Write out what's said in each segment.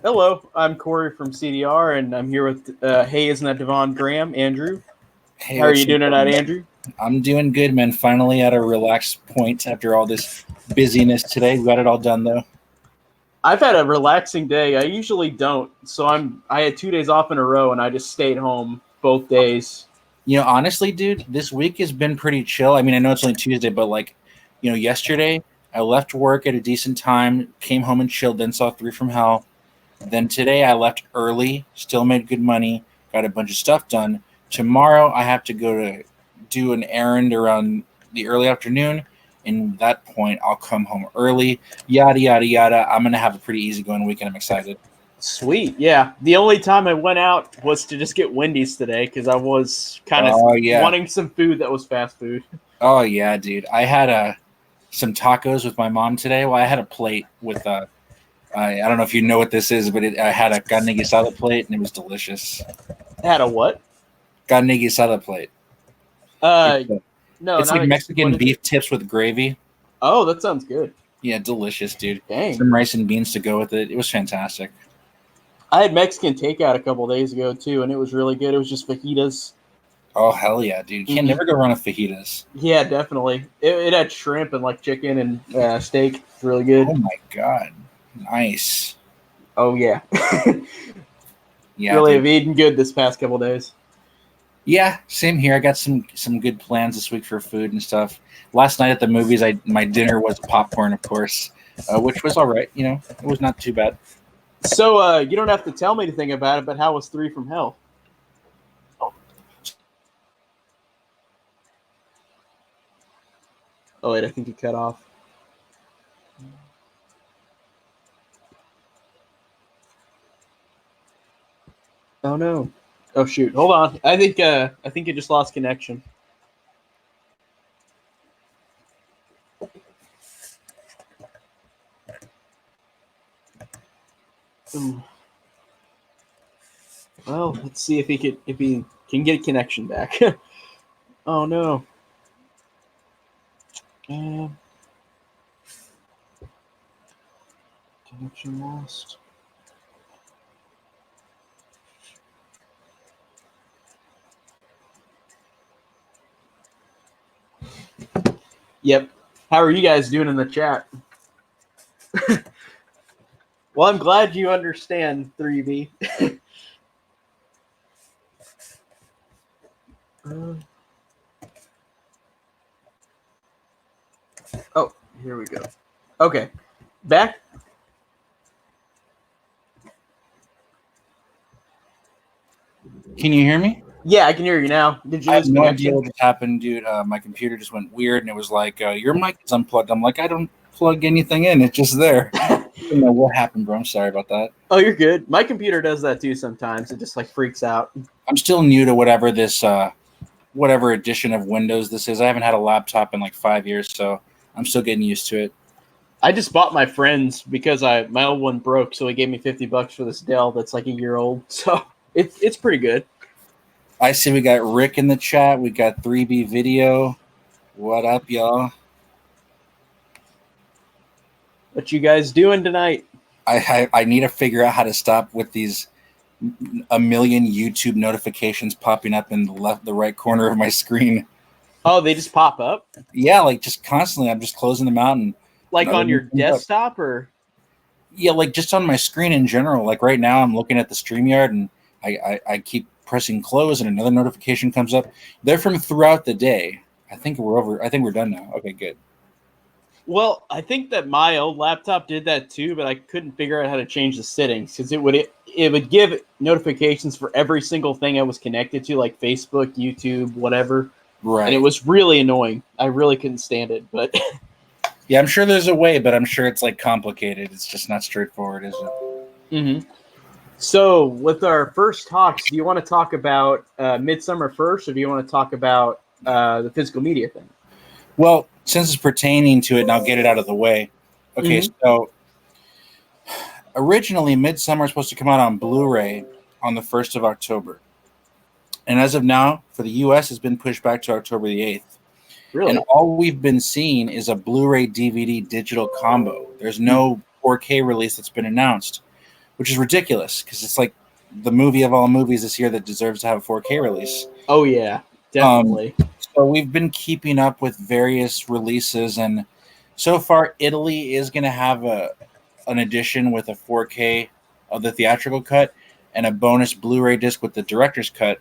Hello, I'm Corey from CDR, and I'm here with Hey, isn't that Devon Graham? Andrew, Hey, how are what's you doing up, tonight, man? Andrew? I'm doing good, man. Finally at a relaxed point after all this busyness today. We got it all done, though. I've had a relaxing day. I usually don't, so I had 2 days off in a row, and I just stayed home both days. Honestly, dude, this week has been pretty chill. I mean, I know it's only Tuesday, but yesterday I left work at a decent time, came home and chilled, then saw Three from Hell. Then today I left early, still made good money, got a bunch of stuff done. Tomorrow I have to go to do an errand around the early afternoon. And that point I'll come home early. Yada yada yada. I'm gonna have a pretty easygoing weekend. I'm excited. Sweet, yeah. The only time I went out was to just get Wendy's today because I was kind of Oh yeah. wanting some food that was fast food. Oh yeah, dude. I had some tacos with my mom today. Well, I had a plate with I don't know if you know what this is, but I had a carne guisada plate and it was delicious. Had a what? Carne guisada plate. Uh, It's, uh, no, it's not like what Mexican is beef it? tips with gravy. Oh, that sounds good. Yeah, delicious, dude. Dang. Some rice and beans to go with it. It was fantastic. I had Mexican takeout a couple days ago too, and it was really good. It was just fajitas. Oh hell yeah, dude! You can't Mm-hmm. never go wrong with fajitas. Yeah, definitely. It had shrimp and like chicken and steak. It's really Oh good. my god, nice. Oh yeah, Yeah, really dude. have eaten good this past couple days. Yeah, same here. I got some good plans this week for food and stuff. Last night at the movies, my dinner was popcorn, of course, which was all right. It was not too bad. So you don't have to tell me anything about it, but how was Three from Hell? Oh wait, I think you cut off. Oh no. Oh shoot. Hold on. I think you just lost connection. Ooh. Well, let's see if he can get a connection back. Oh no. Uh, Connection lost. Yep. How are you guys doing in the chat? Well, I'm glad you understand 3B. Oh, here we go. Okay. Back. Can you hear me? Yeah, I can hear you now. Did you I have lose no idea connection? what just happened, dude. My computer just went weird, and it was like your mic is unplugged. I'm like, I don't plug anything in; it's just there. I don't know what happened, bro. I'm sorry about that. Oh, you're good. My computer does that too sometimes. It just like freaks out. I'm still new to whatever this whatever edition of Windows this is. I haven't had a laptop in like 5 years, so I'm still getting used to it. I just bought my friend's because my old one broke, so he gave me $50 for this Dell that's like a year old. So it's pretty good. I see we got Rick in the chat. We got 3B Video. What up, y'all? What you guys doing tonight? I need to figure out how to stop with these a million YouTube notifications popping up in the right corner of my screen. Oh, they just pop up? Yeah, like just constantly. I'm just closing them out and Like on your desktop or? Yeah, like just on my screen in general. Like right now, I'm looking at the StreamYard and I keep pressing close and another notification comes up. They're from throughout the day. I think we're done now. Okay, good. Well, I think that my old laptop did that too, but I couldn't figure out how to change the settings because it would give notifications for every single thing I was connected to, like Facebook, YouTube, whatever. Right. And it was really annoying. I really couldn't stand it, but yeah, I'm sure there's a way, but I'm sure it's like complicated. It's just not straightforward, is it? Mm-hmm. So, with our first talks, do you want to talk about Midsummer first, or do you want to talk about the physical media thing? Well, since it's pertaining to it, and I'll get it out of the way. Okay, So originally, Midsummer was supposed to come out on Blu-ray on the 1st of October. And as of now, for the U.S., it's been pushed back to October the 8th. Really? And all we've been seeing is a Blu-ray DVD digital combo. There's no 4K release that's been announced. which is ridiculous because it's like the movie of all movies this year that deserves to have a 4K release. Oh yeah, definitely. So we've been keeping up with various releases, and so far Italy is going to have an edition with a 4K of the theatrical cut and a bonus Blu-ray disc with the director's cut.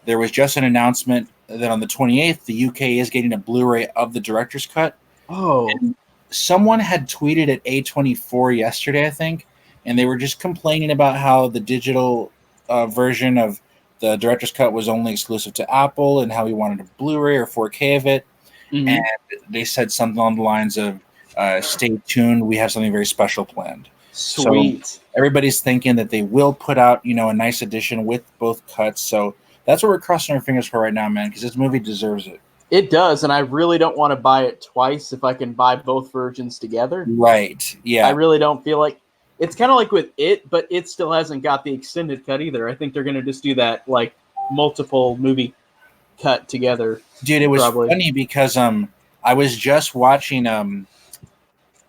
There was just an announcement that on the 28th, the UK is getting a Blu-ray of the director's cut. Oh. And someone had tweeted at A24 yesterday, I think, and they were just complaining about how the digital version of the director's cut was only exclusive to Apple and how he wanted a Blu-ray or 4K of it. Mm-hmm. And they said something on the lines of, stay tuned, we have something very special planned. Sweet. So everybody's thinking that they will put out, a nice edition with both cuts. So that's what we're crossing our fingers for right now, man, because this movie deserves it. It does, and I really don't want to buy it twice if I can buy both versions together. Right, yeah. I really don't feel like... It's kind of like with It, but It still hasn't got the extended cut either. I think they're going to just do that, like, multiple movie cut together. Dude, it was funny because I was just watching...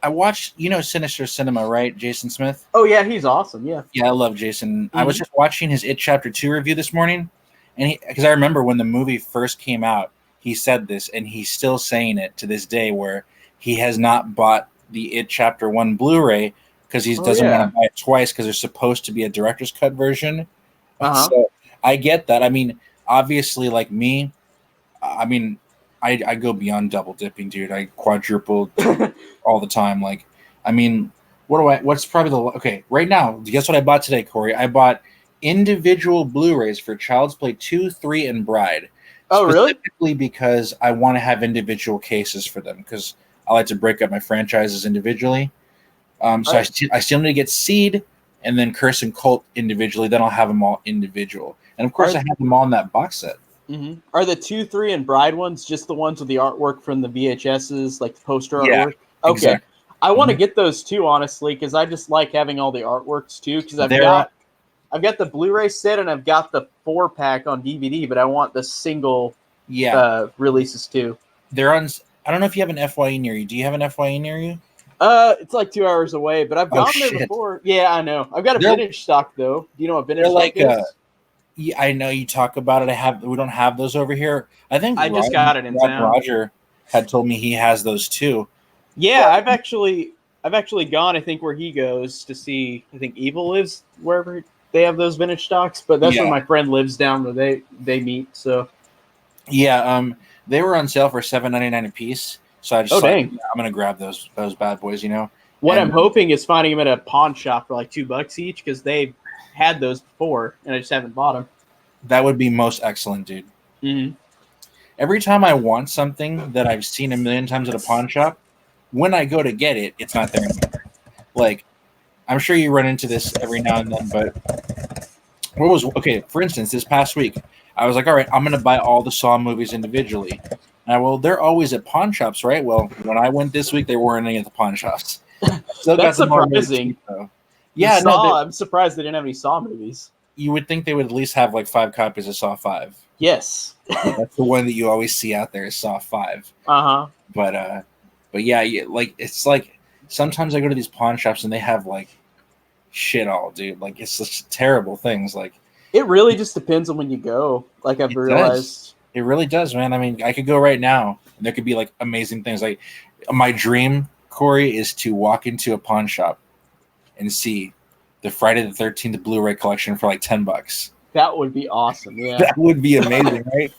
I watched, Sinister Cinema, right? Jason Smith? Oh, yeah, he's awesome, yeah. Yeah, I love Jason. Mm-hmm. I was just watching his It Chapter 2 review this morning, and because I remember when the movie first came out, he said this, and he's still saying it to this day, where he has not bought the It Chapter 1 Blu-ray because he doesn't want to buy it twice because there's supposed to be a director's cut version. Uh-huh. So I get that. I mean, obviously, like me, I go beyond double dipping, dude. I quadruple all the time. Like, I mean, what's probably okay, right now, guess what I bought today, Corey? I bought individual Blu-rays for Child's Play 2, 3, and Bride. Oh, really? Specifically because I want to have individual cases for them because I like to break up my franchises individually. So I still need to get Seed and then Curse and Cult individually. Then I'll have them all individual. And, of course, I have them all in that box set. Mm-hmm. Are the 2, 3, and Bride ones just the ones with the artwork from the VHSs, like the poster artwork? Okay. Exactly. I want to get those too, honestly, because I just like having all the artworks too. Because I've got the Blu-ray set and I've got the 4-pack on DVD, but I want the single releases too. They're on. I don't know if you have an FYE near you. Do you have an FYE near you? It's like 2 hours away, but I've gone there before. Yeah, I know. I've got a vintage stock though. Do you know what vintage stock is? Yeah, I know you talk about it. We don't have those over here. I think I just got it in town. Roger had told me he has those too. Yeah, I've actually gone. I think where he goes to see. I think Evil lives wherever they have those vintage stocks. But that's where my friend lives down where they meet. So yeah, they were on sale for $7.99 a piece. So I just I'm gonna grab those bad boys. What I'm hoping is finding them at a pawn shop for like $2 each because they had those before and I just haven't bought them. That would be most excellent, dude. Mm-hmm. Every time I want something that I've seen a million times at a pawn shop, when I go to get it, it's not there anymore. Like, I'm sure you run into this every now and then, but for instance, this past week, I was like, all right, I'm going to buy all the Saw movies individually. And they're always at pawn shops, right? Well, when I went this week, they weren't any at the pawn shops. That's surprising. Yeah, I'm surprised they didn't have any Saw movies. You would think they would at least have like 5 copies of Saw 5. Yes. That's the one that you always see out there is Saw 5. Uh-huh. But yeah, like it's like sometimes I go to these pawn shops and they have like shit all, dude. Like it's just terrible things. Like it really just depends on when you go. Like I've realized. It really does, man. I mean, I could go right now and there could be like amazing things. Like my dream, Corey, is to walk into a pawn shop and see the Friday the 13th Blu-ray collection for like $10. That would be awesome. Yeah, that would be amazing, right?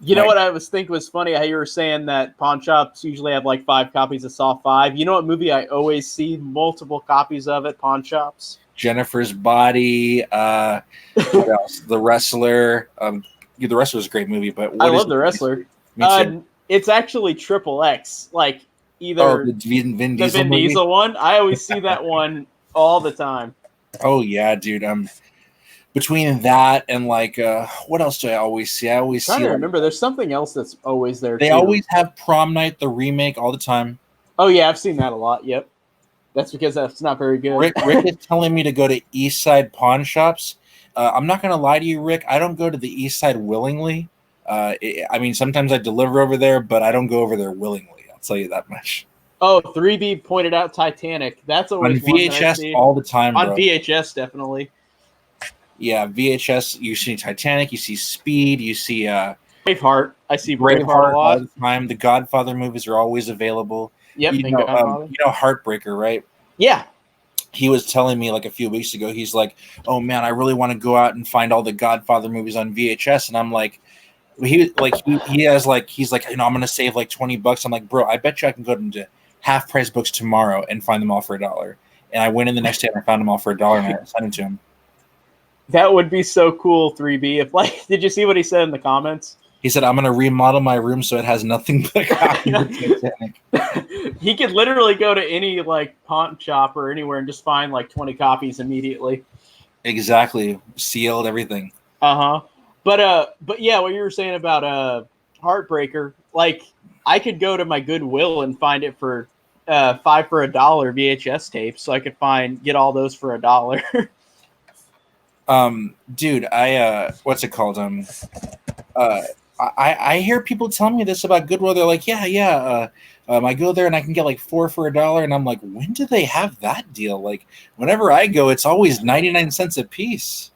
You know what I was thinking was funny? How you were saying that pawn shops usually have like 5 copies of Saw 5. You know what movie I always see multiple copies of at pawn shops? Jennifer's Body. What else? The Wrestler. The Wrestler is a great movie, but I love The Wrestler. It's actually XXX. Like either the Vin Diesel one. I always see that one all the time. Oh yeah, dude. Between that and like what else do I always see? I always see. Remember, there's something else that's always there. They always have Prom Night, the remake, all the time. Oh yeah, I've seen that a lot. Yep, that's because that's not very good. Rick is telling me to go to East Side pawn shops. I'm not gonna lie to you, Rick. I don't go to the East Side willingly. I mean, sometimes I deliver over there, but I don't go over there willingly. I'll tell you that much. Oh, 3B pointed out Titanic. That's On always one that I VHS see. all the time, On bro. VHS, definitely. Yeah, VHS. You see Titanic. You see Speed. You see Braveheart. I see Braveheart a Braveheart all lot. the time. The Godfather movies are always available. Yep, and Godfather. You know Heartbreaker, right? Yeah. He was telling me like a few weeks ago. He's like, "Oh man, I really want to go out and find all the Godfather movies on VHS." And I'm like, he has like he's like, I'm gonna save like $20. I'm like, bro, I bet you I can go into half price books tomorrow and find them all for $1. And I went in the next day and I found them all for $1 and I sent them to him. That would be so cool, 3B. If did you see what he said in the comments? He said, I'm gonna remodel my room so it has nothing but copies of Titanic. He could literally go to any pawn shop or anywhere and just find 20 copies immediately. Exactly. Sealed, everything. But yeah, what you were saying about Heartbreaker, I could go to my Goodwill and find it for $5 for $1 VHS tapes, so I could get all those for $1. Dude, what's it called? I hear people telling me this about Goodwill. They're like, I go there and I can get 4 for $1, and I'm like, when do they have that deal? Whenever I go, it's always 99 cents a piece.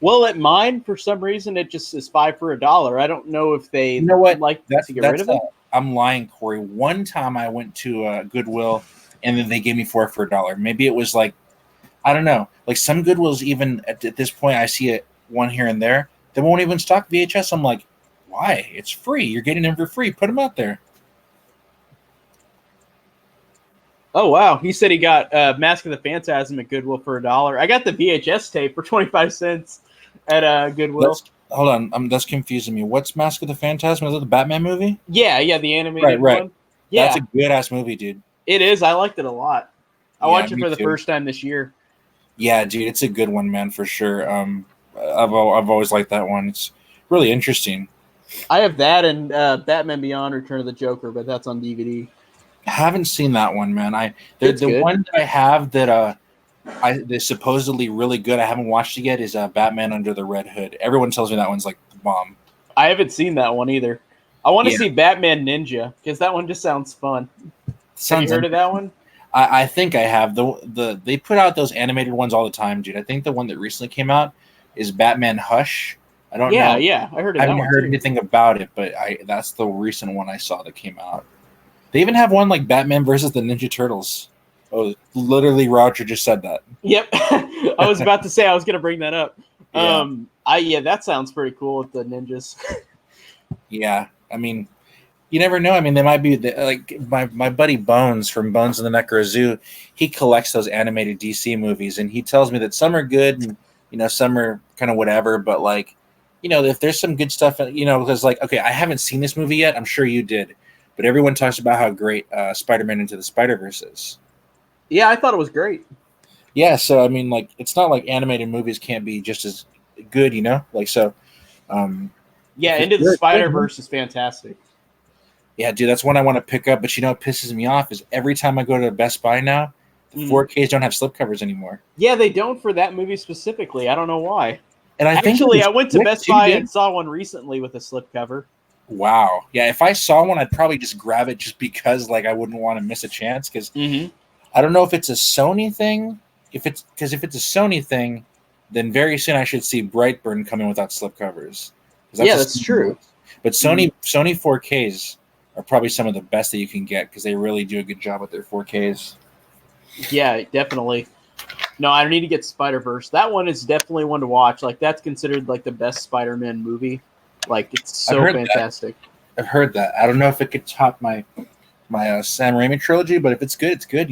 Well, at mine, for some reason, it just is 5 for $1. I don't know if they to get rid of it. I'm lying, Corey. One time I went to Goodwill, and then they gave me 4 for $1. Maybe it was I don't know. Some Goodwills, even at this point, I see it one here and there. They won't even stock VHS. I'm like, why? It's free. You're getting them for free. Put them out there. Oh, wow. He said he got Mask of the Phantasm at Goodwill for $1. I got the VHS tape for 25 cents at Goodwill. Hold on. That's confusing me. What's Mask of the Phantasm? Is it the Batman movie? Yeah, the animated one. Yeah. That's a good-ass movie, dude. It is. I liked it a lot. I watched it for the first time this year. Yeah, dude. It's a good one, man, for sure. I've always liked that one. It's really interesting. I have that and Batman Beyond Return of the Joker, but that's on DVD. I haven't seen that one, man. The one that I have that's supposedly really good, I haven't watched it yet, is Batman Under the Red Hood. Everyone tells me that one's the bomb. I haven't seen that one either. I want to see Batman Ninja because that one just sounds fun. Have you heard of that one? I think I have. They put out those animated ones all the time, dude. I think the one that recently came out is Batman Hush. I don't know. Yeah, I heard of that one. I haven't heard anything about it, but that's the recent one I saw that came out. They even have one Batman versus the Ninja Turtles. Oh, literally, Roger just said that. Yep. I was about to say I was going to bring that up. Yeah. That sounds pretty cool with the ninjas. Yeah, I mean, you never know. I mean, they might be my buddy Bones from Bones in the Necro Zoo. He collects those animated DC movies, and he tells me that some are good, and some are kind of whatever. But if there's some good stuff, because okay, I haven't seen this movie yet. I'm sure you did, but everyone talks about how great Spider-Man Into the Spider-Verse is. Yeah, I thought it was great. Yeah, so I mean, it's not like animated movies can't be just as good, so. Yeah, Into the Spider-Verse is fantastic. Yeah, dude, that's one I want to pick up. But what pisses me off is every time I go to Best Buy now, the 4Ks don't have slipcovers anymore. Yeah, they don't for that movie specifically. I don't know why. And I went to Best Buy and saw one recently with a slipcover. Wow. Yeah, if I saw one, I'd probably just grab it just because I wouldn't want to miss a chance. Because I don't know if it's a Sony thing. If it's a Sony thing, then very soon I should see Brightburn coming without slipcovers. That's true. But Sony 4Ks are probably some of the best that you can get because they really do a good job with their 4Ks. Yeah, definitely. No, I need to get Spider-Verse. That one is definitely one to watch. That's considered the best Spider-Man movie. It's so fantastic. I've heard that. I don't know if it could top my Sam Raimi trilogy, but if it's good, it's good,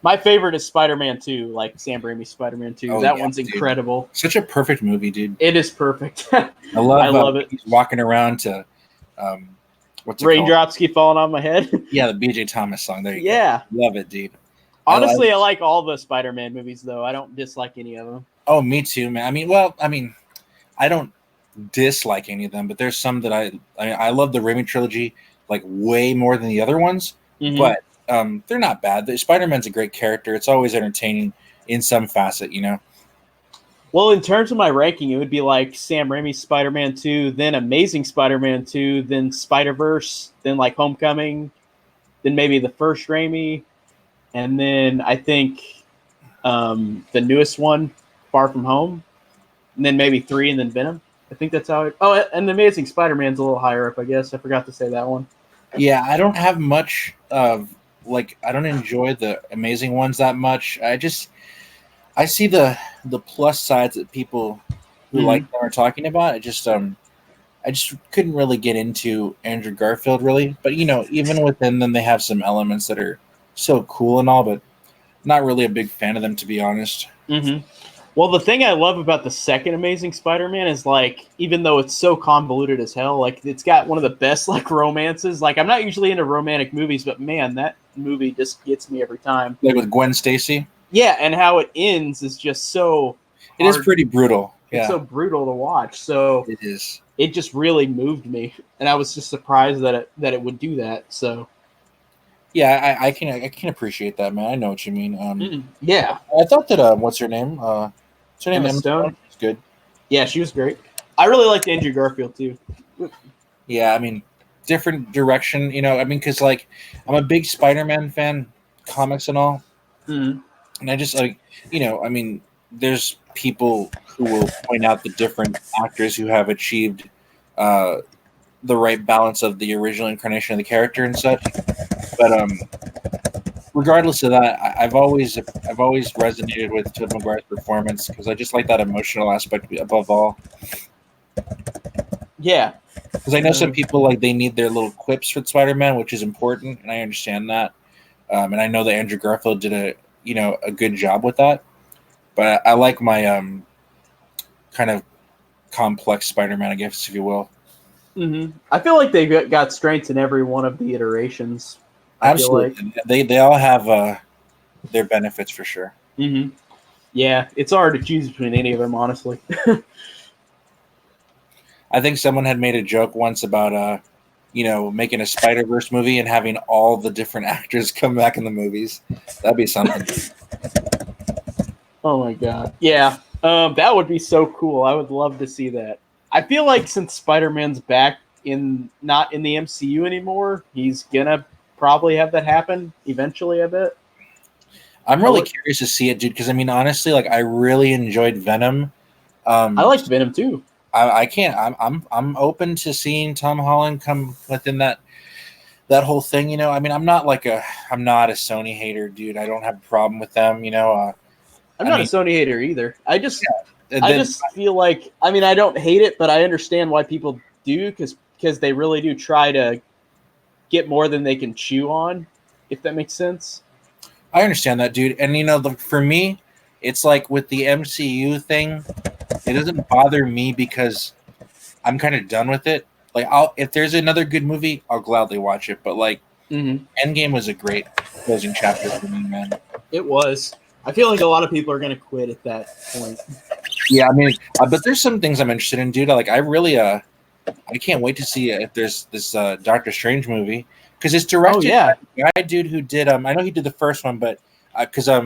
My favorite is Spider-Man 2, Sam Raimi's Spider-Man 2. One's incredible. Such a perfect movie, dude. It is perfect. I love it. He's walking around to what's it Raindrops Keep Falling on My Head. Yeah, the BJ Thomas song. There you go. Love it, dude. Honestly, I like all the Spider-Man movies, though. I don't dislike any of them. Oh, me too, man. I don't dislike any of them, but there's some that I love the Raimi trilogy way more than the other ones. But they're not bad. The Spider-Man's a great character. It's always entertaining in some facet, Well, in terms of my ranking, it would be Sam Raimi's Spider-Man 2, then Amazing Spider-Man 2, then Spider-Verse, then Homecoming, then maybe the first Raimi, and then I think the newest one, Far From Home, and then maybe 3, and then Venom. I think that's how it. Oh, and the Amazing Spider-Man's a little higher up, I guess. I forgot to say that one. Yeah, I don't have much of I don't enjoy the Amazing ones that much. I see the plus sides that people who like them are talking about. I just couldn't really get into Andrew Garfield really, but even within them they have some elements that are so cool and all, but not really a big fan of them, to be honest. Mm-hmm. Well, the thing I love about the second Amazing Spider-Man is even though it's so convoluted as hell, it's got one of the best romances. I'm not usually into romantic movies, but man, that movie just gets me every time. Like with Gwen Stacy. Yeah, and how it ends is just so. It is pretty brutal. It's so brutal to watch. So it is. It just really moved me, and I was just surprised that it would do that. So. Yeah, I can appreciate that, man. I know what you mean. Yeah, I thought that what's her name? What's her name? Emma Stone. It's good. Yeah, she was great. I really liked Andrew Garfield too. Yeah, I mean, different direction. Because I'm a big Spider-Man fan, comics and all, and I just there's people who will point out the different actors who have achieved the right balance of the original incarnation of the character and such. But regardless of that, I've always resonated with Tobey Maguire's performance because I just like that emotional aspect above all. Yeah, because I know some people they need their little quips for Spider-Man, which is important, and I understand that. And I know that Andrew Garfield did a good job with that. But I like my kind of complex Spider-Man, I guess, if you will. Mm-hmm. I feel like they got strengths in every one of the iterations. Absolutely, they all have their benefits for sure. Mm-hmm. Yeah, it's hard to choose between any of them, honestly. I think someone had made a joke once about making a Spider-Verse movie and having all the different actors come back in the movies. That'd be something. Oh my god, yeah, that would be so cool. I would love to see that. I feel like since Spider-Man's back not in the MCU anymore, he's gonna probably have that happen eventually. I bet. I'm really curious to see it, dude. Because honestly, I really enjoyed Venom. I liked Venom too. I'm open to seeing Tom Holland come within that whole thing. I'm not I'm not a Sony hater, dude. I don't have a problem with them. I'm not a Sony hater either. I just feel like I don't hate it, but I understand why people do because they really do try to get more than they can chew on, if that makes sense. I understand that, dude. And for me, it's with the MCU thing, it doesn't bother me because I'm kind of done with it. If there's another good movie, I'll gladly watch it. But Endgame was a great closing chapter for me, man. It was. I feel like a lot of people are going to quit at that point. Yeah, but there's some things I'm interested in, dude. I really, I can't wait to see if there's this Doctor Strange movie because it's directed by the guy, dude, who did. I know he did the first one, but because I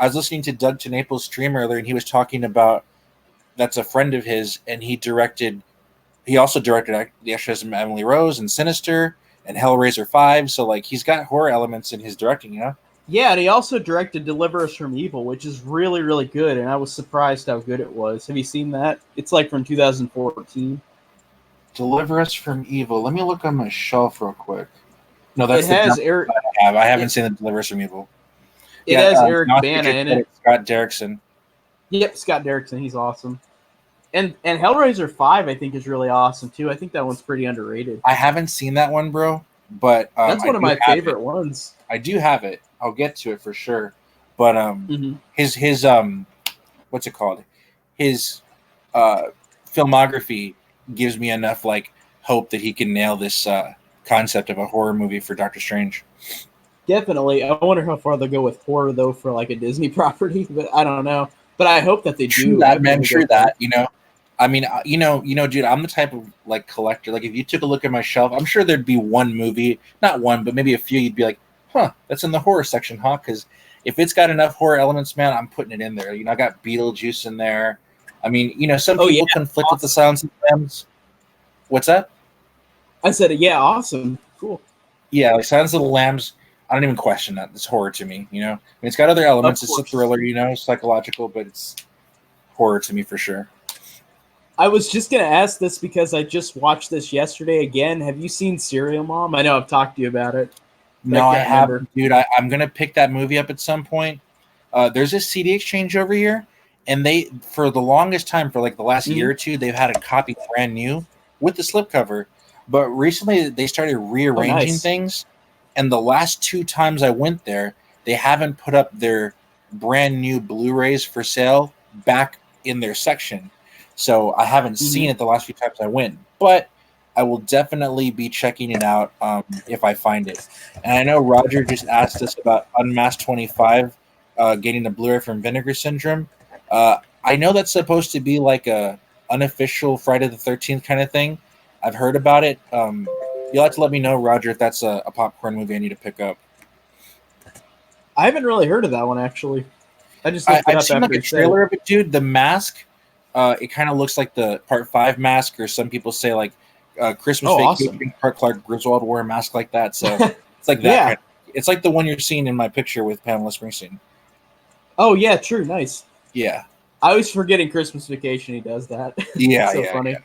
was listening to Doug TenNaples' stream earlier, and he was talking about that's a friend of his, and he also directed The Exorcism of Emily Rose and Sinister and Hellraiser 5. So he's got horror elements in his directing, Yeah, and he also directed Deliver Us from Evil, which is really, really good, and I was surprised how good it was. Have you seen that? It's from 2014. Deliver Us from Evil. Let me look on my shelf real quick. No, that's Eric. I haven't seen the Deliver Us from Evil. It has Eric Bana in it. Scott Derrickson. Yep, Scott Derrickson. He's awesome. And Hellraiser 5, I think, is really awesome, too. I think that one's pretty underrated. I haven't seen that one, bro, but that's one of my favorite ones. I do have it. I'll get to it for sure. But his what's it called? His filmography gives me enough hope that he can nail this concept of a horror movie for Doctor Strange. Definitely. I wonder how far they'll go with horror though for a Disney property, but I don't know. But I hope that they do. True that, man. True that. Dude, I'm the type of collector. If you took a look at my shelf, I'm sure there'd be one movie, not one, but maybe a few. You'd be like, huh, that's in the horror section, huh? Because if it's got enough horror elements, man, I'm putting it in there. I got Beetlejuice in there. Some people conflict with the Silence of the Lambs. What's that? I said, yeah, awesome, cool. Yeah, like Silence of the Lambs. I don't even question that. It's horror to me. You know, I mean, it's got other elements. It's a thriller, you know, psychological, but it's horror to me for sure. I was just gonna ask this because I just watched this yesterday again. Have you seen Serial Mom? I know I've talked to you about it. No, I haven't, dude. I'm gonna pick that movie up at some point. There's a CD exchange over here, and they, for the longest time, for like the last year or two, they've had a copy brand new with the slipcover. But recently, they started rearranging things, and the last 2 times I went there, they haven't put up their brand new Blu-rays for sale back in their section. So I haven't seen it the last few times I went, but I will definitely be checking it out if I find it. And I know Roger just asked us about Unmasked 25 getting a Blu-ray from Vinegar Syndrome. I know that's supposed to be like a unofficial Friday the 13th kind of thing. I've heard about it. You'll have to let me know, Roger, if that's a popcorn movie I need to pick up. I haven't really heard of that one, actually. I've seen like a trailer of it, dude. The mask, it kind of looks like the Part 5 mask, or some people say like Christmas Vacation. Awesome. Part Clark Griswold wore a mask like that. So it's like that. Kind of, it's like the one you're seeing in my picture with Pamela Springsteen. Oh, yeah, true. Nice. Yeah. I was forgetting Christmas Vacation. He does that. Yeah, so funny. Yeah.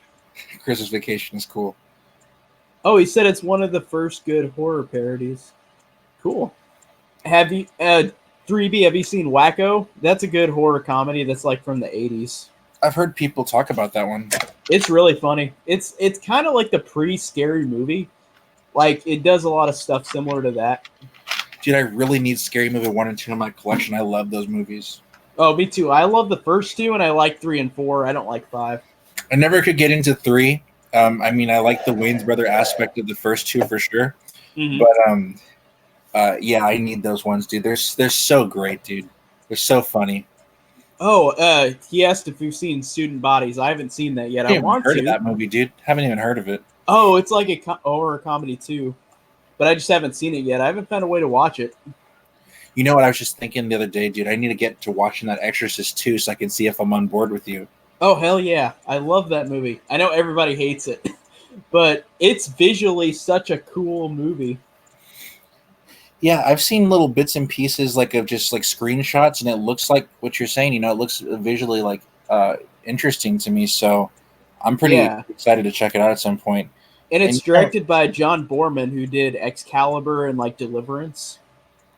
Christmas Vacation is cool. Oh, he said it's one of the first good horror parodies. Cool. Have you 3B? Have you seen Wacko? That's a good horror comedy. That's like from the 80s. I've heard people talk about that one. It's really funny. It's kind of like the pre-scary movie. Like it does a lot of stuff similar to that. Dude, I really need Scary Movie 1 and 2 in my collection. I love those movies. Oh, me too. I love the first 2, and I like 3 and 4. I don't like 5. I never could get into 3. I mean, I like the Wayans brother aspect of the first 2 for sure. But yeah, I need those ones, dude. They're so great, dude. They're so funny. Oh, he asked if we've seen Student Bodies. I haven't seen that yet. I want to. Heard of that movie, dude? Haven't even heard of it. Oh, it's like a horror comedy too, but I just haven't seen it yet. I haven't found a way to watch it. You know what I was just thinking the other day, dude? I need to get to watching that Exorcist 2 so I can see if I'm on board with you. Oh, hell yeah. I love that movie. I know everybody hates it, but it's visually such a cool movie. Yeah, I've seen little bits and pieces like of just like screenshots, and it looks like what you're saying. You know, it looks visually like interesting to me. So I'm pretty excited to check it out at some point. And it's directed by John Borman, who did Excalibur and like Deliverance.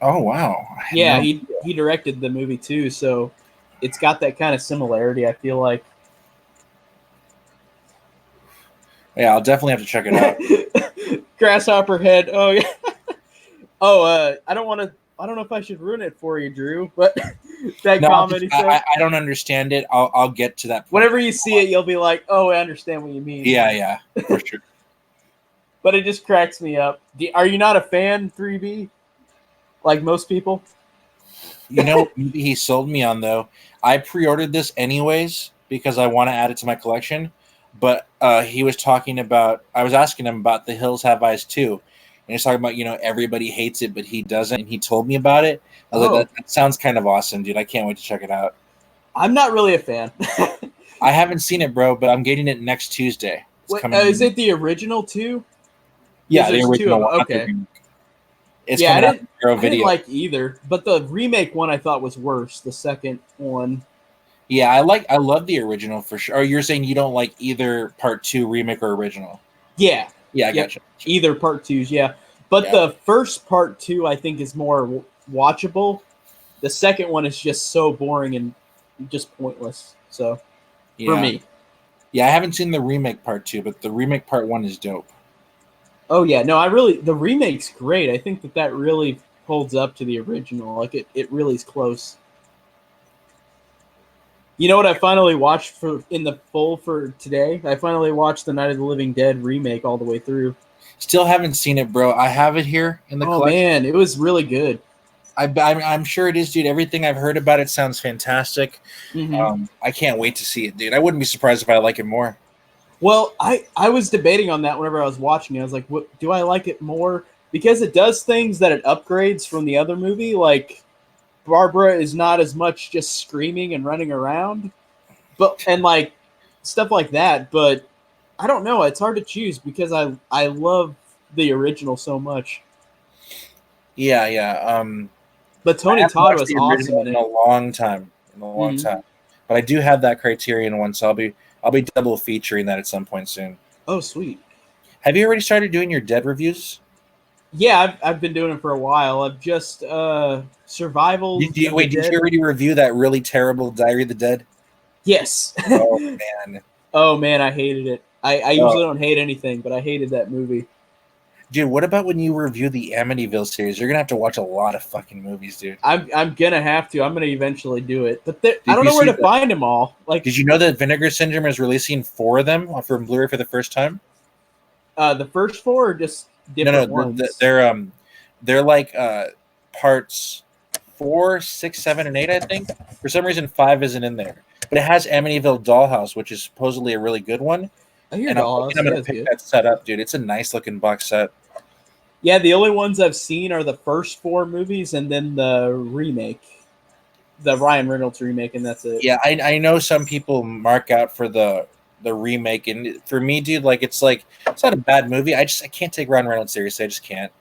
Oh wow! Yeah, he directed the movie too. So it's got that kind of similarity. I feel like. Yeah, I'll definitely have to check it out. Grasshopper Head. Oh yeah. Oh, I don't know if I should ruin it for you, Drew, but that comedy. I don't understand it. I'll get to that point. Whenever you see it, you'll be like, "Oh, I understand what you mean." Yeah, for sure. But it just cracks me up. Are you not a fan, 3B? Like most people? You know, he sold me on though. I pre-ordered this anyways because I want to add it to my collection. But he was talking about. I was asking him about The Hills Have Eyes too. And he's talking about, you know, everybody hates it, but he doesn't. And he told me about it. I was like, that sounds kind of awesome, dude. I can't wait to check it out. I'm not really a fan. I haven't seen it, bro, but I'm getting it next Tuesday. Is it the original too? Yeah, the original one. Okay. It's coming out on I didn't like either, but the remake one I thought was worse. The second one. Yeah, I love the original for sure. Or you're saying you don't like either part 2 remake or original? Yeah. Yeah, I gotcha. Either part 2s, yeah. But the first part 2, I think, is more watchable. The second one is just so boring and just pointless. So, for me. Yeah, I haven't seen the remake part 2, but the remake part 1 is dope. Oh, yeah. No, the remake's great. I think that really holds up to the original. Like, it really is close. You know what I finally watched in the full for today? I finally watched the Night of the Living Dead remake all the way through. Still haven't seen it, bro. I have it here in the collection. Oh, man. It was really good. I'm sure it is, dude. Everything I've heard about it sounds fantastic. Mm-hmm. I can't wait to see it, dude. I wouldn't be surprised if I like it more. Well, I was debating on that whenever I was watching it. I was like, what, do I like it more? Because it does things that it upgrades from the other movie, like Barbara is not as much just screaming and running around, and like stuff like that. But I don't know. It's hard to choose because I love the original so much. Yeah, yeah. But I Tony haven't Todd watched was the awesome original in in it. a long time. In a long Mhm. time. But I do have that Criterion one, so I'll be double featuring that at some point soon. Oh, sweet. Have you already started doing your Dead reviews? Yeah, I've been doing it for a while. I've just Survival Did you of the wait? Did you Dead. already review that really terrible Diary of the Dead? Yes. Oh man, Oh man, I hated it. I oh, usually don't hate anything, but I hated that movie. dude, what about when you review the Amityville series? You're gonna have to watch a lot of fucking movies, dude. I'm gonna have to. I'm gonna eventually do it, but I Did don't you know where see to the? find them all. Like Did you know that Vinegar Syndrome is releasing 4 of them from Blu-ray for the first time? the first four, are just No, no, different ones. they're like parts 4, 6, 7, and 8. I think for some reason 5 isn't in there, but it has Amityville Dollhouse, which is supposedly a really good one. I hear And I'm thinking Dollhouse. I'm Yeah, gonna it's pick good. that set up, dude. It's a nice looking box set. Yeah, the only ones I've seen are the first four movies and then the remake, the Ryan Reynolds remake, and that's it. Yeah, I know some people mark out for the remake, and for me, dude, it's not a bad movie. I can't take Ryan Reynolds seriously. I just can't.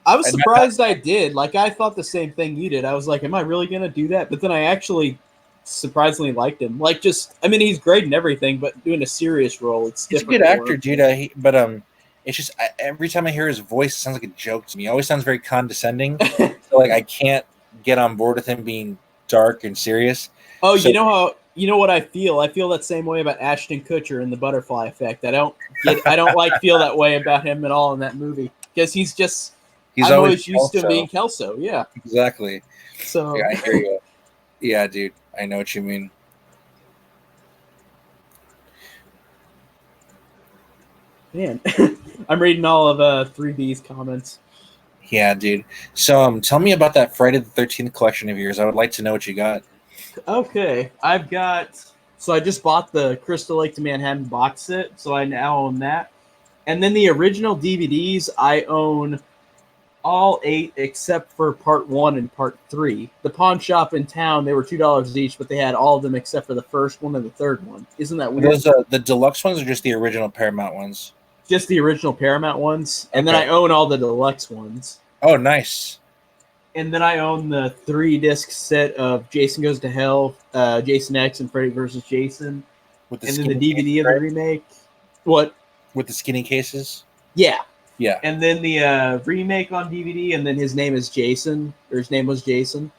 I was I'm surprised I did. Like I thought the same thing you did. I was like, am I really gonna do that? But then I actually surprisingly liked him. Like just I mean he's great in everything, but doing a serious role, it's He's a different good for actor, him. dude. But it's just every time I hear his voice, it sounds like a joke to me. It always sounds very condescending. So like I can't get on board with him being dark and serious. Oh, So you know what I feel? I feel that same way about Ashton Kutcher in The Butterfly Effect. I don't like feel that way about him at all in that movie because he's just he's I'm always always used to him Kelso. being Kelso. Yeah. Exactly. Yeah, So I hear you. Yeah, dude. I know what you mean. man, I'm reading all of 3B's comments. Yeah, dude. So tell me about that Friday the 13th collection of yours. I would like to know what you got. Okay, I've got. So I just bought the Crystal Lake to Manhattan box set, so I now own that. And then the original DVDs, I own all 8 except for part 1 and part 3. The pawn shop in town, they were $2 each, but they had all of them except for the first one and the third one. Isn't that Are weird? those the deluxe ones or just the original Paramount ones? Just the original Paramount ones, and then Okay. I own all the deluxe ones. Oh, nice. And then I own the 3-disc set of Jason Goes to Hell, Jason X, and Freddy vs. Jason. With the And then the skinny cases, DVD of the right? remake. What? With the skinny cases. Yeah. Yeah. And then the remake on DVD, and then his name is Jason, or his name was Jason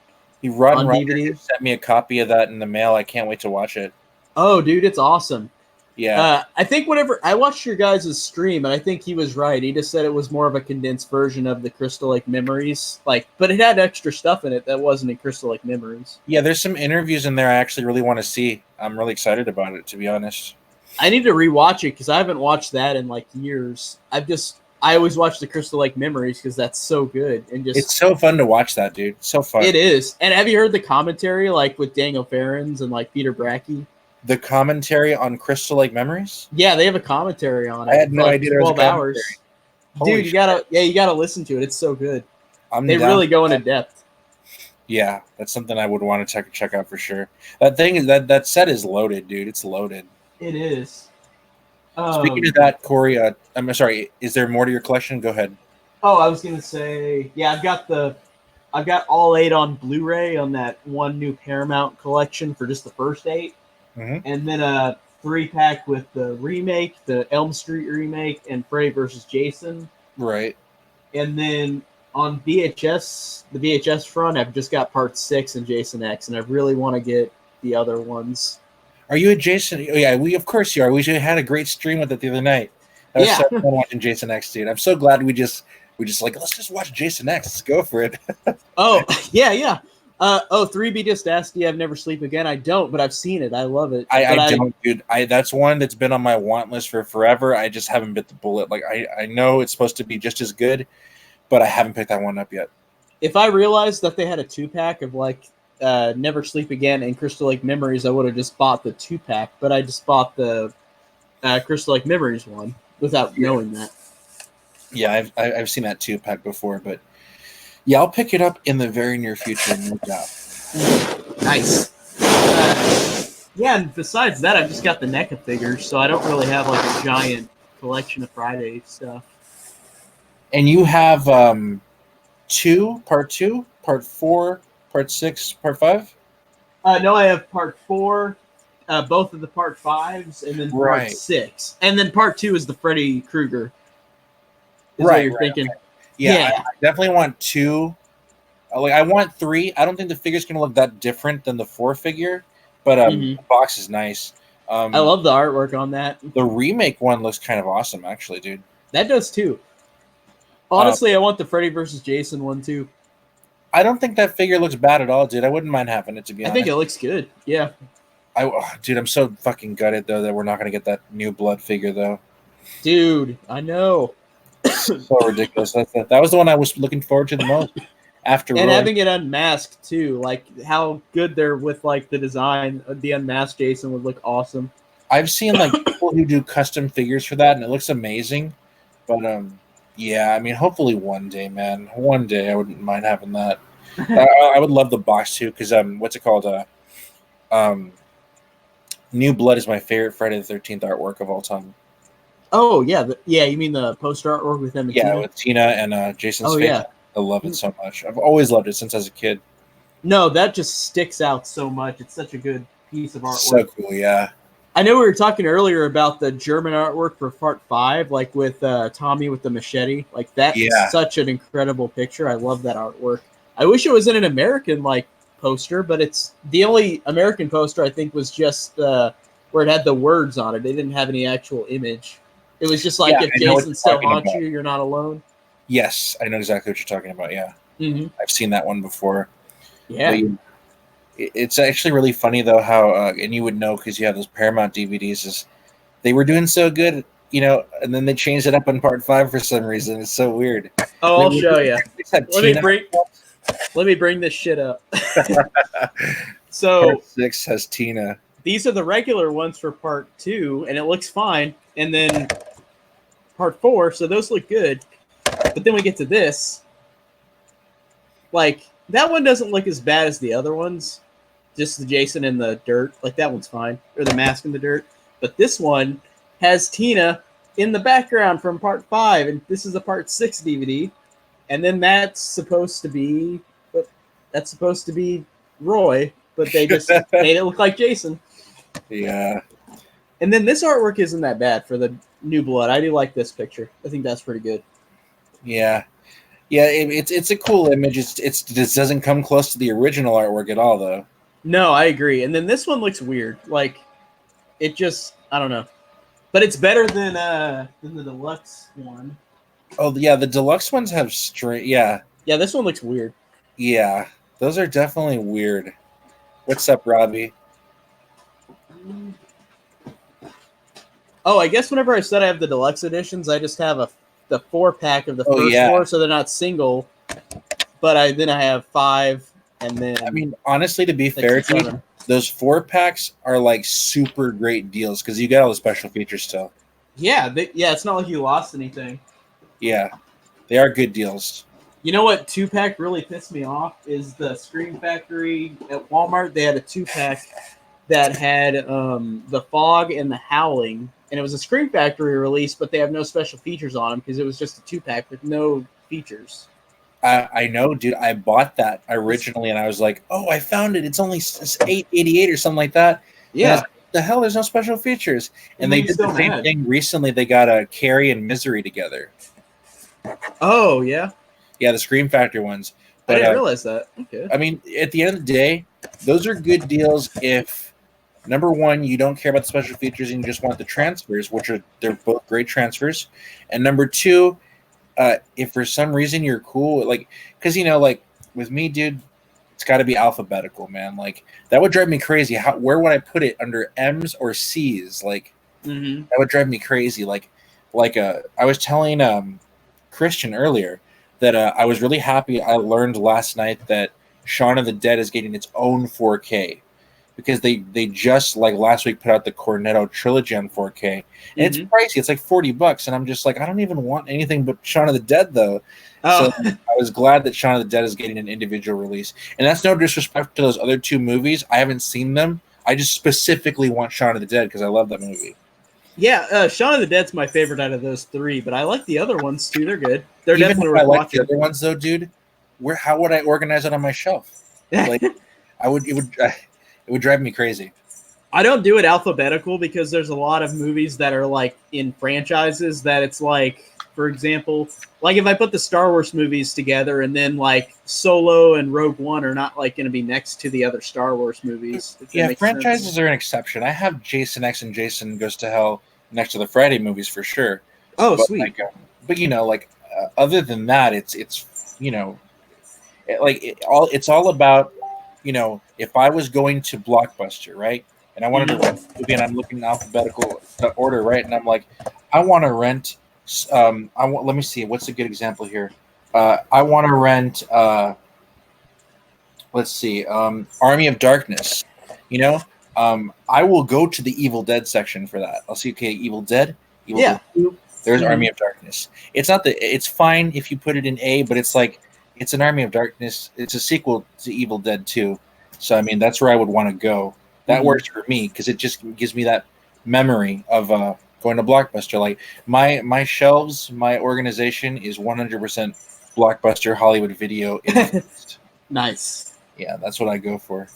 Ron on Ryder DVD. just sent me a copy of that in the mail. I can't wait to watch it. Oh, dude, it's awesome. Yeah. I think whenever I watched your guys' stream, and I think he was right. He just said it was more of a condensed version of the Crystal Lake Memories, but it had extra stuff in it that wasn't in Crystal Lake Memories. Yeah, there's some interviews in there I actually really want to see. I'm really excited about it, to be honest. I need to rewatch it because I haven't watched that in like years. I always watch the Crystal Lake Memories because that's so good and just It's so fun to watch that, dude. So fun. it is. And have you heard the commentary like with Daniel Farrens and like Peter Bracke? The commentary on Crystal Lake Memories? Yeah, they have a commentary on it. I had no for like idea there was a 12 commentary. hours. Holy Dude, you gotta listen to it. It's so good. They down really for go into that. depth. Yeah, that's something I would want to check out for sure. That thing is that set is loaded, dude. It's loaded. It is. Speaking of that, Corey, I'm sorry. Is there more to your collection? Go ahead. Oh, I was gonna say, yeah, I've got all 8 on Blu-ray on that one new Paramount collection for just the first 8, and then a 3-pack with the remake, the Elm Street remake, and Freddy vs. Jason. Right. And then on VHS, the VHS front, I've just got Part 6 and Jason X, and I really want to get the other ones. Are you a Jason? Oh, yeah, of course you are. We had a great stream with it the other night. That was so fun watching Jason X, dude. I'm so glad we just like, let's just watch Jason X. Let's go for it. Oh, yeah. 3B just asked, do you have Never Sleep Again? I don't, but I've seen it. I love it. I don't, dude. That's one that's been on my want list for forever. I just haven't bit the bullet. Like, I know it's supposed to be just as good, but I haven't picked that one up yet. If I realized that they had a 2-pack of like Never Sleep Again and Crystal Lake Memories, I would have just bought the 2-pack, but I just bought the Crystal Lake Memories one without knowing that. Yeah, I've seen that 2-pack before, but yeah, I'll pick it up in the very near future, no doubt. Nice. Yeah, and besides that, I've just got the NECA figures, so I don't really have like a giant collection of Friday stuff. And you have 2, part 2, part 4, part 6, part 5? No, I have part 4, both of the part 5s, and then part 6. And then part 2 is the Freddy Krueger. Is what you're thinking. Okay. Yeah. I definitely want 2. Like, I want 3. I don't think the figure's going to look that different than the 4 figure, but the box is nice. I love the artwork on that. The remake one looks kind of awesome, actually, dude. That does, too. Honestly, I want the Freddy vs. Jason one, too. I don't think that figure looks bad at all, dude. I wouldn't mind having it, to be honest. I think it looks good, yeah. Dude, I'm so fucking gutted, though, that we're not going to get that new Blood figure, though. Dude, I know. So ridiculous. That was the one I was looking forward to the most. After having it unmasked, too. Like, how good they're with, like, the design. The unmasked Jason would look awesome. I've seen, like, people who do custom figures for that, and it looks amazing. But, yeah, I mean, hopefully one day, man. One day I wouldn't mind having that. I would love the box, too, because, what's it called? New Blood is my favorite Friday the 13th artwork of all time. Oh, yeah. You mean the poster artwork with them and Tina? Yeah, with Tina and Jason's face. Yeah. I love it so much. I've always loved it since I was a kid. No, that just sticks out so much. It's such a good piece of artwork. So cool, yeah. I know we were talking earlier about the German artwork for part 5, like with Tommy with the machete. Like, that's such an incredible picture. I love that artwork. I wish it was in an American, like, poster, but it's the only American poster I think was just where it had the words on it. They didn't have any actual image. It was just like, if Jason still haunts you, you're not alone. Yes, I know exactly what you're talking about, yeah. Mm-hmm. I've seen that one before. Yeah. It's actually really funny, though, how, and you would know because you have those Paramount DVDs, is they were doing so good, you know, and then they changed it up in part 5 for some reason. It's so weird. Oh, I'll show you. Let me bring this shit up. So part 6 has Tina. These are the regular ones for part 2, and it looks fine. And then part 4, so those look good. But then we get to this. Like, that one doesn't look as bad as the other ones. Just the Jason in the dirt. Like, that one's fine. Or the mask in the dirt. But this one has Tina in the background from part 5. And this is a part 6 DVD. And then that's supposed to be Roy. But they just made it look like Jason. Yeah. And then this artwork isn't that bad for the New Blood. I do like this picture. I think that's pretty good. Yeah. Yeah, it's a cool image. It doesn't come close to the original artwork at all, though. No, I agree. And then this one looks weird. Like, it just, I don't know. But it's better than the deluxe one. Oh, yeah, the deluxe ones have straight, yeah. Yeah, this one looks weird. Yeah, those are definitely weird. What's up, Robbie? Oh, I guess whenever I said I have the deluxe editions, I just have the 4-pack of the first 4, so they're not single. But then I have 5, and then... I mean, honestly, to be fair to you, those 4-packs are, like, super great deals, because you get all the special features still. Yeah, it's not like you lost anything. Yeah, they are good deals. You know what 2-pack really pissed me off is the Scream Factory at Walmart. They had a 2-pack that had the Fog and the Howling, and it was a Scream Factory release, but they have no special features on them because it was just a 2-pack with no features. I know, dude. I bought that originally, and I was like, "Oh, I found it. It's only $8.88 or something like that." Yeah. What the hell? There's no special features. And they did the same thing recently. They got a Carrie and Misery together. Oh yeah. Yeah, the Scream Factory ones. But, I didn't realize that. Okay. I mean, at the end of the day, those are good deals if, number one, you don't care about the special features and you just want the transfers, they're both great transfers. And number two, if for some reason you're cool, like, because, you know, like, with me, dude, it's got to be alphabetical, man. Like, that would drive me crazy. Where would I put it, under M's or C's? Like, that would drive me crazy. Like I was telling Christian earlier that I was really happy. I learned last night that Shaun of the Dead is getting its own 4K because they just, like, last week put out the Cornetto trilogy on 4K, and it's pricey. It's like $40, and I'm just like, I don't even want anything but Shaun of the Dead, though. So I was glad that Shaun of the Dead is getting an individual release, and that's no disrespect to those other two movies. I haven't seen them. I just specifically want Shaun of the Dead because I love that movie. Yeah, Shaun of the Dead's my favorite out of those three, but I like the other ones too. They're good. They're Even definitely if worth I like watching. the other ones, though, dude, how would I organize it on my shelf? Like, it would drive me crazy. I don't do it alphabetical because there's a lot of movies that are like in franchises that it's like, for example, like if I put the Star Wars movies together and then like Solo and Rogue One are not like going to be next to the other Star Wars movies. Yeah, franchises are an exception. I have Jason X and Jason Goes to Hell next to the Friday movies for sure. Oh, but, sweet. Like, but other than that, it's it's all about, if I was going to Blockbuster, right? And I wanted to rent a movie, and I'm looking in alphabetical order, right? And I'm like, I want to rent. Let me see. What's a good example here? I want to rent. Let's see. Army of Darkness. I will go to the Evil Dead section for that. I'll see. Okay, Evil Dead. Dead 2, there's Army of Darkness. It's not it's fine if you put it in A, but it's like it's an Army of Darkness. It's a sequel to Evil Dead 2. So I mean, that's where I would want to go. That works for me because it just gives me that memory of going to Blockbuster. Like my shelves, my organization is 100% Blockbuster Hollywood Video. Nice. Yeah, that's what I go for.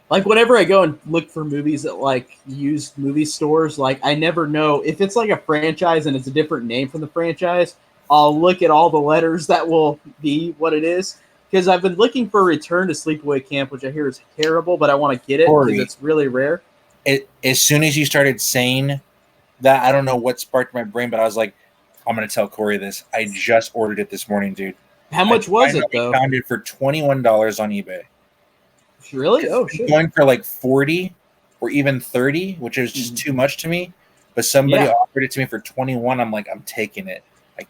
Like whenever I go and look for movies at like used movie stores, like I never know if it's like a franchise and it's a different name from the franchise. I'll look at all the letters that will be what it is. Because I've been looking for Return to Sleepaway Camp, which I hear is terrible, but I want to get it because it's really rare. As soon as you started saying that, I don't know what sparked my brain, but I was like, I'm going to tell Corey this. I just ordered it this morning, dude. How much was it, though? I found it for $21 on eBay. Really? Oh, shit. Going for like 40 or even 30, which is just too much to me. But somebody offered it to me for 21. I'm like, I'm taking it.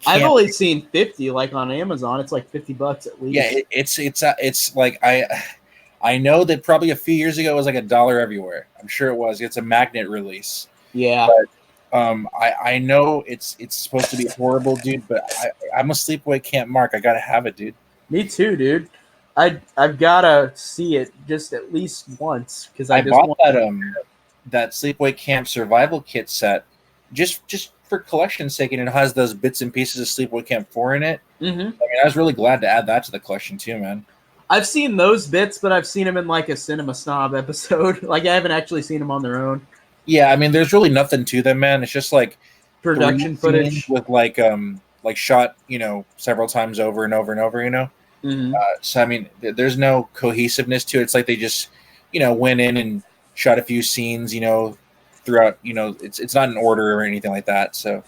I've only seen 50, like on Amazon. It's like $50 at least. Yeah, it's like I know that probably a few years ago it was like $1 everywhere. I'm sure it was. It's a magnet release. Yeah. But I know it's supposed to be horrible, dude. But I'm a Sleepaway Camp mark. I gotta have it, dude. Me too, dude. I've gotta see it just at least once because I bought that Sleepaway Camp survival kit set just for collection's sake, and it has those bits and pieces of Sleepaway Camp 4 in it. I mean, I was really glad to add that to the collection too, man. I've seen those bits, but I've seen them in like a Cinema Snob episode. Like I haven't actually seen them on their own. Yeah, I mean, there's really nothing to them, man. It's just like production footage with like shot, several times over and over and over, So I mean, there's no cohesiveness to it. It's like they just, went in and shot a few scenes, throughout. It's not in order or anything like that. So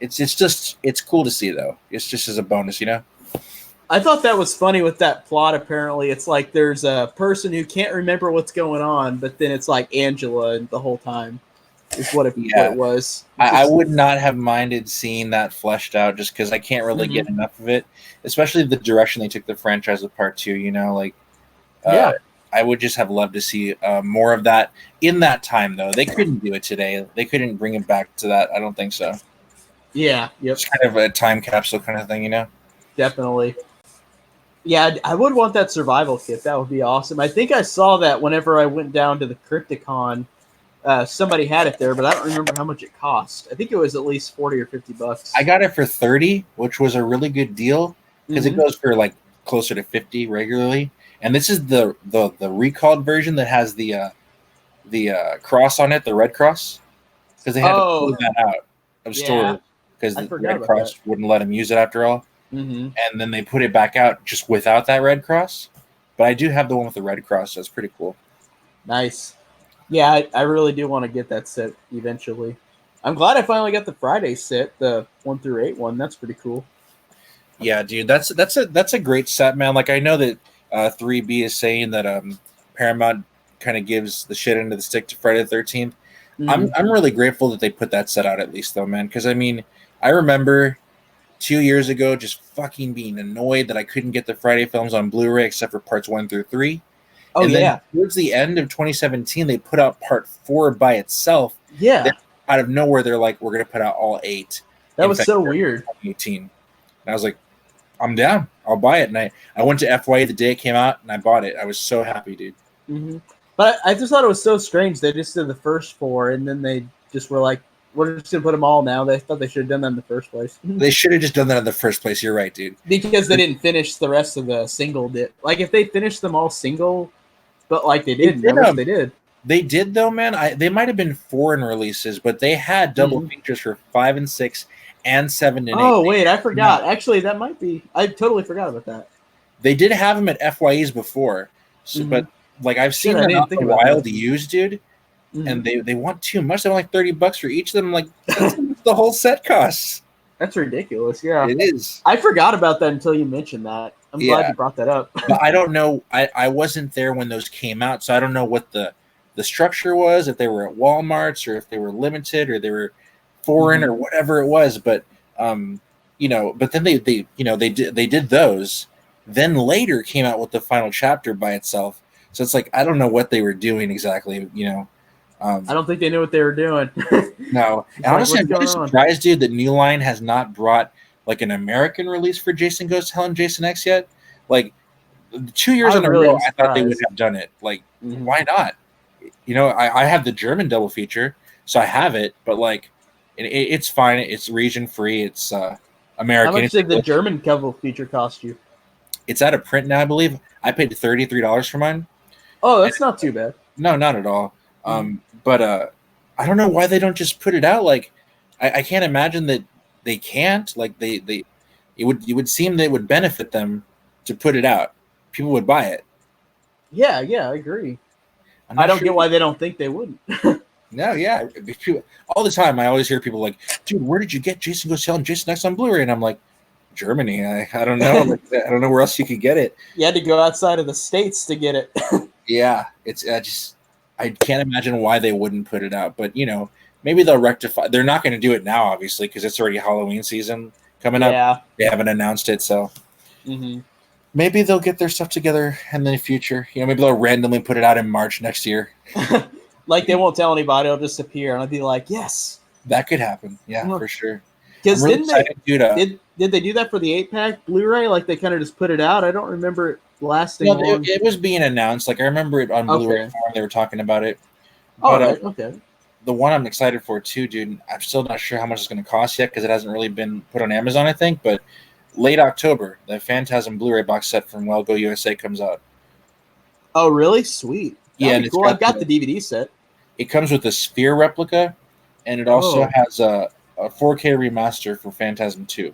it's cool to see though. It's just as a bonus, I thought that was funny with that plot. Apparently, it's like there's a person who can't remember what's going on, but then it's like Angela the whole time. Is what it was. I would not have minded seeing that fleshed out just because I can't really get enough of it, especially the direction they took the franchise with Part 2. I would just have loved to see more of that in that time, though. They couldn't do it today. They couldn't bring it back to that. I don't think so. Yeah. Yep. It's kind of a time capsule kind of thing, Definitely. Yeah, I would want that survival kit. That would be awesome. I think I saw that whenever I went down to the Crypticon. Somebody had it there, but I don't remember how much it cost. I think it was at least $40 or $50. I got it for $30, which was a really good deal because it goes for like closer to $50 regularly. And this is the recalled version that has the cross on it, the Red Cross, because they had to pull that out of storage because the Red Cross wouldn't let them use it after all. And then they put it back out just without that Red Cross. But I do have the one with the Red Cross, so it's pretty cool. Nice. Yeah, I really do want to get that set eventually. I'm glad I finally got the Friday set, the 1 through 8 one. That's pretty cool. Yeah, dude, that's a great set, man. Like I know that 3B is saying that Paramount kind of gives the shit into the stick to Friday the 13th. I'm really grateful that they put that set out at least, though, man. Because I mean, I remember 2 years ago just fucking being annoyed that I couldn't get the Friday films on Blu-ray except for parts 1 through 3. Oh, and then towards the end of 2017, they put out part 4 by itself. Yeah. Then out of nowhere, they're like, we're going to put out all 8. That was so weird. 2018. And I was like, I'm down. I'll buy it. And I went to FYE the day it came out, and I bought it. I was so happy, dude. But I just thought it was so strange. They just did the first 4, and then they just were like, We're just gonna put them all now. They thought they should have done that in the first place. They should have just done that in the first place. You're right, dude. Because they didn't finish the rest of the single dip. Like if they finished them all single, but like they didn't. I wish they did. They did though, man. They might have been foreign releases, but they had double features for 5 and 6 and 7 and 8. Oh wait, I forgot. No. Actually, that might be. I totally forgot about that. They did have them at FYEs before, so, but like I've seen them out in the wild used, dude. And they want too much. They want like $30 for each of them. Like that's the whole set costs. That's ridiculous. Yeah, it is. I forgot about that until you mentioned that. I'm glad you brought that up. But I don't know. I wasn't there when those came out, so I don't know what the structure was. If they were at Walmart's or if they were limited or they were foreign or whatever it was. But you know. But then they did those. Then later came out with the final chapter by itself. So it's like I don't know what they were doing exactly. You know. I don't think they knew what they were doing. No. Honestly, I'm really surprised, dude, that New Line has not brought like an American release for Jason Goes to Hell and Jason X yet. Like 2 years in a row, I thought they would have done it. Like, why not? You know, I have the German double feature, so I have it, but like it's fine. It's region free. It's American. How much did the German double feature cost you? It's out of print now, I believe. I paid $33 for mine. Oh, that's not too bad. No, not at all. But I don't know why they don't just put it out. Like, I can't imagine that they can't. Like, it would seem that it would benefit them to put it out. People would buy it. Yeah, I agree. I don't get why they don't think they wouldn't. No, yeah. All the time, I always hear people like, dude, where did you get Jason Goes to Hell and Jason X on Blu-ray? And I'm like, Germany. I don't know. Like, I don't know where else you could get it. You had to go outside of the States to get it. Yeah, it's I can't imagine why they wouldn't put it out, but you know, maybe they'll rectify. They're not going to do it now, obviously, because it's already Halloween season coming up. Yeah, they haven't announced it, so maybe they'll get their stuff together in the future. You know, maybe they'll randomly put it out in March next year. Like they won't tell anybody; it'll just appear, and I'll be like, "Yes, that could happen." Yeah, for sure. Because did they do that for the 8-pack Blu-ray? Like they kind of just put it out. I don't remember it lasting long. It was being announced. Like I remember it on Blu-ray Farm. They were talking about it. Okay. The one I'm excited for too, dude. I'm still not sure how much it's going to cost yet because it hasn't really been put on Amazon, I think. But late October, the Phantasm Blu-ray box set from Well Go USA comes out. Oh, really? Sweet. That'd be cool. I've got the DVD set. It comes with a Sphere replica, and it also has a 4K remaster for Phantasm 2.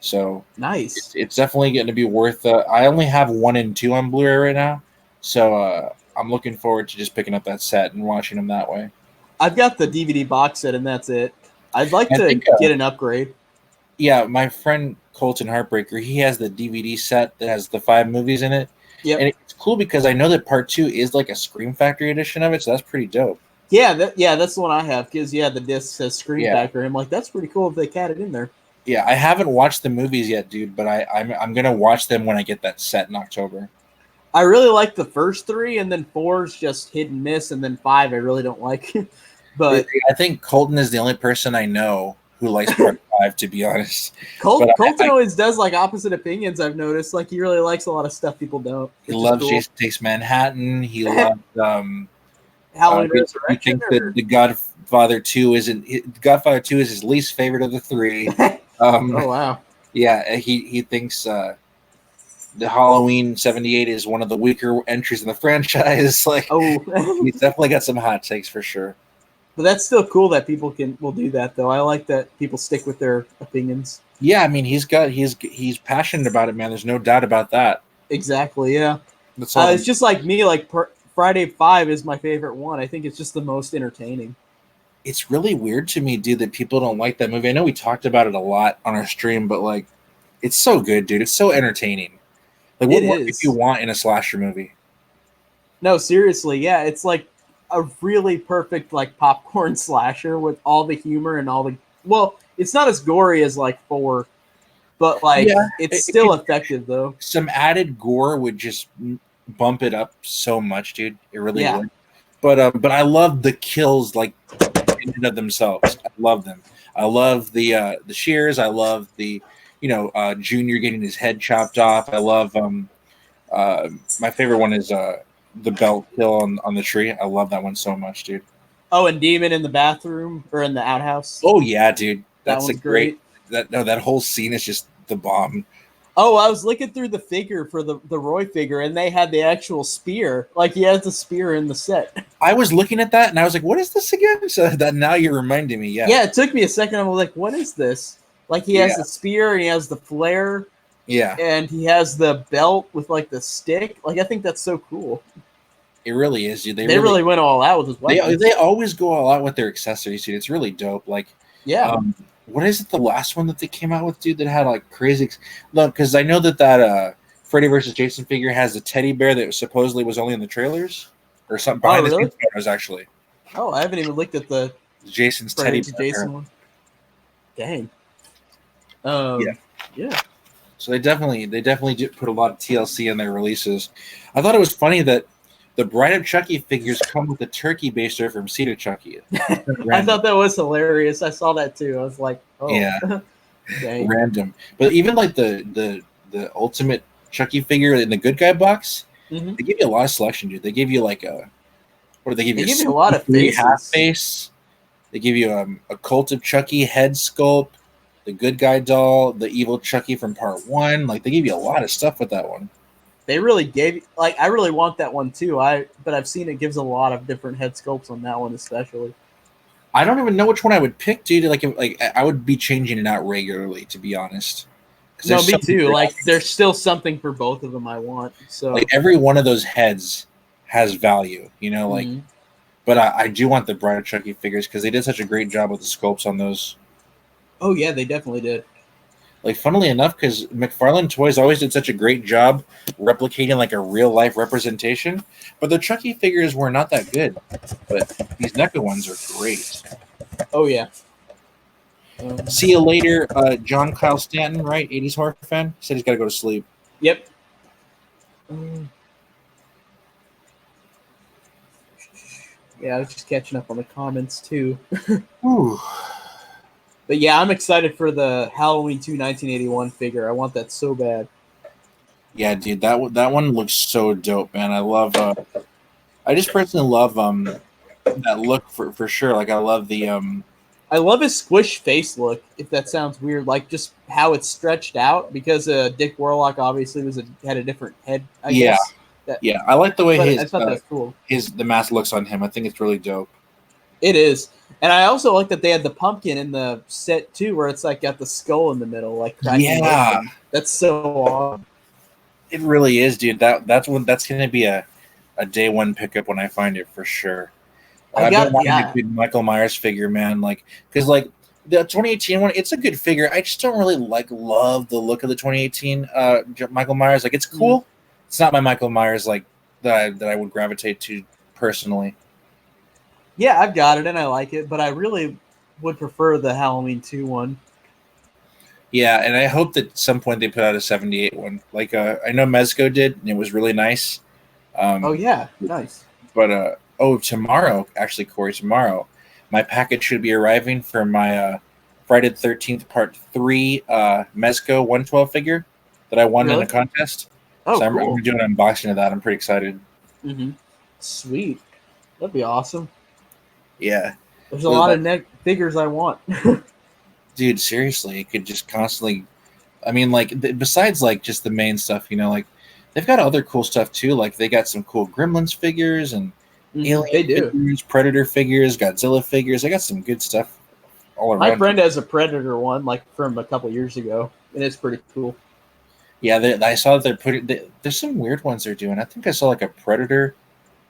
So nice. It's definitely going to be worth. I only have 1 and 2 on Blu-ray right now, so I'm looking forward to just picking up that set and watching them that way. I've got the DVD box set, and that's it. I'd like to get an upgrade. Yeah, my friend Colton Heartbreaker, he has the DVD set that has the 5 movies in it. Yeah, and it's cool because I know that Part 2 is like a Scream Factory edition of it, so that's pretty dope. Yeah, that's the one I have because the disc says Scream Factory. I'm like, that's pretty cool if they cat it in there. Yeah, I haven't watched the movies yet, dude, but I'm gonna watch them when I get that set in October. I really like the first 3, and then 4's just hit and miss, and then 5 I really don't like. But I think Colton is the only person I know who likes Part 5, to be honest. Colton always does like opposite opinions. I've noticed, like he really likes a lot of stuff people don't. He loves Jason Takes Manhattan. He loved Halloween Resurrection. He thinks that the Godfather 2 is his least favorite of the 3. Oh wow! Yeah, he thinks the Halloween '78 is one of the weaker entries in the franchise. Like, he's definitely got some hot takes for sure. But that's still cool that people will do that, though. I like that people stick with their opinions. Yeah, I mean, he's passionate about it, man. There's no doubt about that. Exactly. Yeah. It's just like me. Like Friday 5 is my favorite one. I think it's just the most entertaining. It's really weird to me, dude, that people don't like that movie. I know we talked about it a lot on our stream, but like, it's so good, dude. It's so entertaining. Like, what more do you want in a slasher movie? No, seriously, yeah, it's like a really perfect like popcorn slasher with all the humor and all the. Well, it's not as gory as like 4, but like it's still effective though. Some added gore would just bump it up so much, dude. It really would. But I love the kills like in and of themselves. I love them. I love the shears. I love the Junior getting his head chopped off. I love my favorite one is the belt kill on the tree. I love that one so much, dude. Oh, and Demon in the bathroom or in the outhouse. Oh yeah, dude. That's one's a great. That whole scene is just the bomb. Oh, I was looking through the figure for the Roy figure, and they had the actual spear. Like, he has the spear in the set. I was looking at that, and I was like, what is this again? So that now you're reminding me, yeah. Yeah, it took me a second. I was like, what is this? Like, he has the spear, and he has the flare. Yeah. And he has the belt with, like, the stick. Like, I think that's so cool. It really is, dude. They really went all out with his weapons. They always go all out with their accessories, dude. It's really dope. Like, yeah. What is it? The last one that they came out with, dude, that had like crazy. Look, because I know that Freddy versus Jason figure has a teddy bear that supposedly was only in the trailers or something behind the scenes photos, actually. Oh, I haven't even looked at the Jason's teddy bear. Jason one. Dang. Yeah. So they definitely did put a lot of TLC in their releases. I thought it was funny that the Bride of Chucky figures come with a turkey baster from Seed of Chucky. I thought that was hilarious. I saw that too. I was like, oh. Yeah. Random. But even like the ultimate Chucky figure in the good guy box, they give you a lot of selection, dude. They give you like a what do they give you? They give you a lot of faces. Half face. They give you a Cult of Chucky head sculpt, the good guy doll, the evil Chucky from part 1. Like they give you a lot of stuff with that one. They really gave like I really want that one too. But I've seen it gives a lot of different head sculpts on that one especially. I don't even know which one I would pick, dude. Like I would be changing it out regularly, to be honest. No, me too. Like there's still something for both of them I want. So like every one of those heads has value, you know. Like, but I do want the Bride of Chucky figures because they did such a great job with the sculpts on those. Oh yeah, they definitely did. Like, funnily enough, because McFarlane Toys always did such a great job replicating like a real life representation, but the Chucky figures were not that good. But these NECA ones are great. Oh yeah. See you later, John Kyle Stanton, right? 80s horror fan. He said he's got to go to sleep. Yep. Yeah, I was just catching up on the comments too. But yeah, I'm excited for the Halloween 2 1981 figure. I want that so bad. Yeah, dude, that one looks so dope, man. I love. I just personally love that look for sure. Like I love the I love his squish face look. If that sounds weird, like just how it's stretched out because Dick Warlock obviously had a different head. I guess. Yeah, I like the way I thought that was cool. The mask looks on him. I think it's really dope. It is. And I also like that they had the pumpkin in the set too, where it's like got the skull in the middle, like yeah, that's so awesome. It really is, dude. That's going to be a day one pickup when I find it for sure. I've been wanting a good Michael Myers figure, man. Like, because like the 2018 one, it's a good figure. I just don't really love the look of the 2018 Michael Myers. Like, it's cool. It's not my Michael Myers like that I would gravitate to personally. Yeah, I've got it and I like it, but I really would prefer the Halloween 2 one. Yeah, and I hope that at some point they put out a 78 one. Like I know Mezco did, and it was really nice. Oh yeah, nice. But tomorrow, actually, Corey, tomorrow, my package should be arriving for my Friday the 13th Part 3 Mezco 112 figure that I won in a contest. Oh, so I'm cool. doing an unboxing of that. I'm pretty excited. Sweet. That'd be awesome. Yeah. There's a lot of figures I want. Dude, seriously, it could just constantly. I mean, like, besides like just the main stuff, you know, like they've got other cool stuff too. Like they got some cool Gremlins figures and Alien figures, Predator figures, Godzilla figures. I got some good stuff all around. My friend has a Predator one, like from a couple years ago, and it's pretty cool. Yeah, I saw that they're putting. There's some weird ones they're doing. I think I saw like a Predator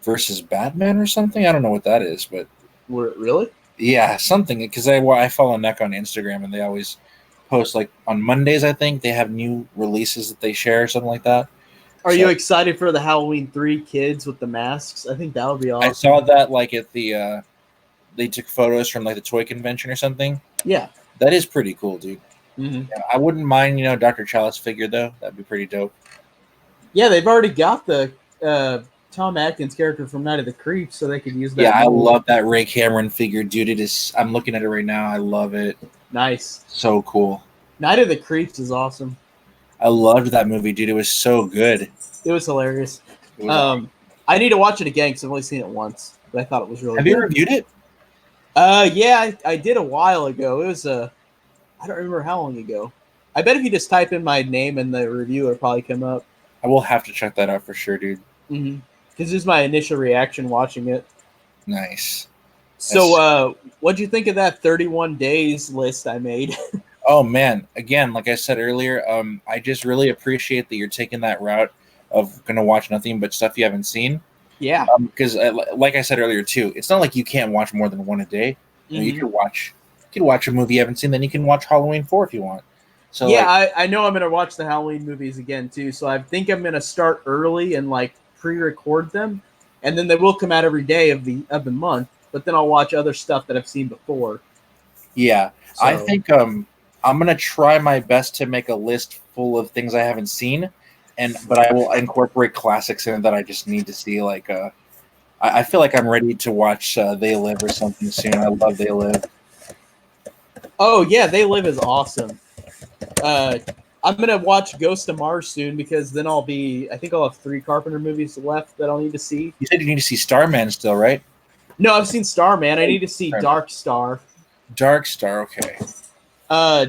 versus Batman or something. I don't know what that is, but really? Yeah, something, because I follow NEC on Instagram and they always post like on Mondays. I think they have new releases that they share or something like that. Are you excited for the Halloween 3 kids with the masks? I think that would be awesome. I saw that like at the they took photos from like the toy convention or something. Yeah, that is pretty cool, dude. Yeah, I wouldn't mind, Dr. Chalice figure though. That'd be pretty dope. Yeah, they've already got the Tom Atkins character from Night of the Creeps, so they could use that. Yeah, I love that Ray Cameron figure, dude. It is. I'm looking at it right now. I love it. Nice. So cool. Night of the Creeps is awesome. I loved that movie, dude. It was so good. It was hilarious. I need to watch it again because I've only seen it once, but I thought it was really good. Have you reviewed it? Yeah, I did a while ago. It was I don't remember how long ago. I bet if you just type in my name in the review, it'll probably come up. I will have to check that out for sure, dude. Because this is my initial reaction watching it. Nice. So, what'd you think of that 31 days list I made? Oh man, again, like I said earlier, I just really appreciate that you're taking that route of gonna watch nothing but stuff you haven't seen. Yeah. Because like I said earlier too, it's not like you can't watch more than one a day. You could watch a movie you haven't seen, then you can watch Halloween 4 if you want. So yeah, I know I'm gonna watch the Halloween movies again too. So I think I'm gonna start early and like pre-record them, and then they will come out every day of the month. But then I'll watch other stuff that I've seen before. yeah, So, I think I'm gonna try my best to make a list full of things I haven't seen, but I will incorporate classics in it that I just need to see. Like I feel like I'm ready to watch They Live or something soon. I love They Live. oh yeah, They Live is awesome. I'm gonna watch Ghost of Mars soon because then I think I'll have 3 Carpenter movies left that I'll need to see. You said you need to see Starman still, right? No, I've seen Starman. I need to see Dark Star. Dark Star, okay.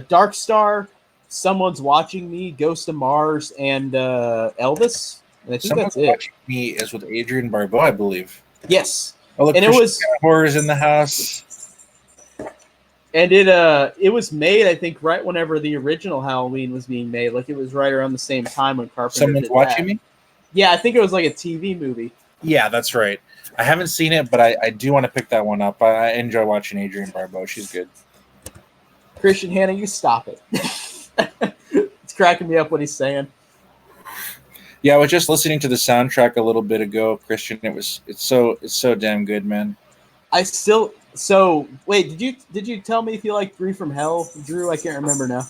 Dark Star, Someone's Watching Me, Ghost of Mars, and Elvis. And I think Someone's that's it. Watching Me is with Adrian Barbeau, I believe. Yes. Oh, look, and it was horrors in the house. And it was made, I think, right whenever the original Halloween was being made. Like it was right around the same time when Carpenter Someone's did Watching that. Me? Yeah, I think it was like a TV movie. Yeah, that's right. I haven't seen it, but I do want to pick that one up. I enjoy watching Adrian Barbeau. She's good. Christian Hanna, you stop it. It's cracking me up what he's saying. Yeah, I was just listening to the soundtrack a little bit ago, Christian. It's so damn good, man. Wait, did you tell me if you like 3 from Hell, Drew? I can't remember now.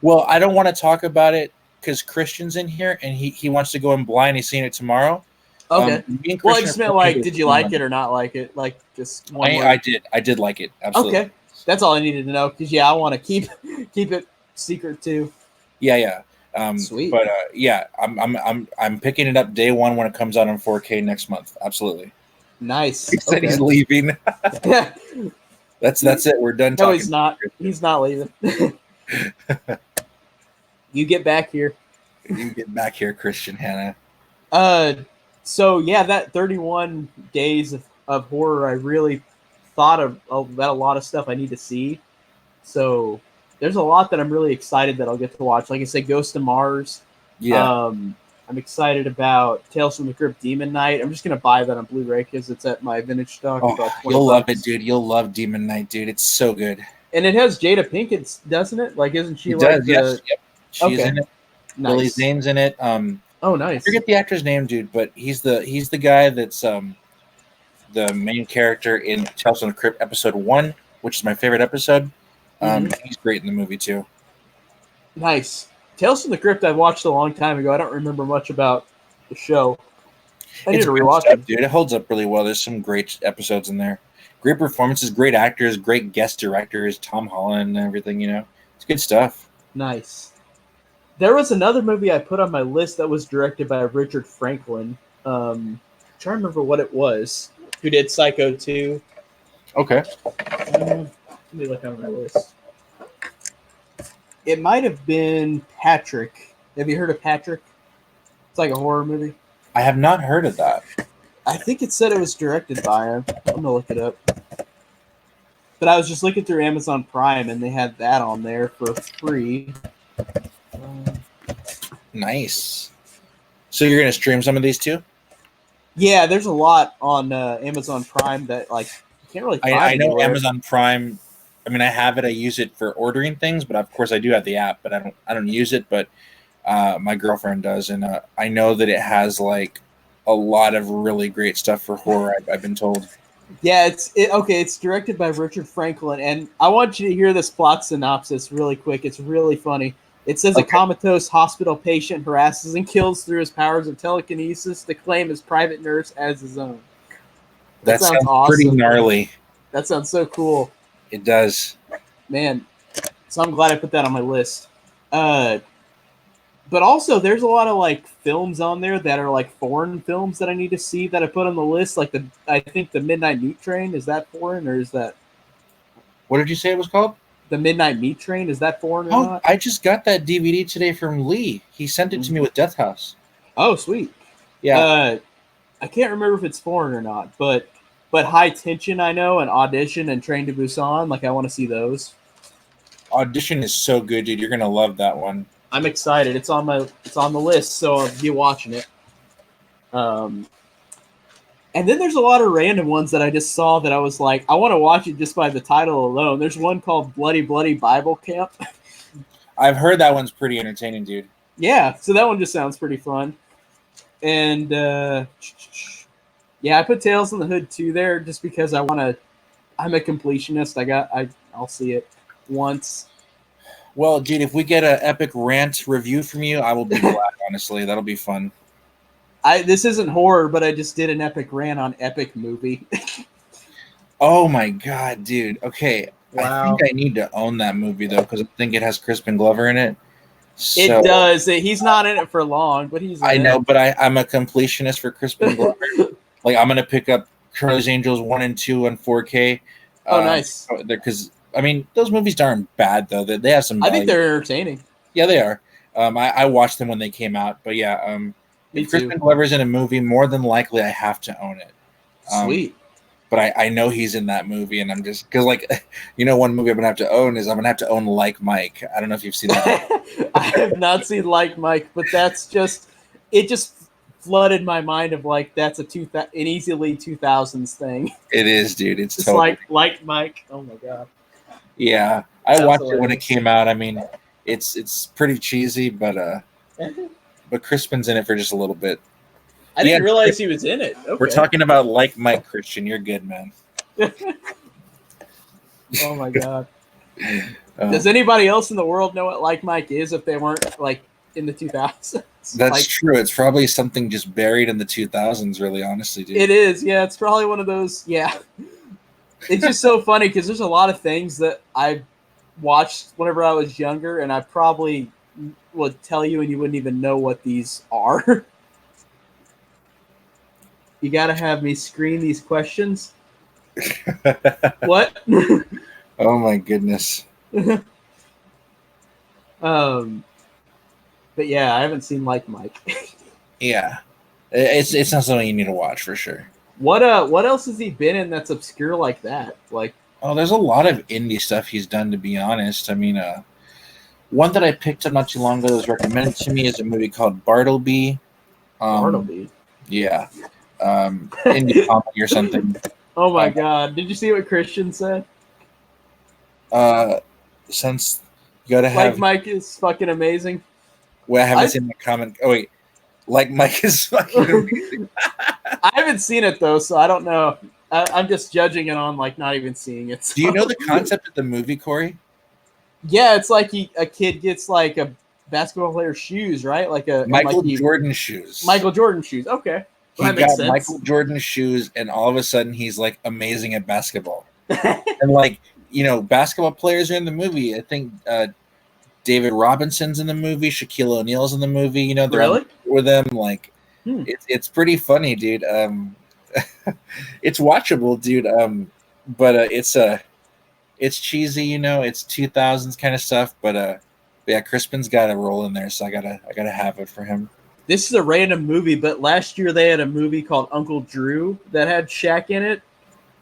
Well, I don't want to talk about it because Christian's in here and he wants to go in blind. He's seeing it tomorrow. Okay. Well, I just meant like, did you like it or not like it? Like just one word. I did like it. Absolutely. Okay, that's all I needed to know because I want to keep it secret too. Yeah. Sweet. But yeah, I'm picking it up day one when it comes out on 4K next month. Absolutely. Nice. He said he's leaving. That's it. We're done talking. No, he's not. He's not leaving. You get back here. You get back here, Christian Hanna. So yeah, that 31 days of horror, I really thought about a lot of stuff I need to see. So there's a lot that I'm really excited that I'll get to watch. Like I said, Ghost of Mars. Yeah. I'm excited about Tales from the Crypt Demon Knight. I'm just gonna buy that on Blu-ray because it's at my vintage stock. Oh, you'll love it, dude. You'll love Demon Knight, dude. It's so good. And it has Jada Pinkett, doesn't it? Like, isn't she? It like does, yes. Yep. She's in it. Nice. Billy Zane's in it. Oh, nice. I forget the actor's name, dude, but he's the guy that's the main character in Tales from the Crypt episode 1, which is my favorite episode. He's great in the movie too. Nice. Tales from the Crypt I watched a long time ago. I don't remember much about the show. I need to rewatch it. Dude, it holds up really well. There's some great episodes in there. Great performances, great actors, great guest directors, Tom Holland and everything, It's good stuff. Nice. There was another movie I put on my list that was directed by Richard Franklin. I'm trying to remember what it was. Who did Psycho 2. Okay. Let me look on my list. It might have been Patrick. Have you heard of Patrick? It's like a horror movie. I have not heard of that. I think it said it was directed by him. I'm gonna look it up. But I was just looking through Amazon Prime, and they had that on there for free. Nice. So you're gonna stream some of these too? Yeah, there's a lot on Amazon Prime that you can't really find. I know anywhere. Amazon Prime. I mean, I have it. I use it for ordering things, but of course, I do have the app, but I don't use it. But my girlfriend does, and I know that it has like a lot of really great stuff for horror. I've been told. Yeah, it's directed by Richard Franklin, and I want you to hear this plot synopsis really quick. It's really funny. It says a comatose hospital patient harasses and kills through his powers of telekinesis to claim his private nurse as his own. That sounds awesome. Pretty gnarly. That sounds so cool. It does. Man, so I'm glad I put that on my list. But also, there's a lot of films on there that are foreign films that I need to see that I put on the list. I think the Midnight Meat Train, is that foreign or is that? What did you say it was called? The Midnight Meat Train. Is that foreign or Oh, not? I just got that DVD today from Lee. He sent it to me with Death House. Oh, sweet. Yeah. I can't remember if it's foreign or not, but High Tension I know, and Audition and Train to Busan. Like I want to see those. Audition is so good, dude. You're gonna love that one. I'm excited. It's on the list, so I'll be watching it. And then there's a lot of random ones that I just saw that I was like, I want to watch it just by the title alone. There's one called Bloody Bloody Bible Camp. I've heard that one's pretty entertaining, dude. Yeah, so that one just sounds pretty fun. And yeah, I put Tales in the Hood 2 there just because I'm a completionist. I'll see it once. Well, dude, if we get an epic rant review from you, I will be glad, honestly. That'll be fun. This isn't horror, but I just did an epic rant on Epic Movie. Oh my god, dude. Okay. Wow. I think I need to own that movie though, because I think it has Crispin Glover in it. So, it does. He's not in it for long, but he's in I know, it. but I'm a completionist for Crispin Glover. Like I'm gonna pick up Charlie's Angels 1 and 2 on 4K. Oh, nice. Because I mean, those movies aren't bad though. They have some value. I think they're entertaining. Yeah, they are. I watched them when they came out, but yeah, if Crispin Glover's in a movie, more than likely I have to own it. Sweet. But I know he's in that movie, and I'm just because one movie I'm gonna have to own is I'm gonna have to own Like Mike. I don't know if you've seen that. I have not seen Like Mike, but it just flooded my mind of like that's an easily 2000s thing. It is, dude. It's totally like Mike. Oh my god. Yeah, I watched it when it came out. I mean, it's pretty cheesy, but Crispin's in it for just a little bit. I didn't realize he was in it. Okay. We're talking about Like Mike, Christian. You're good, man. Oh my god. Does anybody else in the world know what Like Mike is if they weren't like in the 2000s? That's true. It's probably something just buried in the 2000s, really, honestly, dude. It is. Yeah, it's probably one of those. Yeah. It's just so funny because there's a lot of things that I watched whenever I was younger, and I probably would tell you and you wouldn't even know what these are. You got to have me screen these questions. What? Oh my goodness. But yeah, I haven't seen Like Mike. Yeah, it's not something you need to watch for sure. What else has he been in that's obscure like that? Like, oh, there's a lot of indie stuff he's done, to be honest. I mean, one that I picked up not too long ago that was recommended to me is a movie called Bartleby. Bartleby. Yeah. Indie comedy or something. Oh my god! Did you see what Christian said? Since you gotta have Like Mike is fucking amazing. Well, I haven't seen that comment. Oh wait, Like Mike is fucking amazing. I haven't seen it though, so I don't know. I'm just judging it on like not even seeing it. So. Do you know the concept of the movie, Corey? Yeah, it's like a kid gets like a basketball player's shoes, right? Like a Michael Jordan shoes. Michael Jordan shoes. Okay. He got Michael Jordan shoes, and all of a sudden he's like amazing at basketball. And like, basketball players are in the movie. I think David Robinson's in the movie, Shaquille O'Neal's in the movie. They're really with them. Like, it's pretty funny, dude. It's watchable, dude. But it's cheesy, it's 2000s kind of stuff. But yeah, Crispin's got a role in there, so I gotta have it for him. This is a random movie, but last year they had a movie called Uncle Drew that had Shaq in it,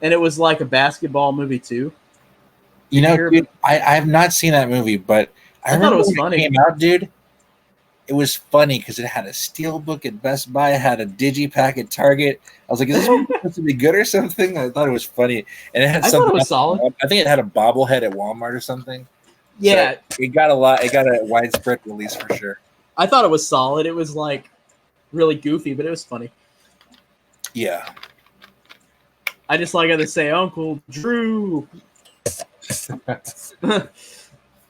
and it was like a basketball movie too. Dude, I have not seen that movie, but I remember thought it was when funny. It came out, dude. It was funny because it had a steelbook at Best Buy, it had a digipack at Target. I was like, "Is this supposed to be good or something?" I thought it was funny, and it had something. I thought it was solid. I think it had a bobblehead at Walmart or something. Yeah, so it got a lot. It got a widespread release for sure. I thought it was solid. It was like really goofy, but it was funny. Yeah. I just got to say, Uncle Drew.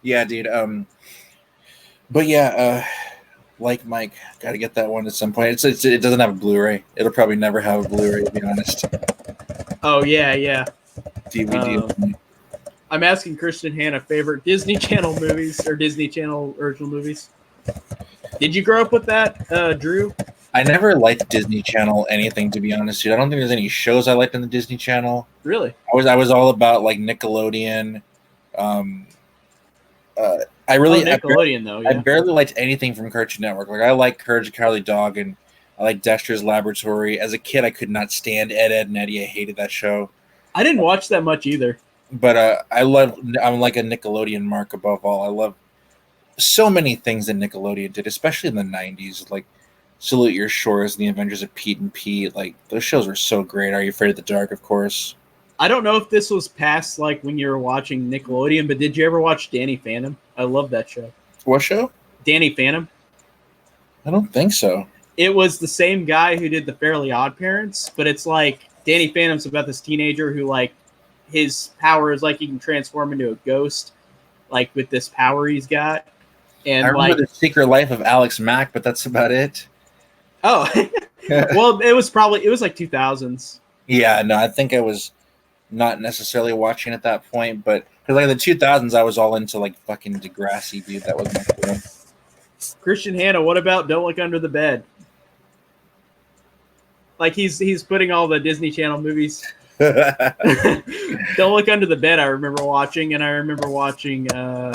Yeah, dude. But yeah, Like Mike, gotta get that one at some point. It doesn't have a Blu-ray. It'll probably never have a Blu-ray, to be honest. Oh yeah. DVD. I'm asking Christian Hannah favorite Disney Channel movies or Disney Channel original movies. Did you grow up with that, Drew? I never liked Disney Channel anything, to be honest, dude. I don't think there's any shows I liked on the Disney Channel. Really? I was all about like Nickelodeon. Um, I Nickelodeon though. I Yeah. barely liked anything from Cartoon Network. Like I like Courage the Cowardly Dog and I like Dexter's Laboratory. As a kid, I could not stand Ed, Ed and Eddie. I hated that show. I didn't watch that much either. But I'm like a Nickelodeon mark above all. I love so many things that Nickelodeon did, especially in the '90s. Like Salute Your Shores, The Adventures of Pete and Pete. Like those shows were so great. Are You Afraid of the Dark? Of course. I don't know if this was past like when you were watching Nickelodeon, but did you ever watch Danny Phantom? I love that show. What show? Danny Phantom. I don't think so. It was the same guy who did the Fairly Odd Parents, but it's like Danny Phantom's about this teenager who like his power is like he can transform into a ghost, like with this power he's got. And I remember like The Secret Life of Alex Mack, but that's about it. oh, well, it was like 2000s. Yeah, no, I think I was not necessarily watching at that point, but because like in the 2000s, I was all into like fucking Degrassi, dude. That was my cool. Christian Hanna, what about Don't Look Under the Bed? Like he's putting all the Disney Channel movies. Don't Look Under the Bed. I remember watching, and I remember watching. I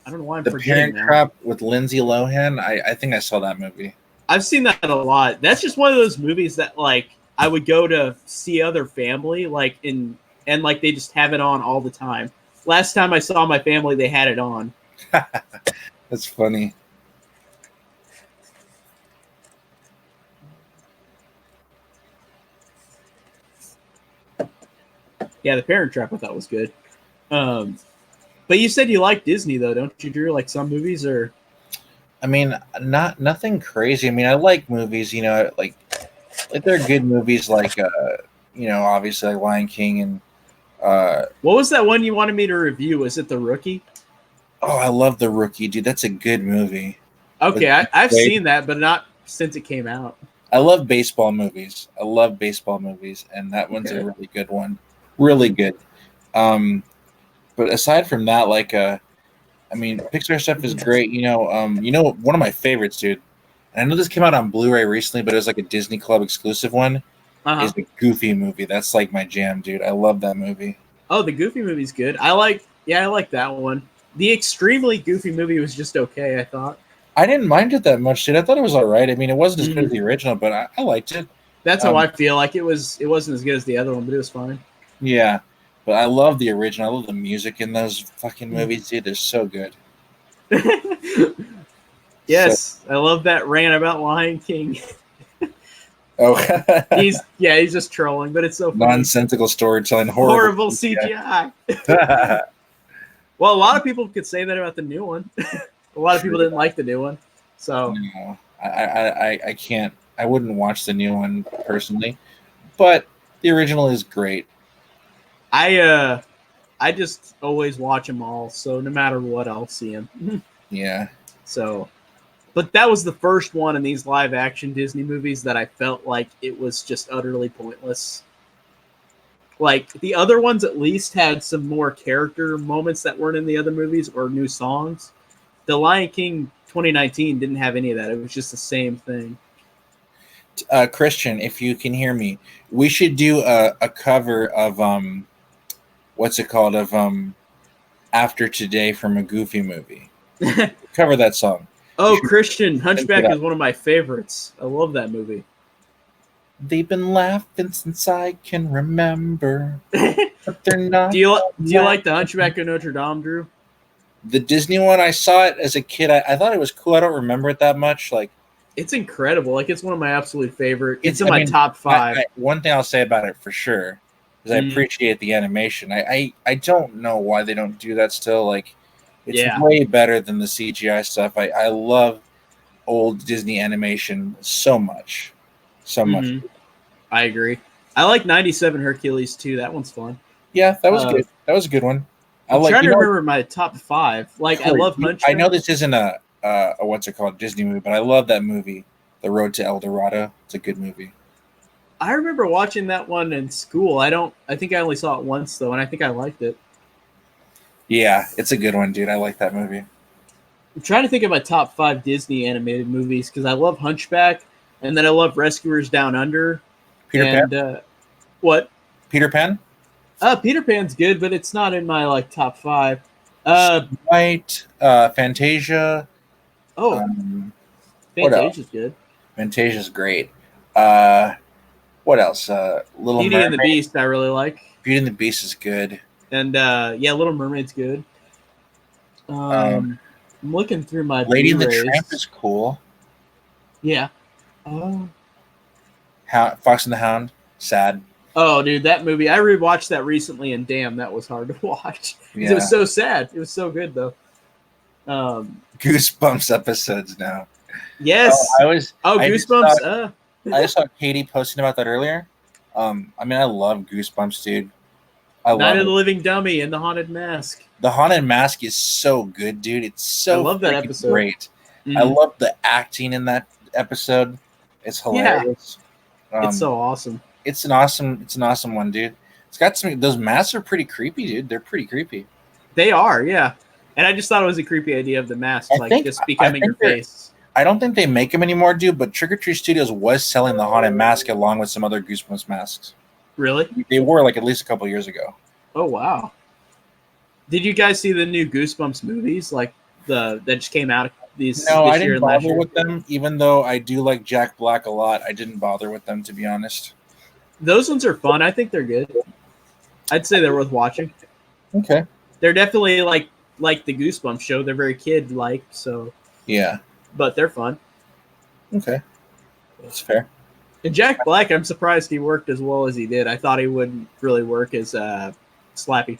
don't know why I'm The forgetting Parent now. Trap with Lindsay Lohan. I think I saw that movie. I've seen that a lot. That's just one of those movies that like I would go to see other family like and like they just have it on all the time. Last time I saw my family, they had it on. That's funny. Yeah, The Parent Trap I thought was good. But you said you like Disney though, don't you, Drew? Like some movies or I mean, nothing crazy. I mean, I like movies. You know, like they're good movies. Like you know, obviously like Lion King and what was that one you wanted me to review? Was it The Rookie? oh, I love The Rookie, dude. That's a good movie. Okay, I've seen that, but not since it came out. I love baseball movies. And that one's a really good one. Really good. But aside from that, like I mean, Pixar stuff is great. You know, one of my favorites, dude. And I know this came out on Blu-ray recently, but it was like a Disney Club exclusive one. Is the Goofy movie. That's like my jam, dude. I love that movie. Oh, the Goofy movie's good. I like that one. The extremely Goofy movie was just okay, I thought. I didn't mind it that much, dude. I thought it was all right. I mean, it wasn't as good as the original, but I liked it. That's how I feel. Like it wasn't as good as the other one, but it was fine. Yeah, but I love the original. I love the music in those fucking movies, dude. They're so good. Yes, I love that rant about Lion King. Oh, he's just trolling, but it's so funny. Nonsensical storytelling, horrible CGI. Well, a lot of people could say that about the new one. A lot of people didn't like the new one, so no, I can't. I wouldn't watch the new one personally, but the original is great. I just always watch them all, so no matter what, I'll see them. Yeah. So, but that was the first one in these live action Disney movies that I felt like it was just utterly pointless. Like the other ones at least had some more character moments that weren't in the other movies or new songs. The Lion King 2019 didn't have any of that. It was just the same thing. Christian, if you can hear me, we should do a cover of what's it called, of After Today from a Goofy movie. Cover that song. Oh, Christian, Hunchback is one of my favorites. I love that movie. They've been laughing since I can remember, but they're not. Do you like the Hunchback of Notre Dame, Drew? The Disney one, I saw it as a kid. I thought it was cool. I don't remember it that much. Like, it's incredible. Like, it's one of my absolute favorite. It's in my top 5. One thing I'll say about it for sure is I appreciate the animation. I don't know why they don't do that still. Like, it's way better than the CGI stuff. I love old Disney animation so much. So much. I agree. I like 97 Hercules too. That one's fun. Yeah, that was good. That was a good one. I'm trying to remember my top 5. Like, I love Hunchback. I know this isn't a what's it called, Disney movie, but I love that movie, The Road to El Dorado. It's a good movie. I remember watching that one in school. I think I only saw it once though, and I think I liked it. Yeah, it's a good one, dude. I like that movie. I'm trying to think of my top 5 Disney animated movies because I love Hunchback, and then I love Rescuers Down Under. Peter and Pan. What? Peter Pan. Peter Pan's good, but it's not in my like top 5. White. Fantasia. Oh, What else? Fantasia's good. Fantasia's great. What else? Little Beauty Mermaid. and the Beast, I really like. Beauty and the Beast is good. And yeah, Little Mermaid's good. I'm looking through my Lady and the Blu-rays. Tramp is cool. Yeah. Fox and the Hound, sad. Oh, dude, that movie. I rewatched that recently, and damn, that was hard to watch. Yeah. It was so sad. It was so good, though. Goosebumps episodes now. Yes. Goosebumps. I just saw Katie posting about that earlier. I mean, I love Goosebumps, dude. Night of the Living Dummy and The Haunted Mask. The Haunted Mask is so good, dude. It's so I love that episode. Great. Mm-hmm. I love the acting in that episode. It's hilarious. Yeah. It's so awesome. It's an awesome one, dude. It's got some. Those masks are pretty creepy, dude. They're pretty creepy. They are, yeah. And I just thought it was a creepy idea of the mask, just becoming your face. I don't think they make them anymore, dude. But Trick or Treat Studios was selling the Haunted Mask along with some other Goosebumps masks. Really? They were like at least a couple years ago. Oh wow! Did you guys see the new Goosebumps movies? Like that just came out this No, this I year didn't and last bother year? with them. Even though I do like Jack Black a lot, I didn't bother with them, to be honest. Those ones are fun. I think they're good. I'd say they're worth watching. Okay. They're definitely like the Goosebumps show. They're very kid-like, so yeah. But they're fun. Okay, that's fair. And Jack Black, I'm surprised he worked as well as he did. I thought he wouldn't really work as Slappy.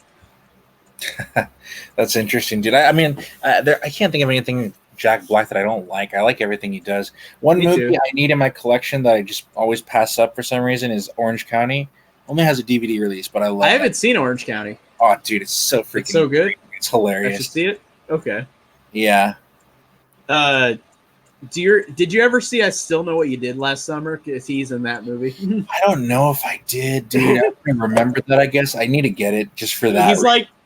That's interesting, dude. I mean, I can't think of anything Jack Black that I don't like. I like everything he does. One movie I need in my collection that I just always pass up for some reason is Orange County. Only has a DVD release, but I love it. I haven't seen Orange County. Oh, dude, it's so freaking It's so good. It's hilarious. I should see it? Okay. Yeah. Did you ever see I Still Know What You Did Last Summer? Because he's in that movie. I don't know if I did, dude. I don't remember that, I guess. I need to get it just for that.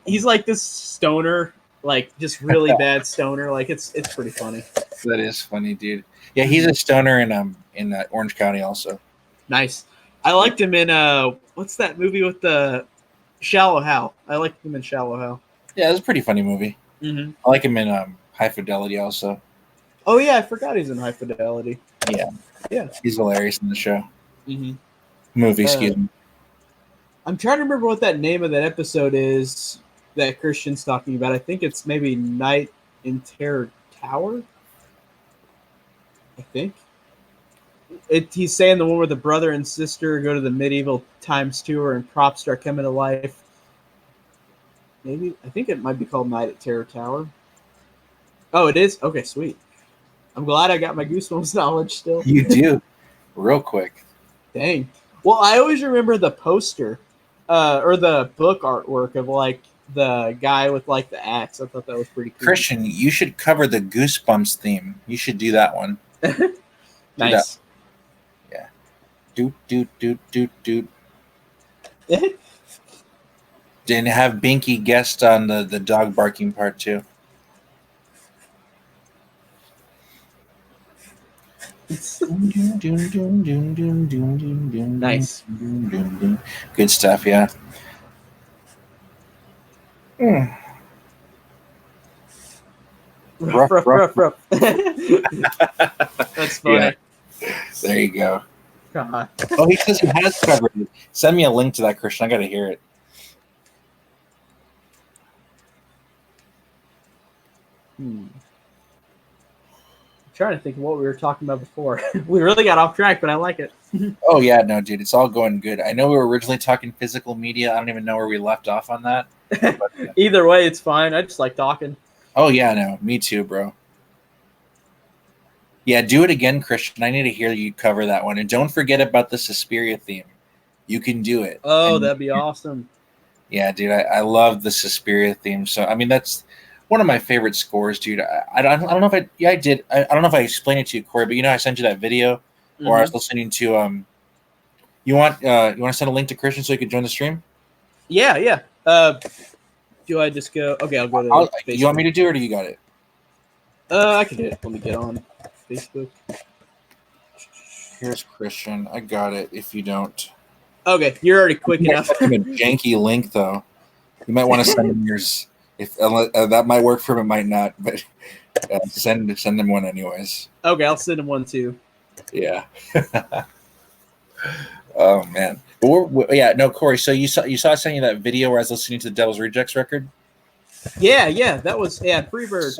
He's like this stoner, like just really bad stoner. Like it's pretty funny. That is funny, dude. Yeah, he's a stoner in Orange County also. Nice. I liked him in what's that movie with the Shallow Hal? I liked him in Shallow Hal. Yeah, it was a pretty funny movie. Mm-hmm. I like him in High Fidelity also. Oh yeah, I forgot he's in High Fidelity. Yeah, he's hilarious in the show. Mm-hmm. Movie, excuse me. I'm trying to remember what that name of that episode is that Christian's talking about. I think it's maybe Night in Terror Tower. I think he's saying the one where the brother and sister go to the medieval times tour and props start coming to life. Maybe I think it might be called Night at Terror Tower. Oh, it is? Okay, sweet. I'm glad I got my Goosebumps knowledge still. You do. Real quick. Dang. Well, I always remember the poster or the book artwork of like the guy with like the axe. I thought that was pretty cool. Christian, you should cover the Goosebumps theme. You should do that one. Nice. Yeah. Doot, doot, doot, doot, doot. Didn't have Binky guest on the dog barking part too. Nice. Good stuff, yeah. Rough. That's funny. Yeah. There you go. God. Oh, he says he has covered it. Send me a link to that, Christian. I got to hear it. I'm trying to think of what we were talking about before. We really got off track, but I like it. Oh, yeah, no, dude. It's all going good. I know we were originally talking physical media. I don't even know where we left off on that. But, yeah. Either way, it's fine. I just like talking. Oh, yeah, no. Me too, bro. Yeah, do it again, Christian. I need to hear you cover that one. And don't forget about the Suspiria theme. You can do it. Oh, that'd be awesome. Yeah, dude. I love the Suspiria theme. So, I mean, that's one of my favorite scores, dude. I don't know if I did. I don't know if I explained it to you, Corey, but I sent you that video or I was listening to you want to send a link to Christian so he can join the stream? Yeah. Do I just go? Okay, I'll go to Facebook. You want me to do it or do you got it? I can do it. Let me get on Facebook. Here's Christian. I got it. If you don't, Okay, you're already quick enough. a janky link though. You might want to send him yours. If that might work for him, it might not. But send him one anyways. Okay, I'll send him one too. Yeah. Oh man. But Corey. So you saw I sent you that video where I was listening to the Devil's Rejects record. Yeah. That was Freebird.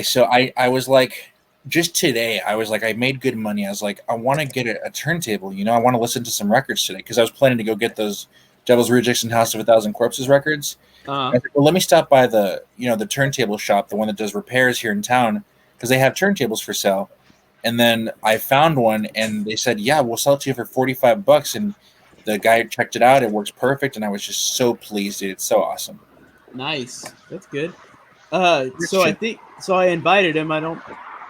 So I was like, just today I was like, I made good money. I was like, I want to get a turntable. I want to listen to some records today because I was planning to go get those Devil's Rejects and House of a Thousand Corpses records. I said, well, let me stop by the turntable shop, the one that does repairs here in town, because they have turntables for sale. And then I found one, and they said, yeah, we'll sell it to you for $45. And the guy checked it out. It works perfect. And I was just so pleased, dude. It's so awesome. Nice. That's good. So I invited him.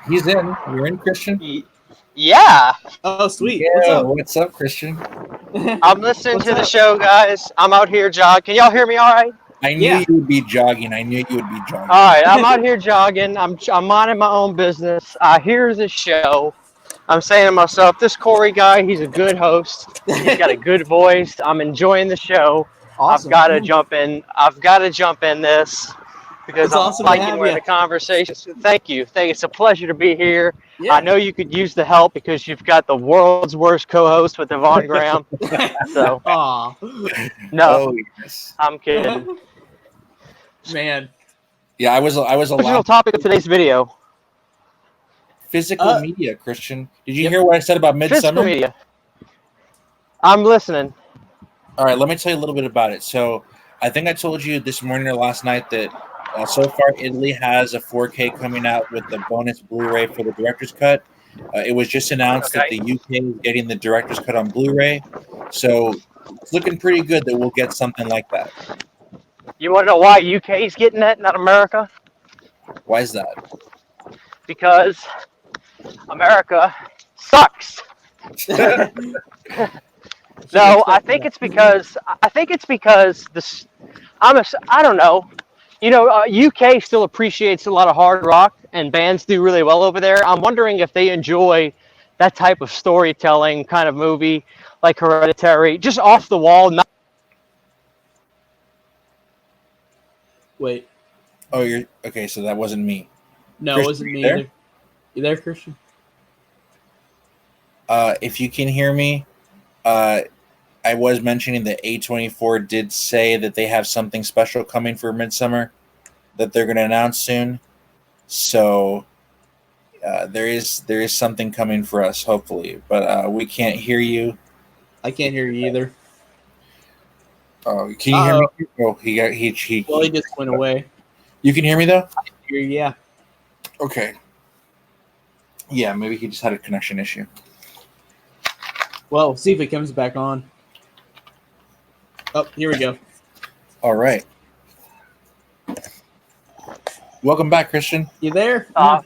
He's in. You're in, Christian? Yeah. Oh, sweet. Yeah. What's up, Christian? I'm listening to the show, guys. I'm out here jogging. Can y'all hear me all right? I knew you would be jogging. All right, I'm out here jogging. I'm minding my own business. I hear the show. I'm saying to myself, this Corey guy, he's a good host. He's got a good voice. I'm enjoying the show. Awesome. I've got to jump in this because I'm liking where the conversation. Thank you. It's a pleasure to be here. Yeah. I know you could use the help because you've got the world's worst co-host with Devon Graham. So, no, yes. I'm kidding. Man. Yeah, I was Original topic of today's video. Physical media, Christian. Did you hear what I said about Midsummer? Physical media. I'm listening. All right, let me tell you a little bit about it. So, I think I told you this morning or last night that so far Italy has a 4K coming out with the bonus Blu-ray for the director's cut. It was just announced that the UK is getting the director's cut on Blu-ray. So, it's looking pretty good that we'll get something like that. You want to know why UK is getting that, not America? Why is that? Because America sucks. No, I think it's because this. I don't know. UK still appreciates a lot of hard rock, and bands do really well over there. I'm wondering if they enjoy that type of storytelling kind of movie, like Hereditary, just off the wall. Wait. Oh, you're okay. So that wasn't me. No, Christian, it wasn't me either. You there, Christian? If you can hear me, I was mentioning that A24 did say that they have something special coming for Midsummer that they're going to announce soon. So there is something coming for us, hopefully. But we can't hear you. I can't hear you either. Oh, can you hear me? Oh, he just went away. You can hear me though? I can hear you, yeah. Okay. Yeah, maybe he just had a connection issue. Well, see if it comes back on. Oh, here we go. All right. Welcome back, Christian. You there? I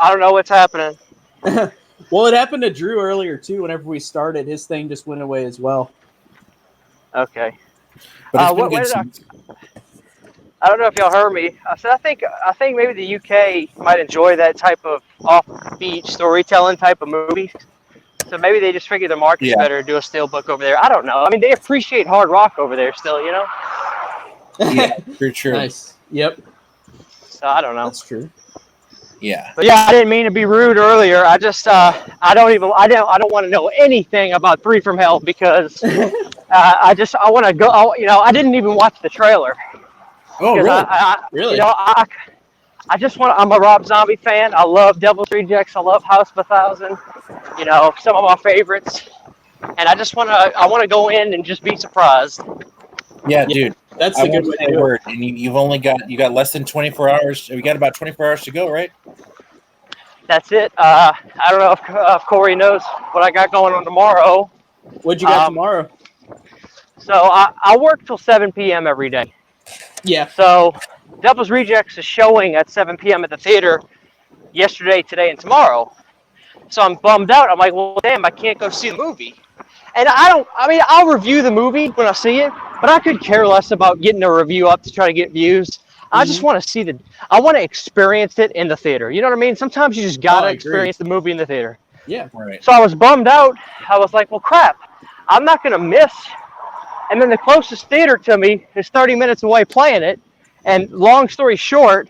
don't know what's happening. Well, it happened to Drew earlier too. Whenever we started, his thing just went away as well. Okay. But I don't know if y'all heard me. I said I think maybe the UK might enjoy that type of offbeat storytelling type of movie. So maybe they just figure the market's better to do a steelbook over there. I don't know. I mean, they appreciate hard rock over there still, Yeah, for sure. Nice. Yep. So I don't know. That's true. Yeah. But yeah, I didn't mean to be rude earlier. I just I don't want to know anything about Three from Hell because I want to go. I didn't even watch the trailer. Oh, really? Really? I'm a Rob Zombie fan. I love Devil's Rejects. I love House of a Thousand. Some of my favorites. And I want to go in and just be surprised. Yeah, dude. That's a good way to word. And you got less than 24 hours. We got about 24 hours to go, right? That's it. I don't know if Corey knows what I got going on tomorrow. What'd you got tomorrow? So I work till 7 p.m. every day. Yeah. So Devil's Rejects is showing at 7 p.m. at the theater yesterday, today, and tomorrow. So I'm bummed out. I'm like, well, damn, I can't go see the movie. And I'll review the movie when I see it, but I could care less about getting a review up to try to get views. I just want to see I want to experience it in the theater. You know what I mean? Sometimes you just got to experience the movie in the theater. Yeah. Right. So I was bummed out. I was like, well, crap, I'm not going to miss. And then the closest theater to me is 30 minutes away playing it. And long story short,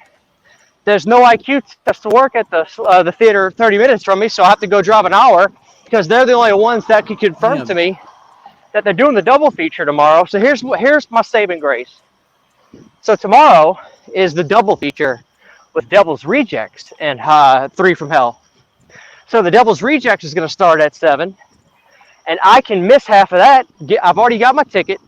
there's no IQ test to work at the theater 30 minutes from me, so I have to go drive an hour because they're the only ones that could confirm to me that they're doing the double feature tomorrow. So here's my saving grace. So tomorrow is the double feature with Devil's Rejects and 3 from Hell. So the Devil's Rejects is going to start at 7, and I can miss half of that. I've already got my ticket.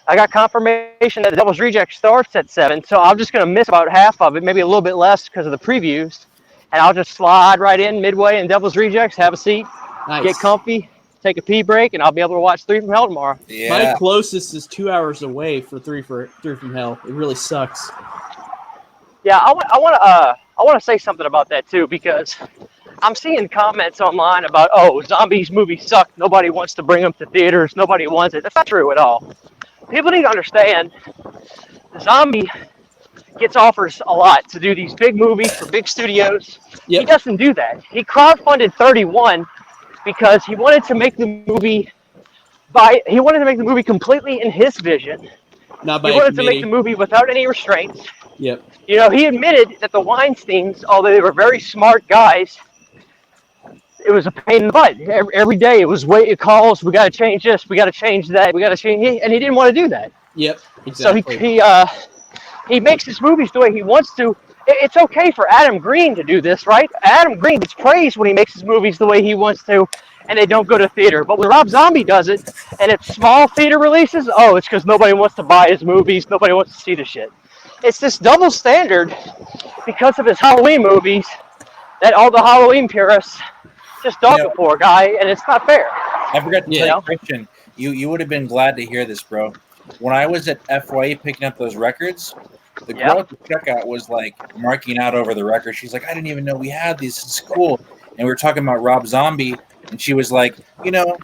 I got confirmation that the Devil's Rejects starts at 7, so I'm just going to miss about half of it, maybe a little bit less because of the previews, and I'll just slide right in midway in Devil's Rejects, have a seat, get comfy, take a pee break, and I'll be able to watch 3 from Hell tomorrow. Yeah. My closest is 2 hours away for 3 from Hell. It really sucks. Yeah, I want to say something about that too, because I'm seeing comments online about, oh, zombies movies suck. Nobody wants to bring them to theaters. Nobody wants it. That's not true at all. People need to understand Zombie gets offers a lot to do these big movies for big studios. Yep. He doesn't do that. He crowdfunded 31 because he wanted to make the movie completely in his vision. Not by he wanted to make the movie without any restraints. Yep. You know, he admitted that the Weinsteins, although they were very smart guys, it was a pain in the butt. Every day it was calls, we got to change this, we got to change that, we got to change, and he didn't want to do that. Yep, exactly. So he makes his movies the way he wants to. It's okay for Adam Green to do this, right? Adam Green gets praised when he makes his movies the way he wants to, and they don't go to theater. But when Rob Zombie does it, and it's small theater releases, oh, it's because nobody wants to buy his movies, nobody wants to see the shit. It's this double standard because of his Halloween movies that all the Halloween purists just dog the poor guy, and it's not fair. I forgot to tell you, Christian, you would have been glad to hear this, bro. When I was at FYE picking up those records, the girl at the checkout was like marking out over the record. She's like, I didn't even know we had these. It's cool. And we were talking about Rob Zombie, and she was like, you know,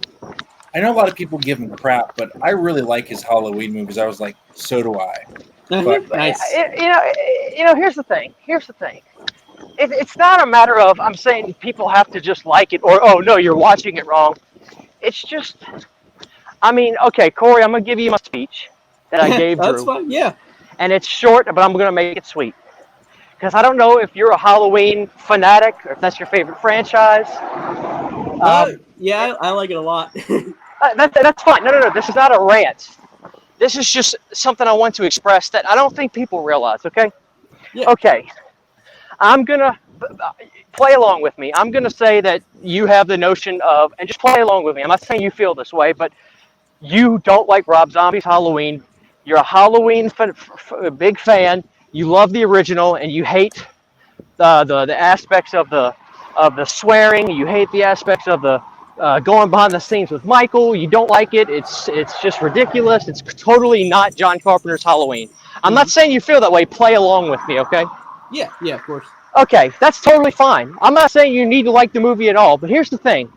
I know a lot of people give him crap, but I really like his Halloween movies. I was like, so do I. But, nice. You know, here's the thing. It's not a matter of I'm saying people have to just like it or, oh, no, you're watching it wrong. It's just, I mean, okay, Corey, I'm going to give you my speech that I gave Drew. That's fine, yeah. And it's short, but I'm going to make it sweet. Because I don't know if you're a Halloween fanatic or if that's your favorite franchise. Yeah, I like it a lot. That's fine. No. This is not a rant. This is just something I want to express that I don't think people realize, okay? Yeah. Okay. I'm going to play along with me. I'm going to say that you have the notion of, and just play along with me. I'm not saying you feel this way, but you don't like Rob Zombie's Halloween. You're a Halloween big fan. You love the original, and you hate the aspects of the swearing. You hate the aspects of the going behind the scenes with Michael. You don't like it. It's just ridiculous. It's totally not John Carpenter's Halloween. I'm not saying you feel that way. Play along with me, okay? Yeah, of course. Okay, that's totally fine. I'm not saying you need to like the movie at all, but here's the thing.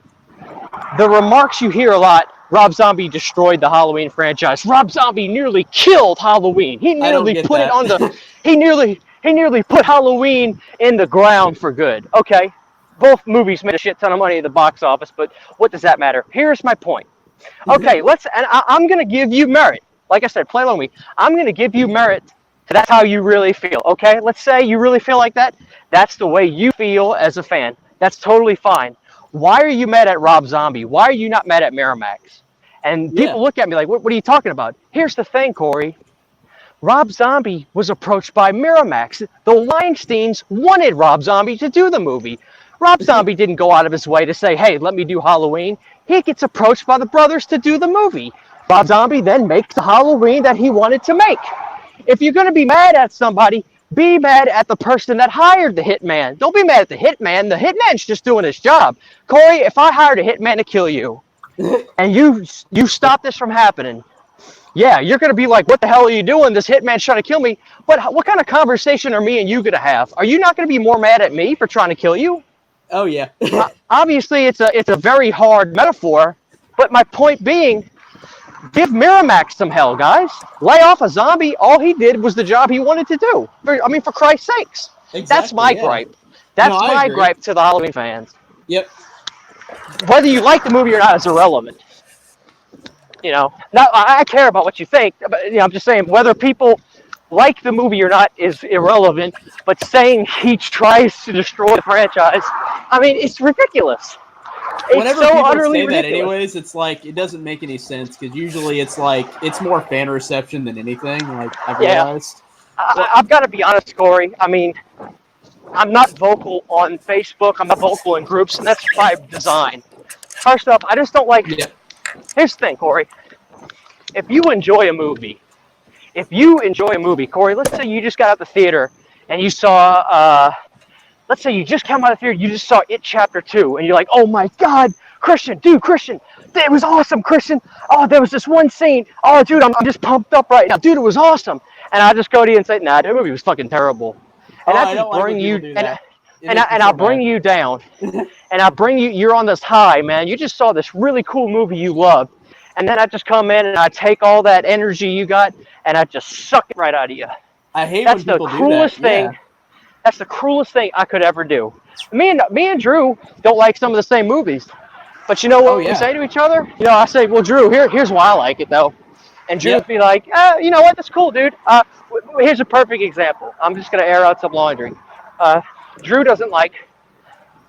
The remarks you hear a lot, Rob Zombie destroyed the Halloween franchise. Rob Zombie nearly killed Halloween. He nearly put it on the he nearly put Halloween in the ground for good. Okay. Both movies made a shit ton of money at the box office, but what does that matter? Here's my point. Okay, I'm going to give you merit. Like I said, play along with me. I'm going to give you merit. That's how you really feel, okay? Let's say you really feel like that. That's the way you feel as a fan. That's totally fine. Why are you mad at Rob Zombie? Why are you not mad at Miramax? And people look at me like, what are you talking about? Here's the thing, Corey. Rob Zombie was approached by Miramax. The Weinsteins wanted Rob Zombie to do the movie. Rob Zombie didn't go out of his way to say, hey, let me do Halloween. He gets approached by the brothers to do the movie. Rob Zombie then makes the Halloween that he wanted to make. If you're going to be mad at somebody, be mad at the person that hired the hitman. Don't be mad at the hitman. The hitman's just doing his job. Corey, if I hired a hitman to kill you, and you stop this from happening, yeah, you're going to be like, what the hell are you doing? This hitman's trying to kill me. What kind of conversation are me and you going to have? Are you not going to be more mad at me for trying to kill you? Oh, yeah. Obviously, it's a very hard metaphor, but my point being, Give Miramax some hell, guys. Lay off a zombie. All he did was the job he wanted to do. I mean, for Christ's sakes. Exactly, That's my gripe. That's my gripe to the Halloween fans. Yep. Whether you like the movie or not is irrelevant. You know, now I care about what you think, but I'm just saying whether people like the movie or not is irrelevant. But saying he tries to destroy the franchise, I mean, it's ridiculous. Whenever so people say that anyways, it's like, it doesn't make any sense, because usually it's like, it's more fan reception than anything, like, I've realized. I've got to be honest, Corey. I mean, I'm not vocal on Facebook. I'm not vocal in groups, and that's by design. First off, I just don't like... Yeah. Here's the thing, Corey. If you enjoy a movie, Corey, let's say you just got out the theater and you saw... let's say you just came out of the theater, you just saw It Chapter 2, and you're like, oh my God, Christian, it was awesome, Christian. Oh, there was this one scene. Oh, dude, I'm just pumped up right now. Dude, it was awesome. And I just go to you and say, nah, that movie was fucking terrible. And I just bring you, and I'll bring you down. And I'll bring you, you're on this high, man. You just saw this really cool movie you love. And then I just come in and I take all that energy you got and I just suck it right out of you. I hate when people do that. That's the cruelest thing. Yeah. That's the cruelest thing I could ever do. Me and Drew don't like some of the same movies. But you know what we say to each other? You know, I say, well, Drew, here's why I like it, though. And Drew would be like, you know what? That's cool, dude. Here's a perfect example. I'm just going to air out some laundry. Drew doesn't like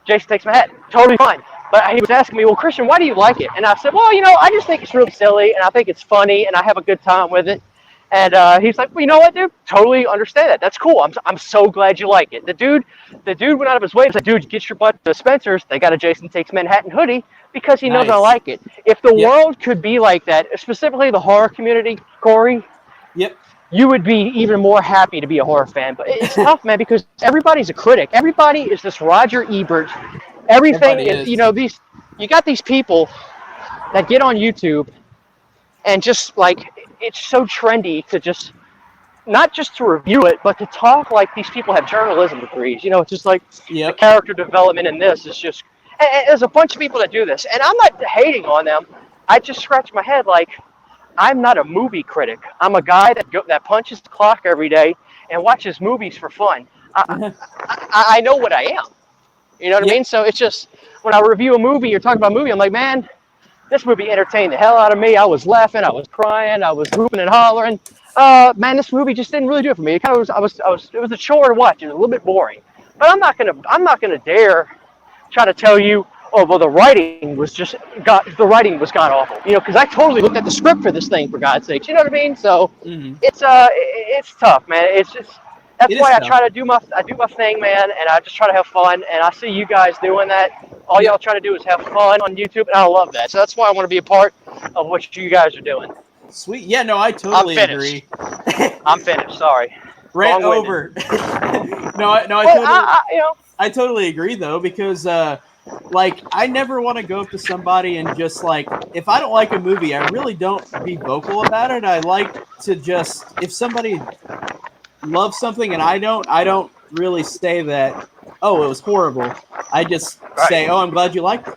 Jason Takes Manhattan. Totally fine. But he was asking me, well, Christian, why do you like it? And I said, well, you know, I just think it's really silly, and I think it's funny, and I have a good time with it. And he's like, well, you know what, dude? Totally understand that. That's cool. I'm so glad you like it. The dude went out of his way to say, dude, get your butt to Spencer's. They got a Jason Takes Manhattan hoodie because he knows I like it. If the world could be like that, specifically the horror community, Corey, you would be even more happy to be a horror fan. But it's tough, man, because everybody's a critic. Everybody is this Roger Ebert. Everything is, you know, you got these people that get on YouTube and just like, it's so trendy to just, not just to review it, but to talk like these people have journalism degrees. You know, it's just like the character development in this is just, and there's a bunch of people that do this. And I'm not hating on them. I just scratch my head like, I'm not a movie critic. I'm a guy that punches the clock every day and watches movies for fun. I know what I am. You know what I mean? So it's just, when I review a movie or talk about a movie, I'm like, man, this movie entertained the hell out of me. I was laughing, I was crying, I was hooping and hollering. Man, this movie just didn't really do it for me. It kind of was, it was a chore to watch. It was a little bit boring. But I'm not gonna dare try to tell you, oh, well, the writing was god awful. You know, because I totally looked at the script for this thing, for God's sakes. You know what I mean? So it's tough, man. It's just, that's why I try to do my thing, man, and I just try to have fun. And I see you guys doing that. All y'all try to do is have fun on YouTube, and I love that. So that's why I want to be a part of what you guys are doing. Sweet. Yeah, no, I totally agree. I'm finished. Sorry. Rant over. I totally agree, though, because like, I never want to go up to somebody and just like, if I don't like a movie, I really don't be vocal about it. I like to just, if somebody loves something and I don't really say that, oh, it was horrible. I just say, oh, I'm glad you liked it.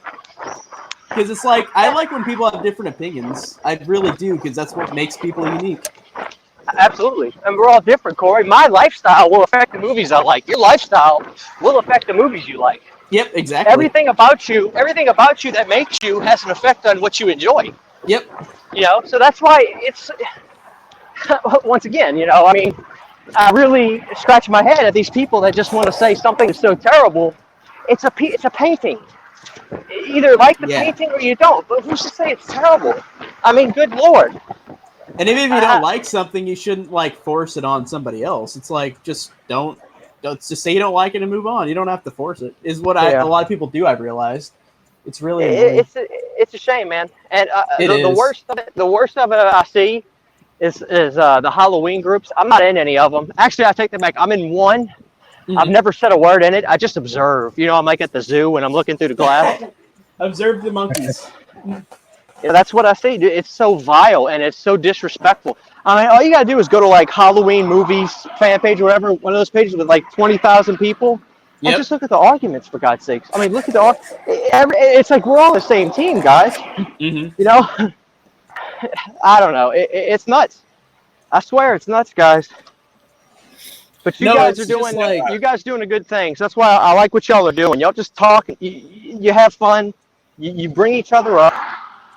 Because it's like, I like when people have different opinions. I really do, because that's what makes people unique. Absolutely. And we're all different, Corey. My lifestyle will affect the movies I like. Your lifestyle will affect the movies you like. Yep, exactly. Everything about you that makes you has an effect on what you enjoy. Yep. You know, so that's why it's, once again, you know, I mean, I really scratch my head at these people that just want to say something is so terrible. It's a painting. Either like the painting or you don't. But who's to say it's terrible? I mean, good Lord. And even if you don't like something, you shouldn't like force it on somebody else. It's like, just don't just say you don't like it and move on. You don't have to force it. Is what a lot of people do. I've realized. It's really it's a shame, man. And the worst of it I see is the Halloween groups. I'm not in any of them. Actually, I take that back. I'm in one. Mm-hmm. I've never said a word in it. I just observe. You know, I'm like at the zoo and I'm looking through the glass. Observe the monkeys. Yeah, that's what I see. It's so vile and it's so disrespectful. I mean, all you gotta do is go to like Halloween movies fan page or whatever, one of those pages with like 20,000 people, and just look at the arguments, for God's sakes. I mean, look at it's like we're all the same team, guys. Mm-hmm. You know. I don't know. It's nuts. I swear it's nuts, guys. But you guys are doing a good thing. So that's why I like what y'all are doing. Y'all just talk. You have fun. You bring each other up.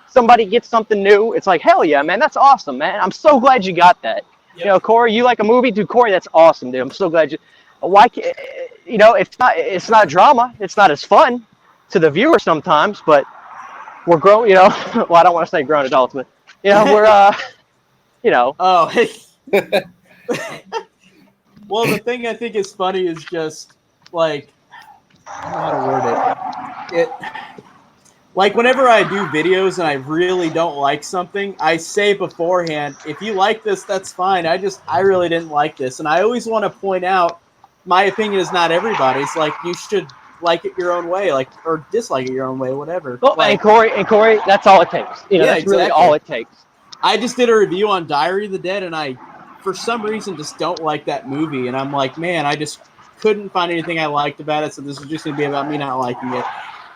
Somebody gets something new. It's like, hell yeah, man. That's awesome, man. I'm so glad you got that. Yep. You know, Corey, you like a movie? Dude, Corey, that's awesome, dude. I'm so glad you. Why can't, you know, it's not drama. It's not as fun to the viewer sometimes, but we're grown, you know. Well, I don't want to say grown adults, but, you know, we're, you know. Oh, well, the thing I think is funny is just, like, I don't know how to word it. Like, whenever I do videos and I really don't like something, I say beforehand, if you like this, that's fine. I really didn't like this. And I always want to point out, my opinion is not everybody's. Like, you should like it your own way, like, or dislike it your own way, whatever. Well, like, and Corey, that's all it takes. You know, yeah, that's really exactly. all it takes. I just did a review on Diary of the Dead, and I, for some reason, just don't like that movie. And I'm like, man, I just couldn't find anything I liked about it, so this is just going to be about me not liking it.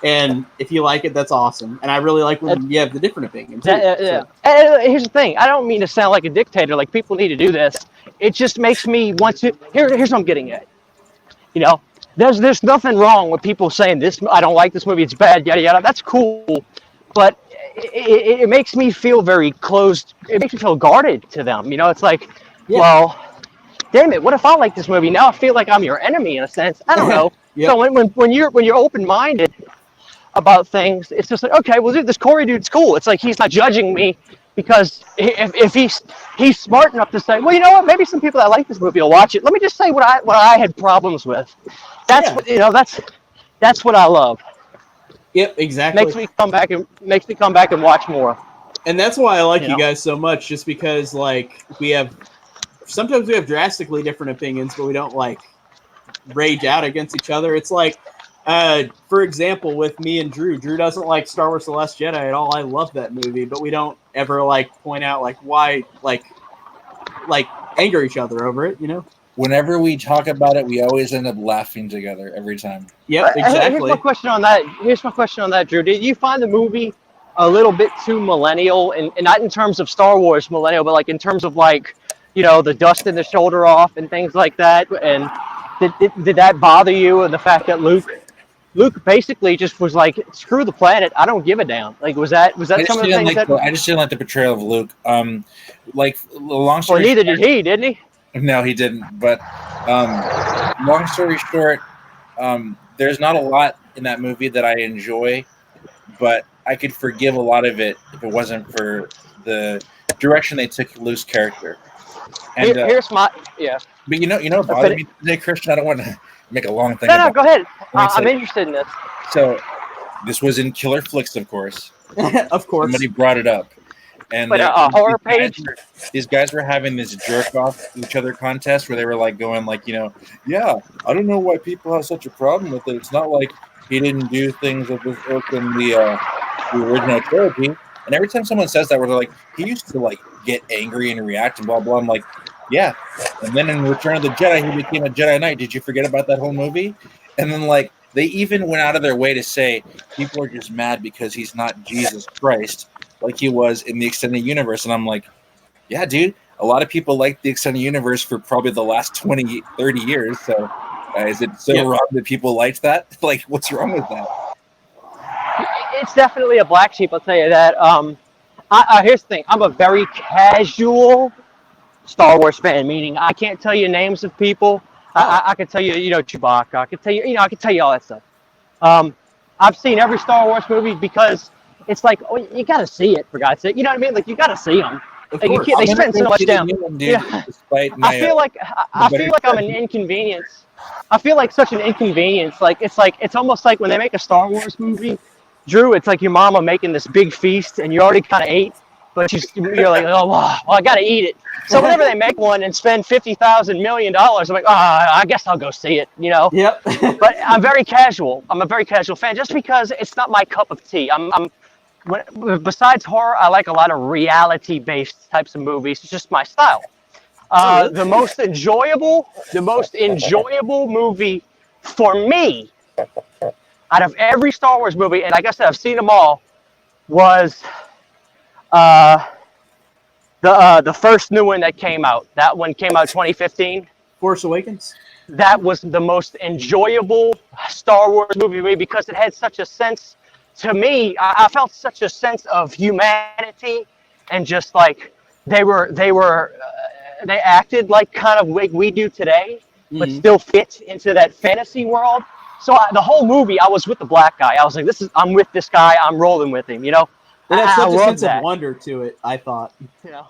And if you like it, that's awesome. And I really like when you have the different opinion, too. Yeah. And here's the thing. I don't mean to sound like a dictator, like people need to do this. It just makes me want to. Here's what I'm getting at. You know, there's nothing wrong with people saying this. I don't like this movie. It's bad. Yada yada. That's cool, but it makes me feel very closed. It makes me feel guarded to them. You know, it's like, well, damn it. What if I like this movie? Now I feel like I'm your enemy in a sense. I don't know. So when you're open minded about things, it's just like, okay, well, dude, this Corey dude's cool. It's like he's not judging me because if he's smart enough to say, well, you know what, maybe some people that like this movie will watch it. Let me just say what I had problems with. That's what, you know, that's what I love. Yep, exactly. Makes me come back and watch more. And that's why I like you guys so much, just because, like, sometimes we have drastically different opinions, but we don't, like, rage out against each other. It's like, for example, with me and Drew doesn't like Star Wars: The Last Jedi at all. I love that movie, but we don't ever, like, point out, like, why, like anger each other over it, you know? Whenever we talk about it, we always end up laughing together every time. Yep, exactly. Here's my question on that. Drew. Did you find the movie a little bit too millennial, and not in terms of Star Wars millennial, but like in terms of, like, you know, the dust in the shoulder off and things like that? And did that bother you, and the fact that Luke basically just was like, screw the planet, I don't give a damn. Like, was that some of the things that... I just didn't like the portrayal of Luke. Like, long story Well, neither did he, didn't he? No, he didn't. But long story short, there's not a lot in that movie that I enjoy, but I could forgive a lot of it if it wasn't for the direction they took Luke's character. And here's my... Yeah. But you know what bothered me today, Christian? I don't want to make a long thing. No, go ahead. I'm interested in this. So, this was in Killer Flicks, of course. Of course. Somebody brought it up. And but a horror page? These guys were having this jerk-off each other contest where they were, like, going, like, you know, yeah, I don't know why people have such a problem with it. It's not like he didn't do things of this ilk in the original trilogy. And every time someone says that, where they're like, he used to, like, get angry and react and blah, blah, I'm like, yeah. And then in Return of the Jedi, he became a Jedi Knight. Did you forget about that whole movie? And then, like, they even went out of their way to say people are just mad because he's not Jesus Christ like he was in the extended universe. And I'm like, yeah, dude, a lot of people like the extended universe for probably the last 20, 30 years. So is it so wrong that people liked that? Like, what's wrong with that? It's definitely a black sheep, I'll tell you that. Here's the thing. I'm a very casual Star Wars fan, meaning I can't tell you names of people. I can tell you, you know, Chewbacca. I can tell you, I can tell you all that stuff. I've seen every Star Wars movie because it's like, oh, you got to see it, for God's sake. You know what I mean? Like, you got to see them. Like, you can't, they spend so much time. I feel like I'm an inconvenience. I feel like such an inconvenience. Like, it's almost like when they make a Star Wars movie, Drew, it's like your mama making this big feast and you already kind of ate, but you're like, oh, well, I got to eat it. So whenever they make one and spend $50,000 million, I'm like, I guess I'll go see it, you know? Yep. But I'm very casual. I'm a very casual fan just because it's not my cup of tea. Besides horror, I like a lot of reality-based types of movies. It's just my style. The most enjoyable movie for me out of every Star Wars movie, and like I said, I've seen them all, was The first new one that came out. That one came out 2015. Force Awakens. That was the most enjoyable Star Wars movie to me because it had such a sense. To me, I felt such a sense of humanity, and just like they acted like kind of like we do today, but still fit into that fantasy world. So the whole movie, I was with the black guy. I was like, I'm with this guy. I'm rolling with him. You know. It had such a sense that. of wonder to it, I thought. You know.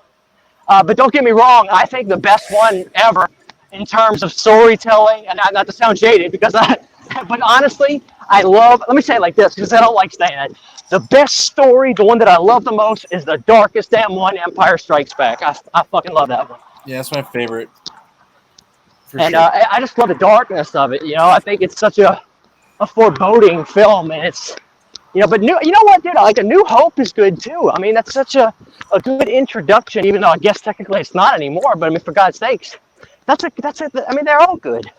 But don't get me wrong. I think the best one ever in terms of storytelling, and not to sound jaded, but honestly, let me say it like this, because I don't like saying it. The best story, the one that I love the most, is the darkest damn one, Empire Strikes Back. I fucking love that one. Yeah, that's my favorite. And sure. I just love the darkness of it. You know, I think it's such a foreboding film, and it's, you know, but you know what, dude? Like, A New Hope is good too. I mean, that's such a good introduction, even though I guess technically it's not anymore. But I mean, for God's sakes, that's it. I mean, they're all good.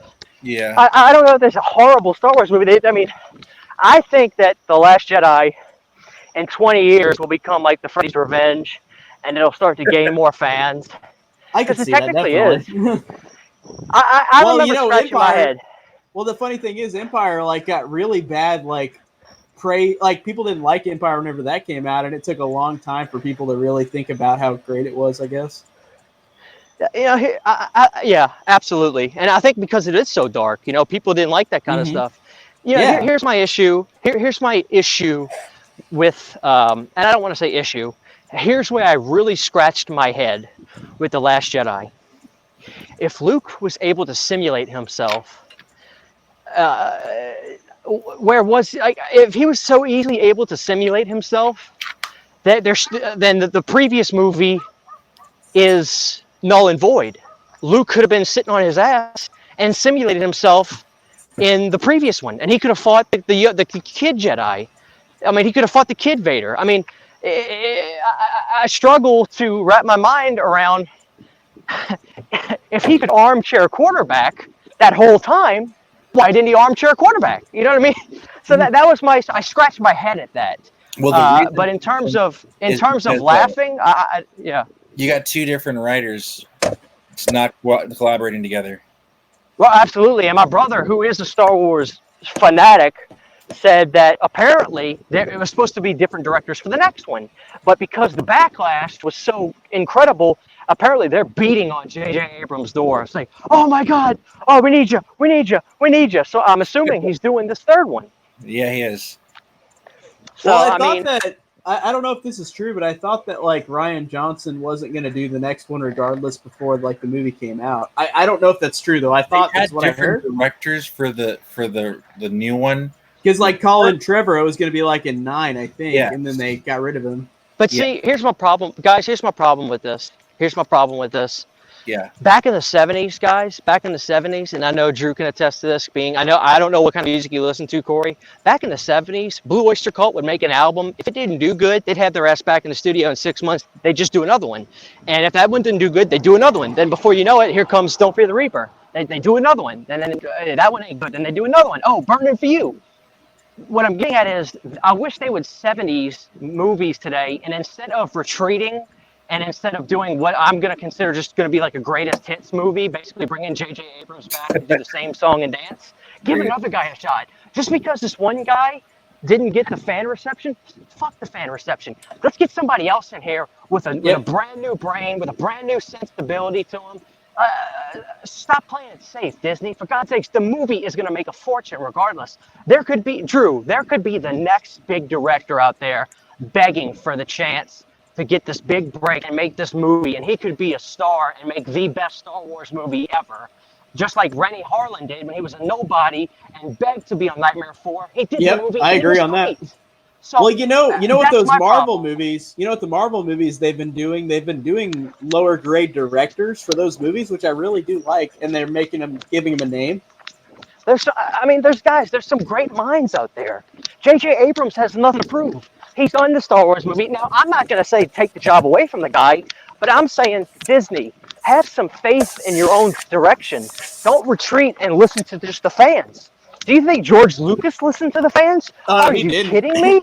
Yeah. I don't know if there's a horrible Star Wars movie. I mean, I think that The Last Jedi in 20 years will become like The Freddy's Revenge, and it'll start to gain more fans. I could see technically that, definitely is. I well, remember scratching my head. Well, the funny thing is, Empire got really bad. People didn't like Empire whenever that came out, and it took a long time for people to really think about how great it was, I guess. You know, yeah, absolutely. And I think because it is so dark, you know, people didn't like that kind of stuff. You know, here's my issue. Here's my issue with, and I don't want to say issue. Here's where I really scratched my head with The Last Jedi. If Luke was able to simulate himself, if he was so easily able to simulate himself, then the previous movie is null and void. Luke could have been sitting on his ass and simulated himself in the previous one, and he could have fought the kid Jedi. I mean, he could have fought the kid Vader. I mean, I struggle to wrap my mind around if he could armchair quarterback that whole time. Why didn't he armchair quarterback? You know what I mean? So that was I scratched my head at that. Well, but in terms of laughing, yeah. You got two different writers. It's not collaborating together. Well, absolutely. And my brother, who is a Star Wars fanatic, said that apparently it was supposed to be different directors for the next one. But because the backlash was so incredible, apparently they're beating on J.J. Abrams' door, saying, "Oh my God! Oh, we need you! We need you! We need you!" So I'm assuming he's doing this third one. Yeah, he is. So well, I thought that I don't know if this is true, but I thought that Rian Johnson wasn't going to do the next one regardless before the movie came out. I don't know if that's true though. I thought that's what I heard. Directors for the new one, because Colin Trevorrow was going to be in 9, I think, and then they got rid of him. But see, here's my problem, guys. Here's my problem with this. Yeah. Back in the 70s, guys, and I know Drew can attest to this, I don't know what kind of music you listen to, Corey. Back in the 70s, Blue Oyster Cult would make an album. If it didn't do good, they'd have their ass back in the studio in 6 months. They'd just do another one. And if that one didn't do good, they'd do another one. Then before you know it, here comes Don't Fear the Reaper. They do another one. Then that one ain't good. Then they do another one. Oh, Burning for You. What I'm getting at is I wish they would 70s movies today, and instead of retreating, and instead of doing what I'm going to consider just going to be a greatest hits movie, basically bringing J.J. Abrams back to do the same song and dance, give another guy a shot. Just because this one guy didn't get the fan reception, fuck the fan reception. Let's get somebody else in here with a brand new brain, with a brand new sensibility to him. Stop playing it safe, Disney. For God's sakes, the movie is going to make a fortune regardless. There could be the next big director out there begging for the chance to get this big break and make this movie, and he could be a star and make the best Star Wars movie ever. Just like Rennie Harlan did when he was a nobody and begged to be on Nightmare 4. He did the movie. I agree on that. So, well, you know what those Marvel movies, the Marvel movies they've been doing lower grade directors for those movies, which I really do like, and they're giving them a name. There's some great minds out there. J.J. Abrams has nothing to prove. He's done the Star Wars movie. Now, I'm not going to say take the job away from the guy, but I'm saying, Disney, have some faith in your own direction. Don't retreat and listen to just the fans. Do you think George Lucas listened to the fans? Are you kidding me?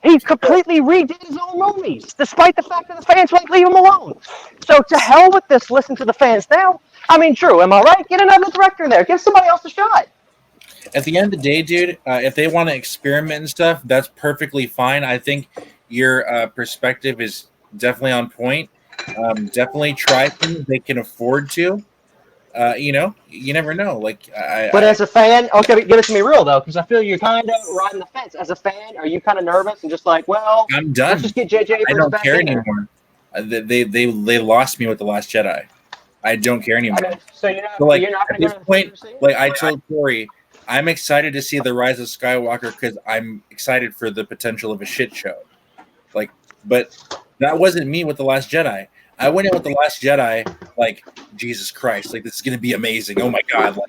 He completely redid his own movies, despite the fact that the fans won't leave him alone. So to hell with this. Listen to the fans now. I mean, Drew, am I right? Get another director in there. Give somebody else a shot. At the end of the day, dude, if they want to experiment and stuff, that's perfectly fine. I think your perspective is definitely on point. Definitely try things they can afford to. You never know. But as a fan, okay, give it to me real though, because I feel you're kind of riding the fence. As a fan, are you kind of nervous and just like, well, I'm done. let's just get J.J. Abrams I don't back care in there? anymore. They lost me with The Last Jedi. I don't care anymore. Okay, so you're not, So, you're not at going this point, I told Corey, I'm excited to see The Rise of Skywalker because I'm excited for the potential of a shit show. But that wasn't me with The Last Jedi. I went in with The Last Jedi, Jesus Christ, this is going to be amazing. Oh my God.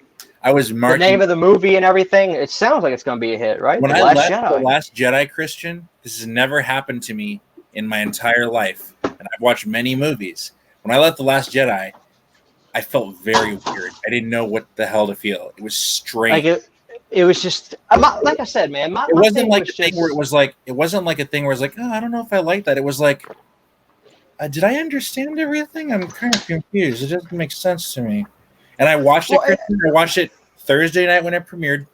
I was marking. The name of the movie and everything, it sounds like it's going to be a hit, right? When The I Last left Jedi. The Last Jedi, Christian, this has never happened to me in my entire life. And I've watched many movies. When I left The Last Jedi, I felt very weird. I didn't know what the hell to feel. It was strange. It was just, like I said, man. It wasn't like a thing where it was like, it wasn't like a thing where it's like, oh, I don't know if I like that. It was like, did I understand everything? I'm kind of confused. It doesn't make sense to me. And I watched it. I watched it Thursday night when it premiered,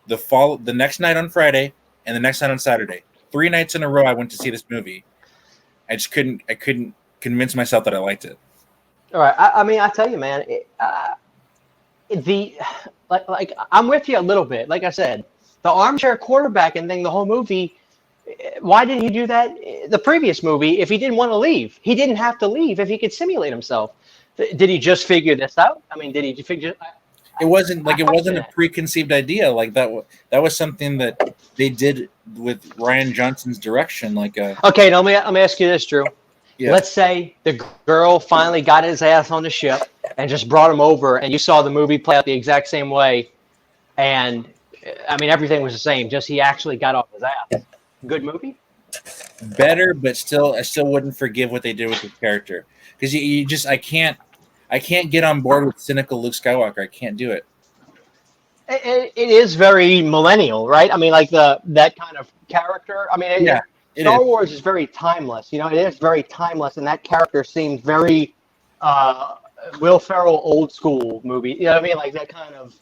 the next night on Friday, and the next night on Saturday. 3 nights in a row, I went to see this movie. I just couldn't convince myself that I liked it. All right. I mean, I tell you, man, I'm with you a little bit. Like I said, the armchair quarterbacking thing, the whole movie. Why didn't he do that? The previous movie, if he didn't want to leave, he didn't have to leave if he could simulate himself. Did he just figure this out? I mean, did he figure? It wasn't a preconceived idea. That was something that they did with Rian Johnson's direction. Okay, now let me ask you this, Drew. Yeah. Let's say the girl finally got his ass on the ship and just brought him over, and you saw the movie play out the exact same way, and I mean everything was the same. Just he actually got off his ass. Good movie. Better, but I still wouldn't forgive what they did with the character because you just I can't get on board with cynical Luke Skywalker. I can't do it. It is very millennial, right? I mean, that kind of character. I mean, Star Wars is very timeless. It is very timeless, and that character seems very Will Ferrell old school movie. You know what I mean? Like that kind of.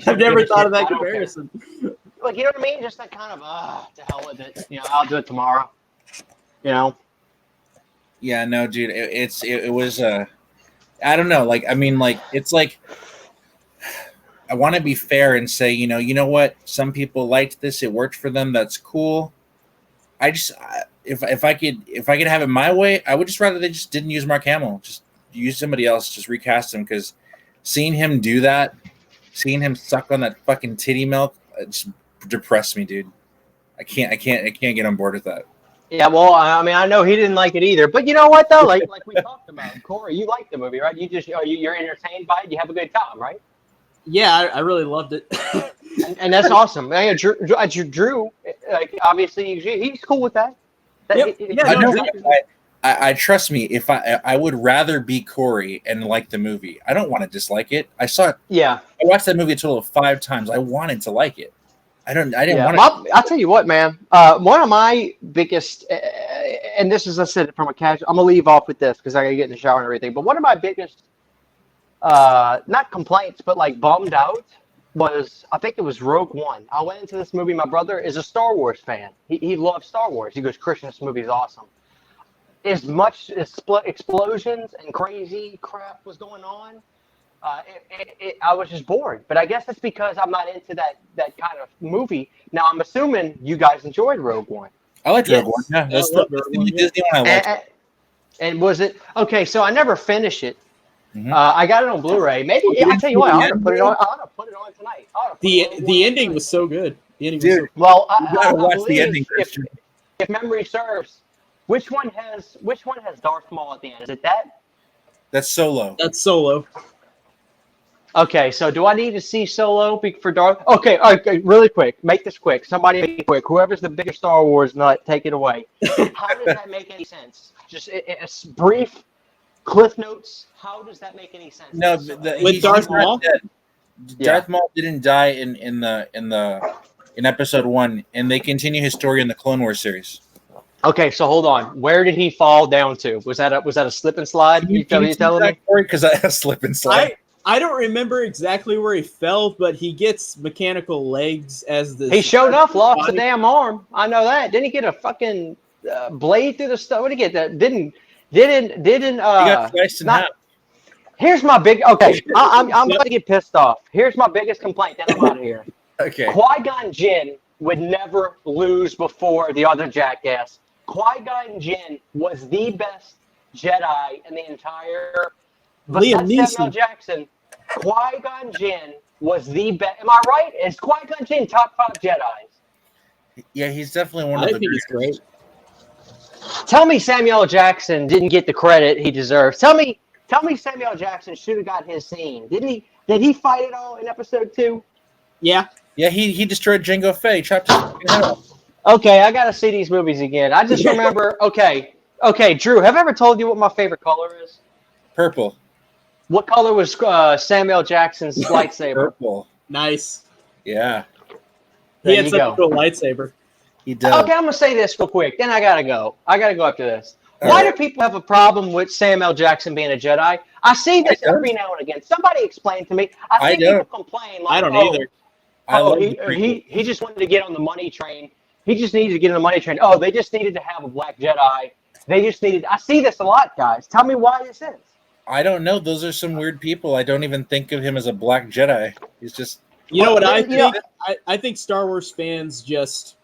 I've never thought of that comparison. You know what I mean? Just that kind of to hell with it. I'll do it tomorrow. Yeah, no, dude. It was I don't know. It's like I want to be fair and say, you know what? Some people liked this. It worked for them. That's cool. I just if I could have it my way, I would just rather they just didn't use Mark Hamill. Just use somebody else. Just recast him because seeing him do that, seeing him suck on that fucking titty milk, it just depressed me, dude. I can't get on board with that. Yeah, well, I mean, I know he didn't like it either, but you know what though? Like we talked about, Corey, you liked the movie, right? You're entertained by it. You have a good time, right? Yeah, I really loved it. and that's awesome. Man, Drew, obviously he's cool with that. I trust me. If I would rather be Corey and like the movie. I don't want to dislike it. I saw it. Yeah. I watched that movie a total of 5 times. I wanted to like it. I didn't want to. I'll tell you what, man. One of my biggest, and this is, I said from a casual. I'm gonna leave off with this because I gotta get in the shower and everything. But one of my biggest, not complaints, but bummed out was, I think it was Rogue One. I went into this movie. My brother is a Star Wars fan. He loves Star Wars. He goes, Christian, this movie is awesome. As much as explosions and crazy crap was going on, I was just bored. But I guess it's because I'm not into that kind of movie. Now, I'm assuming you guys enjoyed Rogue One. I liked Rogue One. Yeah, that's the Disney one I liked. And was it okay? So I never finished it. Mm-hmm. I got it on Blu-ray. Maybe I'll tell you what. I ought to put it on tonight. The ending was so good. The ending was so good. Well, you gotta watch the ending. If memory serves, which one has Darth Maul at the end? Is it that? That's Solo. That's Solo. Okay, so do I need to see Solo for Darth? Okay, really quick. Make this quick. Somebody make it quick. Whoever's the bigger Star Wars nut, take it away. How does that make any sense? Just a brief cliff notes. How does that make any sense? No, with Darth Maul. Darth Maul didn't die in the in episode 1, and they continue his story in the Clone Wars series. Okay, so hold on. Where did he fall down to? Was that a slip and slide? You telling me? Because I have slip and slide. I don't remember exactly where he fell, but he gets mechanical legs as the. He showed up, lost a damn arm. I know that. Didn't he get a fucking blade through the stuff? What did he get? That didn't. He got sliced in half. Here's my big. Okay, I'm going to get pissed off. Here's my biggest complaint. Then I'm out of here. Okay. Qui-Gon Jinn would never lose before the other jackass. Qui-Gon Jinn was the best Jedi in the entire. Liam Neeson. Samuel Jackson. Qui-Gon Jinn was the best. Am I right? Is Qui-Gon Jinn top 5 Jedis? Yeah, he's definitely one of I the think he's great. Tell me Samuel Jackson didn't get the credit he deserves. Tell me Samuel Jackson should have got his scene. Did he fight it all in episode 2? Yeah. Yeah, he destroyed Jango Fett. Chopped his head off. Okay, I gotta see these movies again. I just remember. Okay, Drew, have I ever told you what my favorite color is? Purple. What color was Samuel Jackson's lightsaber? Purple. Nice. Yeah. He had such a cool lightsaber. He does. Okay, I'm gonna say this real quick. Then I gotta go. After this. Why do people have a problem with Samuel Jackson being a Jedi? I see this every now and again. Somebody explain to me. I think people complain. Like, I don't either. He just wanted to get on the money train. He just needed to get on the money train. Oh, they just needed to have a black Jedi. They just needed. I see this a lot, guys. Tell me why this is. I don't know. Those are some weird people. I don't even think of him as a black Jedi. He's just. You know what I think? I think Star Wars fans just,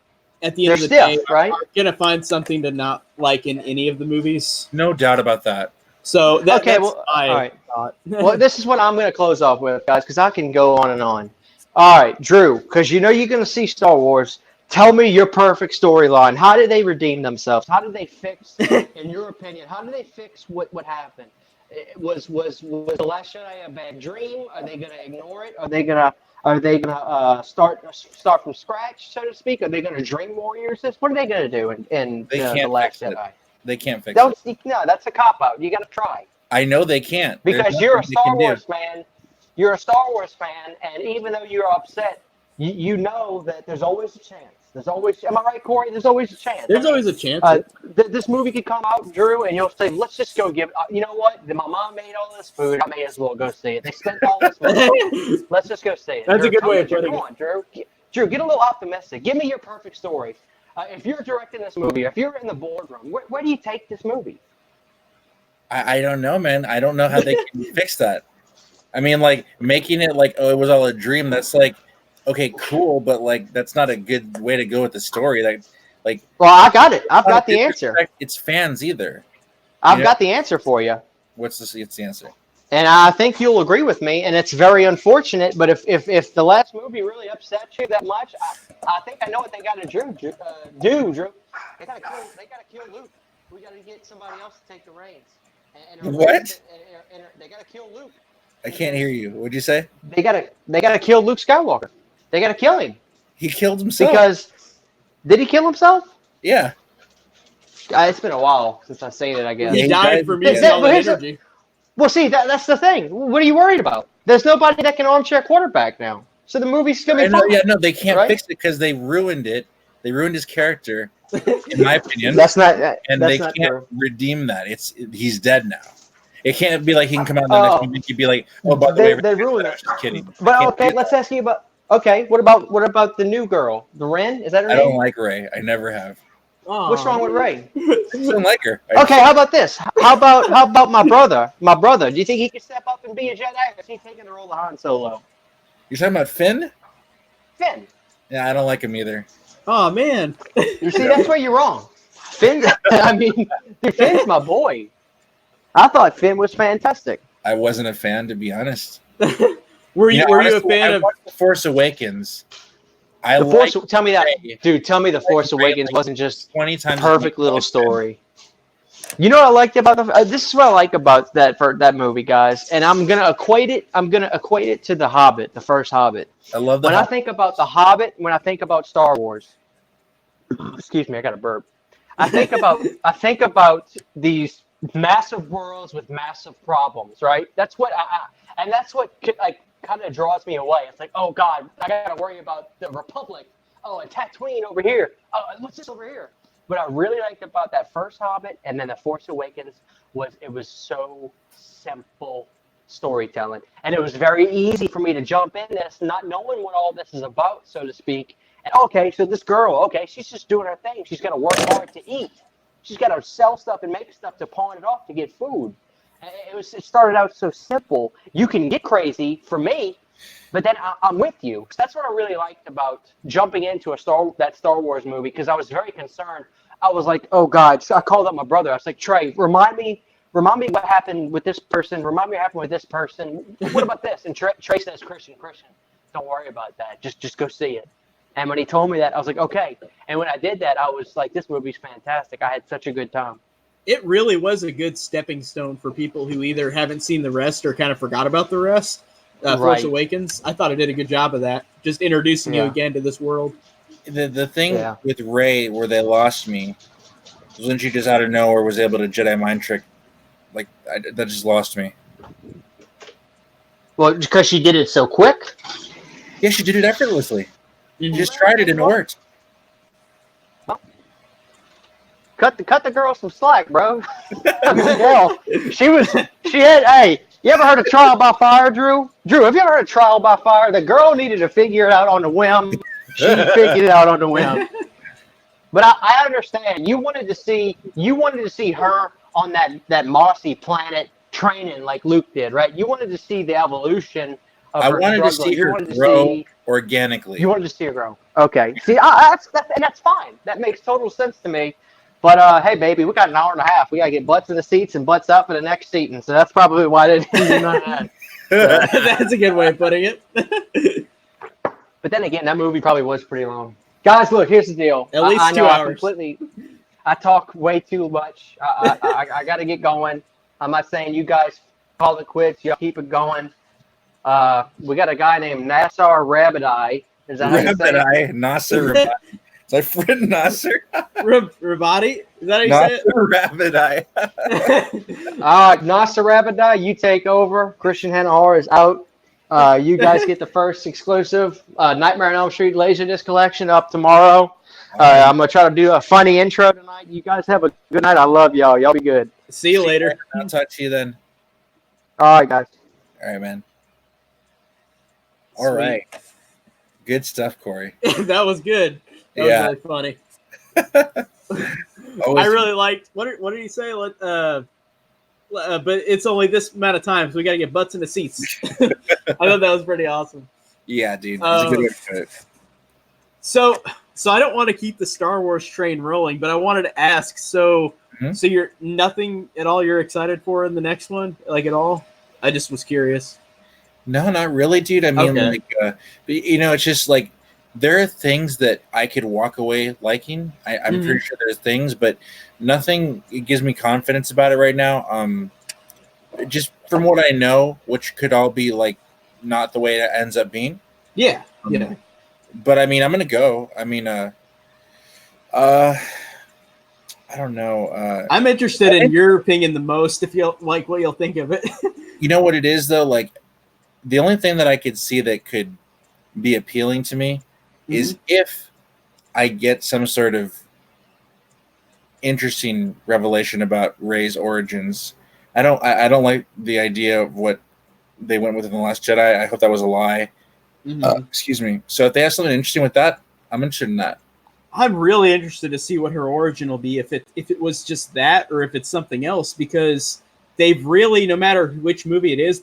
at the end of the day, are going to find something to not like in any of the movies. No doubt about that. So that's all right. Well, this is what I'm going to close off with, guys, because I can go on and on. All right, Drew, because you know you're going to see Star Wars. Tell me your perfect storyline. How did they redeem themselves? How did they fix, in your opinion, how did they fix what happened? Was The Last Jedi a bad dream? Are they going to ignore it? Are they gonna start from scratch, so to speak? Are they gonna dream warriors? What are they gonna do in The Last Jedi? They can't fix it. No, that's a cop out. You gotta try. I know they can't. Because you're a Star Wars fan. You're a Star Wars fan, and even though you're upset, you know that there's always a chance. There's always, am I right, Corey? There's always a chance. There's always a chance. This movie could come out, Drew, and you'll say, let's just go give it. You know what? My mom made all this food. I may as well go see it. They spent all this money. Let's just go see it. That's Drew, a good way of putting it. Come on, Drew. Drew, get a little optimistic. Give me your perfect story. If you're directing this movie, if you're in the boardroom, where do you take this movie? I don't know, man. I don't know how they can fix that. I mean, like, making it like, oh, it was all a dream. That's like, okay, cool, but like that's not a good way to go with the story. Like, well, I got it. I've got the answer. It's fans either. I've got the answer for you. What's the answer? And I think you'll agree with me. And it's very unfortunate, but if the last movie really upset you that much, I think I know what they got to do. Drew, they got to kill Luke. We got to get somebody else to take the reins. What? They got to kill Luke. I can't hear you. What'd you say? They gotta kill Luke Skywalker. They gotta kill him. He killed himself. Because did he kill himself? Yeah. It's been a while since I've seen it, I guess. He died for me all the energy. Well, see, that's the thing. What are you worried about? There's nobody that can armchair quarterback now. So the movie's gonna be fun. Yeah, no, they can't fix it because they ruined it. They ruined his character, in my opinion. They can't redeem that. He's dead now. It can't be like he can come out in the next movie. He'd be like, "Oh, by the way, they ruined it." Just kidding. But okay, let's ask you about. Okay, what about the new girl, the Ren? Is that her name? I don't like Rey. I never have. What's wrong with Rey? I don't like her. Okay, how about this? How about my brother? My brother. Do you think he could step up and be a Jedi? Or is he taking the role of Han Solo? You're talking about Finn? Finn. Yeah, I don't like him either. Oh man. You see, that's where you're wrong. Finn. I mean, Finn's my boy. I thought Finn was fantastic. I wasn't a fan, to be honest. Were you a fan of The Force Awakens? Tell me that, dude. Tell me The Force Awakens wasn't just 20 times perfect little story. You know what I liked about this is what I like about that movie, guys. And I'm gonna equate it to The Hobbit, the first Hobbit. I love I think about The Hobbit, when I think about Star Wars. Excuse me, I got a burp. I think about these massive worlds with massive problems, right? That's what kind of draws me away. It's like, oh God, I got to worry about the Republic oh, a Tatooine over here. Oh, what's this over here? What I really liked about that first Hobbit and then The Force Awakens was it was so simple storytelling. And it was very easy for me to jump in this, not knowing what all this is about, so to speak. And okay, so this girl, okay, she's just doing her thing. She's got to work hard to eat. She's got to sell stuff and make stuff to pawn it off to get food. It started out so simple. You can get crazy for me, but then I'm with you. That's what I really liked about jumping into that Star Wars movie, because I was very concerned. I was like, oh God. So I called up my brother. I was like, Trey, remind me what happened with this person. Remind me what happened with this person. What about this? And Trey says, Christian, don't worry about that. Just go see it. And when he told me that, I was like, okay. And when I did that, I was like, this movie's fantastic. I had such a good time. It really was a good stepping stone for people who either haven't seen the rest or kind of forgot about the rest. Force Awakens. I thought it did a good job of that. Just introducing you again to this world. The thing with Rey where they lost me was when she just out of nowhere was able to Jedi mind trick. Like, that just lost me. Well, because she did it so quick? Yeah, she did it effortlessly. You just tried it and it worked. Well, cut the girl some slack, bro. Girl, hey, you ever heard of trial by fire, Drew? Drew, have you ever heard of trial by fire? The girl needed to figure it out on the whim. She figured it out on the whim. But I understand. You wanted to see her on that mossy planet training like Luke did, right? You wanted to see the evolution of her. I wanted to see her grow organically. You wanted to see her grow. Okay. See, that's fine. That makes total sense to me. But hey, baby, we got an hour and a half. We gotta get butts in the seats and butts up for the next seating. So that's probably why they didn't do none of that. That's a good way of putting it. But then again, that movie probably was pretty long. Guys, look, here's the deal. At least 2 hours. I talk way too much. I got to get going. I'm not saying you guys call it quits. Y'all keep it going. We got a guy named Nassar Rabadai. Is that Rabadai? Nasser Rabadai. Is that Fred Nasser? Rabadi? Is that how you say it? Rabadai. Nasser Rabadai, you take over. Christian Henahor is out. You guys get the first exclusive Nightmare on Elm Street Laserdisc collection up tomorrow. I'm going to try to do a funny intro tonight. You guys have a good night. I love y'all. Y'all be good. See you later. I'll talk to you then. All right, guys. All right, man. All right. Good stuff, Corey. That was good. That was really funny. I really liked. What did he say? But it's only this amount of time, so we got to get butts in the seats. I thought that was pretty awesome. Yeah, dude. It's a good way to put it. So I don't want to keep the Star Wars train rolling, but I wanted to ask. So you're nothing at all you're excited for in the next one, like at all? I just was curious. No, not really, dude. I mean, it's just like there are things that I could walk away liking. I'm pretty sure there's things, but nothing gives me confidence about it right now. Just from what I know, which could all be like not the way it ends up being. Yeah. But I mean, I'm gonna go. I mean, I don't know. I'm interested in your opinion the most. If you'll like, what you'll think of it. You know what it is though. Like, the only thing that I could see that could be appealing to me is if I get some sort of interesting revelation about Rey's origins. I don't like the idea of what they went with in The Last Jedi. I hope that was a lie. Excuse me. So if they have something interesting with that, I'm interested in that. I'm really interested to see what her origin will be, if it was just that or if it's something else, because they've really, no matter which movie it is,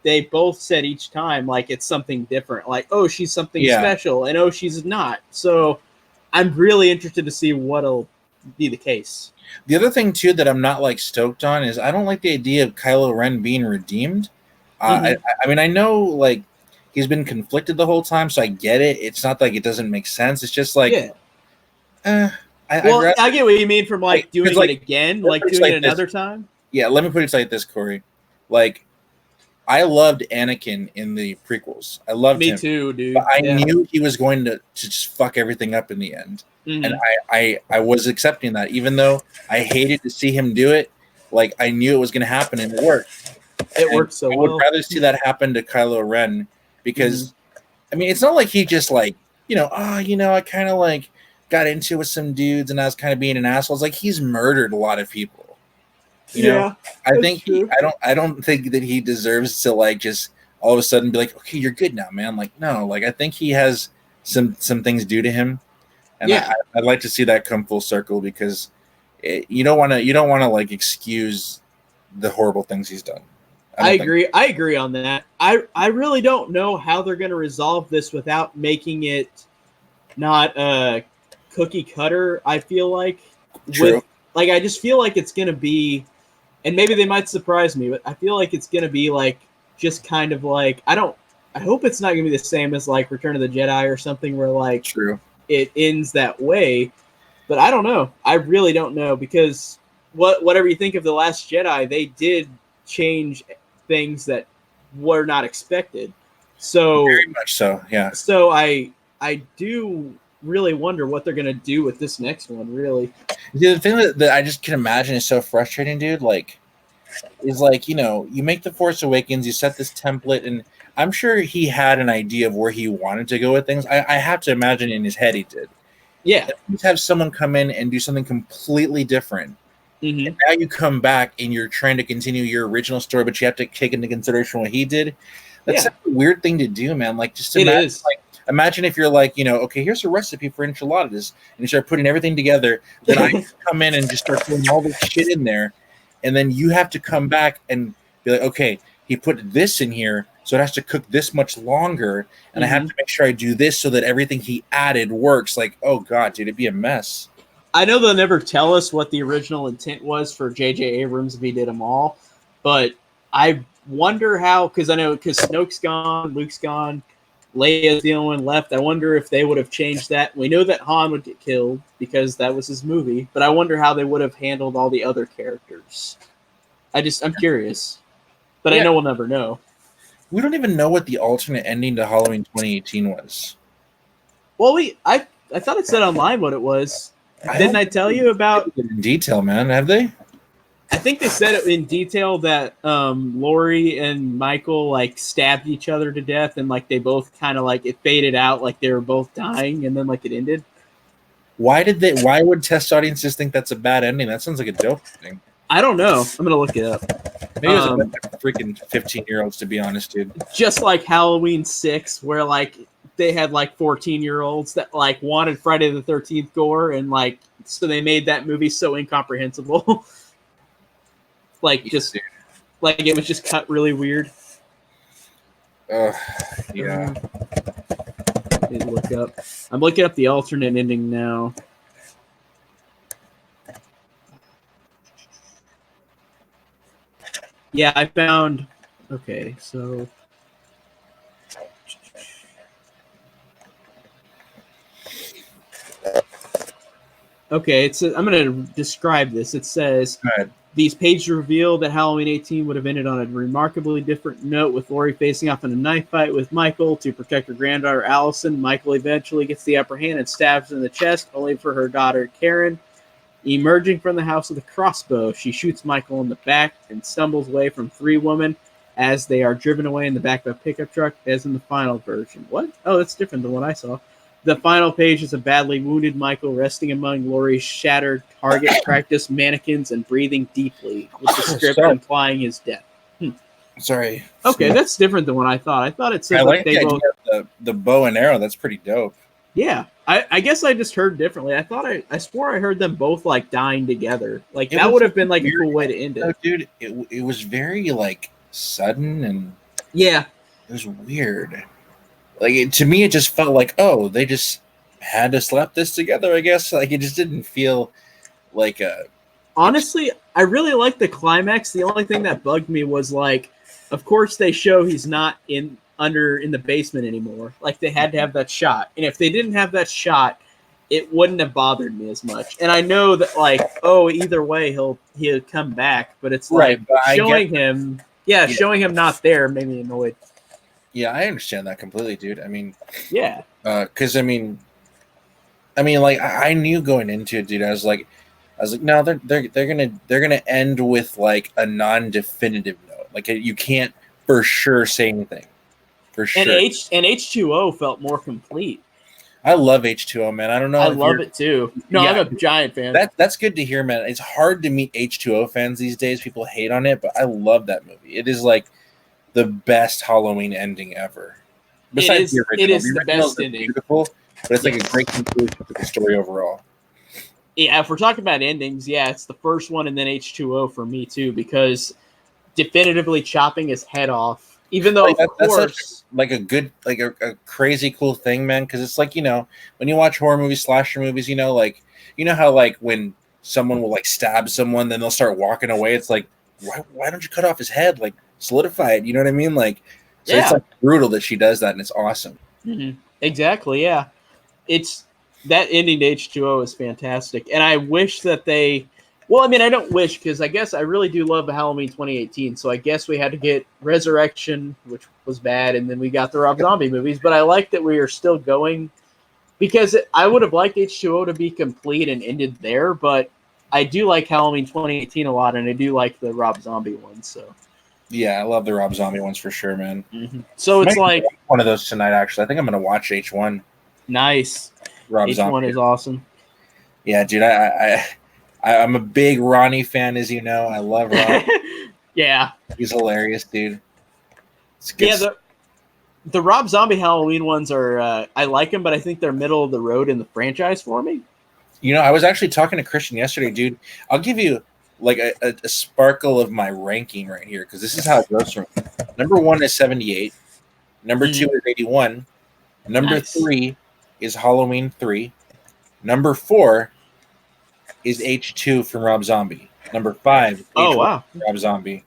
they both said each time like it's something different. Like, oh, she's something special, and oh, she's not. So I'm really interested to see what'll be the case. The other thing too that I'm not like stoked on is I don't like the idea of Kylo Ren being redeemed. I mean, I know like he's been conflicted the whole time, so I get it. It's not like it doesn't make sense. It's just like, I get what you mean from like doing it again, like doing it another time. Yeah, let me put it like this, Corey. Like, I loved Anakin in the prequels. I loved him. Me too, dude. But I knew he was going to just fuck everything up in the end. And I was accepting that, even though I hated to see him do it. Like, I knew it was going to happen, and it worked. It worked so well. I would rather see that happen to Kylo Ren because, I mean, it's not like he just, like, I kind of like got into it with some dudes and I was kind of being an asshole. It's like he's murdered a lot of people. I think I don't think that he deserves to like just all of a sudden be like, okay, you're good now, man. Like, no, like I think he has some things due to him, and I'd like to see that come full circle because you don't want to like excuse the horrible things he's done. I agree on that. I really don't know how they're going to resolve this without making it not cookie cutter. I feel like True. I just feel like it's going to be, and maybe they might surprise me, but I feel like it's going to be like just kind of like I hope it's not going to be the same as like Return of the Jedi or something where like True. It ends that way. But I don't know. I really don't know because whatever you think of The Last Jedi, they did change things that were not expected. So very much so, yeah. So I do really wonder what they're gonna do with this next one. Really, the thing that I just can imagine is so frustrating, dude. Like, is like you make The Force Awakens, you set this template, and I'm sure he had an idea of where he wanted to go with things. I have to imagine in his head he did. Yeah, you have someone come in and do something completely different. Mm-hmm. And now you come back and you're trying to continue your original story, but you have to take into consideration what he did. That's a weird thing to do, man. Like, just imagine if you're like, okay, here's a recipe for enchiladas, and you start putting everything together. Then I come in and just start putting all this shit in there, and then you have to come back and be like, okay, he put this in here, so it has to cook this much longer, and I have to make sure I do this so that everything he added works. Like, oh god, dude, it'd be a mess. I know they'll never tell us what the original intent was for J.J. Abrams if he did them all, but I wonder how, because Snoke's gone, Luke's gone, Leia's the only one left. I wonder if they would have changed that. We know that Han would get killed because that was his movie, but I wonder how they would have handled all the other characters. I'm curious, but I know we'll never know. We don't even know what the alternate ending to Halloween 2018 was. Well, I thought it said online what it was. Didn't I tell you about in detail, man? Have they? I think they said it in detail that Lori and Michael like stabbed each other to death, and like they both kind of like it faded out, like they were both dying, and then like it ended. Why would test audiences think that's a bad ending? That sounds like a dope thing. I don't know. I'm gonna look it up. Maybe it was a freaking 15-year-olds, to be honest, dude. Just like Halloween 6, where like they had like 14-year-olds that like wanted Friday the 13th gore, and like so they made that movie so incomprehensible. Like just like it was just cut really weird. Yeah. Look up. I'm looking up the alternate ending now. Yeah, I found. Okay, so. Okay, I'm going to describe this. It says, these pages reveal that Halloween 18 would have ended on a remarkably different note, with Lori facing off in a knife fight with Michael to protect her granddaughter Allison. Michael eventually gets the upper hand and stabs her in the chest, only for her daughter Karen emerging from the house with a crossbow. She shoots Michael in the back and stumbles away from three women as they are driven away in the back of a pickup truck, as in the final version. What? Oh, that's different than what I saw. The final page is a badly wounded Michael resting among Lori's shattered target practice mannequins and breathing deeply, with the script implying his death. Sorry. Okay, that's different than what I thought. I thought it said I like the idea of the bow and arrow. That's pretty dope. Yeah, I guess I just heard differently. I swore I heard them both like dying together. Like that would have been like a cool way to end it. Oh, dude, it was very like sudden and yeah, it was weird. Like to me, it just felt like, oh, they just had to slap this together. I guess like it just didn't feel like a. Honestly, I really liked the climax. The only thing that bugged me was like, of course they show he's not in the basement anymore. Like they had to have that shot, and if they didn't have that shot, it wouldn't have bothered me as much. And I know that like, oh, either way he'll come back, but it's like showing him not there made me annoyed. Yeah, I understand that completely, dude. I mean, yeah, because I mean, like I knew going into it, dude. I was like, no, they're gonna end with like a non-definitive note. Like you can't for sure say anything. For sure. And H2O felt more complete. I love H2O, man. I don't know. I love it too. No, Yeah. I'm a giant fan. That's good to hear, man. It's hard to meet H2O fans these days. People hate on it, but I love that movie. It is like the best Halloween ending ever. Besides the original. It is the the original best is ending. beautiful, but it's like a great conclusion to the story overall. Yeah, if we're talking about endings, yeah, it's the first one and then H2O for me too, because definitively chopping his head off. Even though, Like, of that's course, like a good, like a crazy cool thing, man. Because it's like, when you watch horror movies, slasher movies, like how like when someone will like stab someone, then they'll start walking away. It's like, why don't you cut off his head? Like solidify it. You know what I mean? Like, so yeah, it's like brutal that she does that, and it's awesome. exactly, yeah. It's that ending to H2O is fantastic, and I wish that they. Well, I mean, I don't wish because I guess I really do love Halloween 2018. So I guess we had to get Resurrection, which was bad, and then we got the Rob Zombie movies. But I like that we are still going because I would have liked H2O to be complete and ended there. But I do like Halloween 2018 a lot, and I do like the Rob Zombie ones. So Yeah, I love the Rob Zombie ones for sure, man. so it's Maybe like one of those tonight. Actually, I think I'm gonna watch H1. nice. Rob H1 Zombie is awesome. Yeah, dude. I'm a big Ronnie fan, as you know. I love Ronnie. Yeah. He's hilarious, dude. It's good. Yeah, the Rob Zombie Halloween ones are I like them, but I think they're middle of the road in the franchise for me. I was actually talking to Christian yesterday, dude. I'll give you like a sparkle of my ranking right here because this is how it goes from number 1 is 78, number 2 is 81, number Nice. 3 is Halloween 3, number 4 is H2 from Rob Zombie, number 5 Oh H1 wow. from Rob Zombie.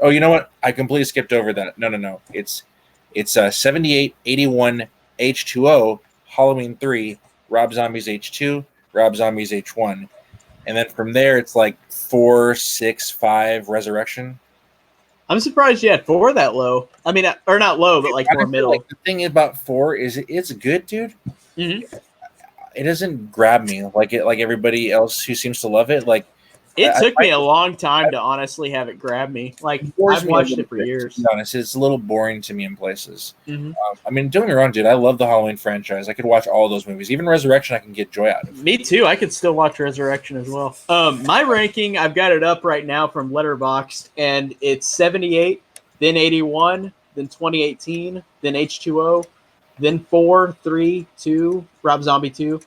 Oh, you know what? I completely skipped over that. No. It's 78, 81, H2O, Halloween 3, Rob Zombie's H2, Rob Zombie's H1. And then from there, it's like 4, 6, 5, Resurrection. I'm surprised you had 4 that low. I mean, or not low, but like more Honestly, middle. like, the thing about 4 is it's good, dude. Mm-hmm. It doesn't grab me like everybody else who seems to love it. Like It took me a long time to honestly have it grab me. Like I've watched it for years. To be honest, it's a little boring to me in places. Mm-hmm. I mean, don't get me wrong, dude. I love the Halloween franchise. I could watch all those movies, even Resurrection. I can get joy out of. Me too. I could still watch Resurrection as well. My ranking, I've got it up right now from Letterboxd, and it's 78, then 81, then 2018, then H2O, then 4, 3, 2, Rob Zombie 2,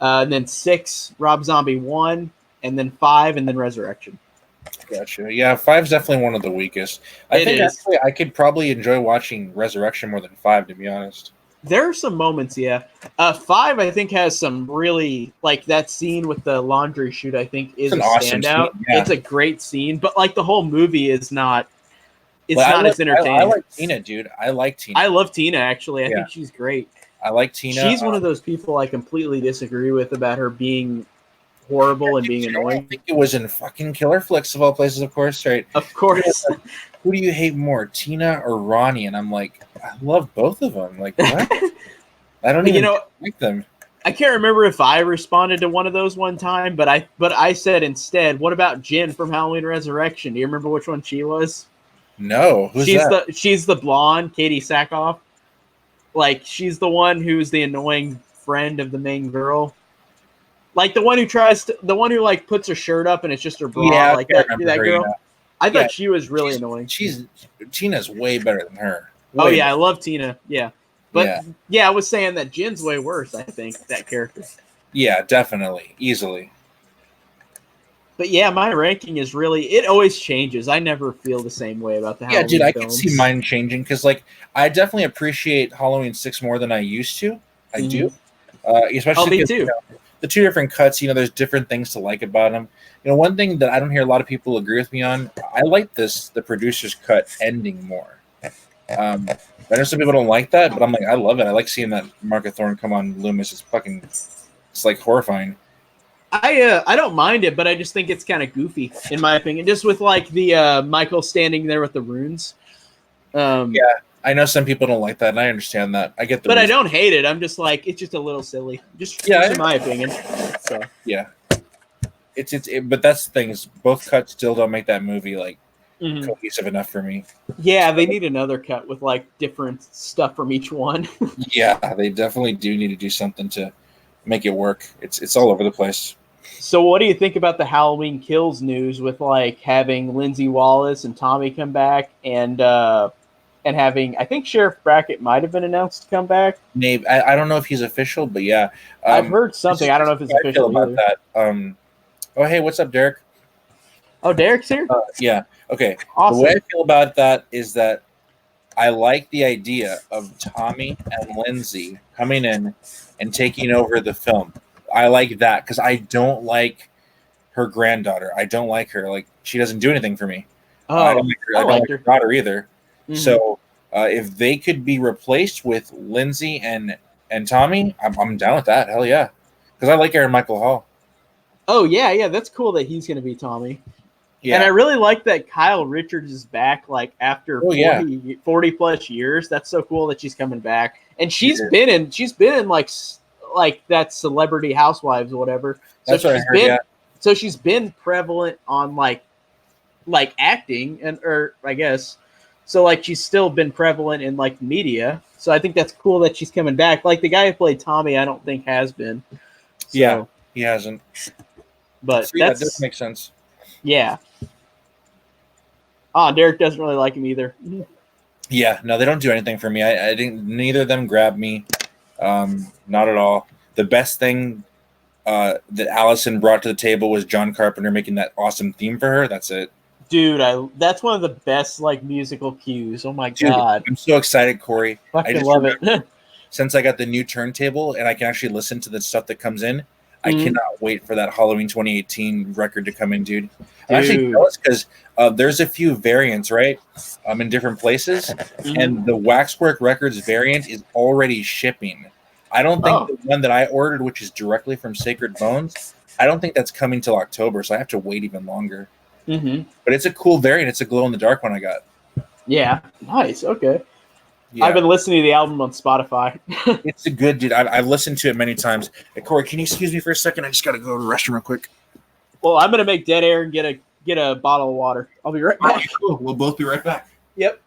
and then 6, Rob Zombie 1, and then 5, and then Resurrection. Gotcha. Yeah, 5's definitely one of the weakest. I think actually I could probably enjoy watching Resurrection more than 5, to be honest. There are some moments, yeah. 5, I think, has some really, like, that scene with the laundry chute, I think, is an awesome standout. Scene, yeah. It's a great scene, but, like, the whole movie is not, as entertaining. I like Tina, dude. I like Tina. I love Tina, actually. I think she's great. I like Tina. She's one of those people I completely disagree with about her being horrible and being annoying. I think it was in fucking Killer Flicks of all places, of course, right? Of course. Who do you hate more, Tina or Ronnie? And I'm like, I love both of them. Like, what? I don't even like them. I can't remember if I responded to one of those one time, but I said instead, what about Jen from Halloween Resurrection? Do you remember which one she was? No. Who's that? She's the blonde, Katie Sackhoff. Like, she's the one who's the annoying friend of the main girl. Like the one who like puts her shirt up and it's just her bra, yeah, like that girl. Yeah. I thought she was really annoying. Tina's way better than her. Way I love Tina. Yeah. But yeah, I was saying that Jen's way worse, I think, that character. Yeah, definitely. Easily. But yeah, my ranking is really, it always changes. I never feel the same way about the Halloween films. I can see mine changing because, like, I definitely appreciate Halloween 6 more than I used to. I do. Especially me too. The 2 different cuts, there's different things to like about them. One thing that I don't hear a lot of people agree with me on, I like the producer's cut ending more. I know some people don't like that, but I'm like, I love it. I like seeing that Martha Thorne come on Loomis. It's like horrifying. I don't mind it, but I just think it's kind of goofy, in my opinion. Just with like the Michael standing there with the runes. Yeah, I know some people don't like that, and I understand that. I get the. But reason. I don't hate it. I'm just like, it's just a little silly. Just in my opinion. So yeah, but that's the thing is both cuts still don't make that movie like cohesive enough for me. Yeah, they need another cut with like different stuff from each one. Yeah, they definitely do need to do something to make it work. It's all over the place. So what do you think about the Halloween Kills news with like having Lindsay Wallace and Tommy come back and having, I think Sheriff Brackett might have been announced to come back. Maybe I don't know if he's official, but yeah, I've heard something. I don't know if it's official about either. that. Oh hey, what's up, Derek? Oh, Derek's here? Yeah. Okay. Awesome. The way I feel about that is that I like the idea of Tommy and Lindsay coming in and taking over the film. I like that because I don't like her granddaughter. I don't like her. Like, she doesn't do anything for me. I don't like her daughter either. Mm-hmm. So if they could be replaced with Lindsay and Tommy, I'm down with that. Hell yeah. Because I like Aaron Michael Hall. Oh, yeah. That's cool that he's going to be Tommy. Yeah. And I really like that Kyle Richards is back, like, after 40 plus years. That's so cool that she's coming back. And she's been in like that Celebrity Housewives or whatever. So That's what I heard, So she's been prevalent on like acting or I guess. So like she's still been prevalent in like media. So I think that's cool that she's coming back. Like the guy who played Tommy, I don't think has been. So, yeah, he hasn't. But that does make sense. Yeah. Derek doesn't really like him either. Yeah, no, they don't do anything for me. I didn't. Neither of them grabbed me. Not at all. The best thing that Allison brought to the table was John Carpenter making that awesome theme for her. That's it. Dude, that's one of the best like musical cues. Oh my god. I'm so excited, Corey. I just love it. Since I got the new turntable and I can actually listen to the stuff that comes in, I cannot wait for that Halloween 2018 record to come in, dude. I'm actually jealous because there's a few variants, right? In different places, and the Waxwork Records variant is already shipping. I don't think the one that I ordered, which is directly from Sacred Bones, I don't think that's coming till October, so I have to wait even longer. But it's a cool variant. It's a glow-in-the-dark one I got. Yeah, nice. Okay. Yeah. I've been listening to the album on Spotify. It's a good dude. I've listened to it many times. Hey, Corey, can you excuse me for a second? I just got to go to the restroom real quick. Well, I'm gonna make dead air and get a bottle of water. I'll be right back. Right, cool. We'll both be right back. Yep.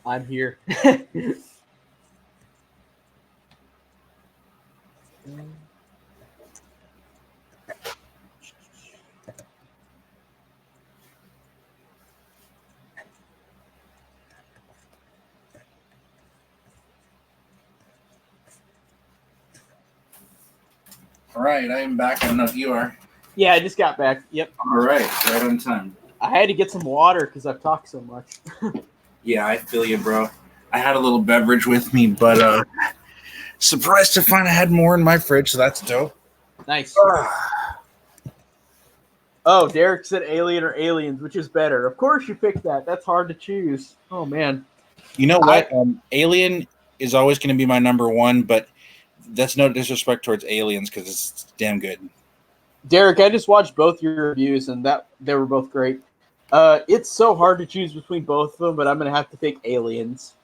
I'm here. All right, I am back. I don't know if you are. Yeah, I just got back. Yep. All right, right on time. I had to get some water because I've talked so much. Yeah, I feel you, bro. I had a little beverage with me, but surprised to find I had more in my fridge, so that's dope. Nice. Oh, Derek said Alien or Aliens, which is better? Of course you picked that. That's hard to choose. Oh, man. You know what? Alien is always going to be my number one, but that's no disrespect towards Aliens because it's damn good. Derek, I just watched both your reviews, and they were both great. It's so hard to choose between both of them, but I'm gonna have to pick Aliens.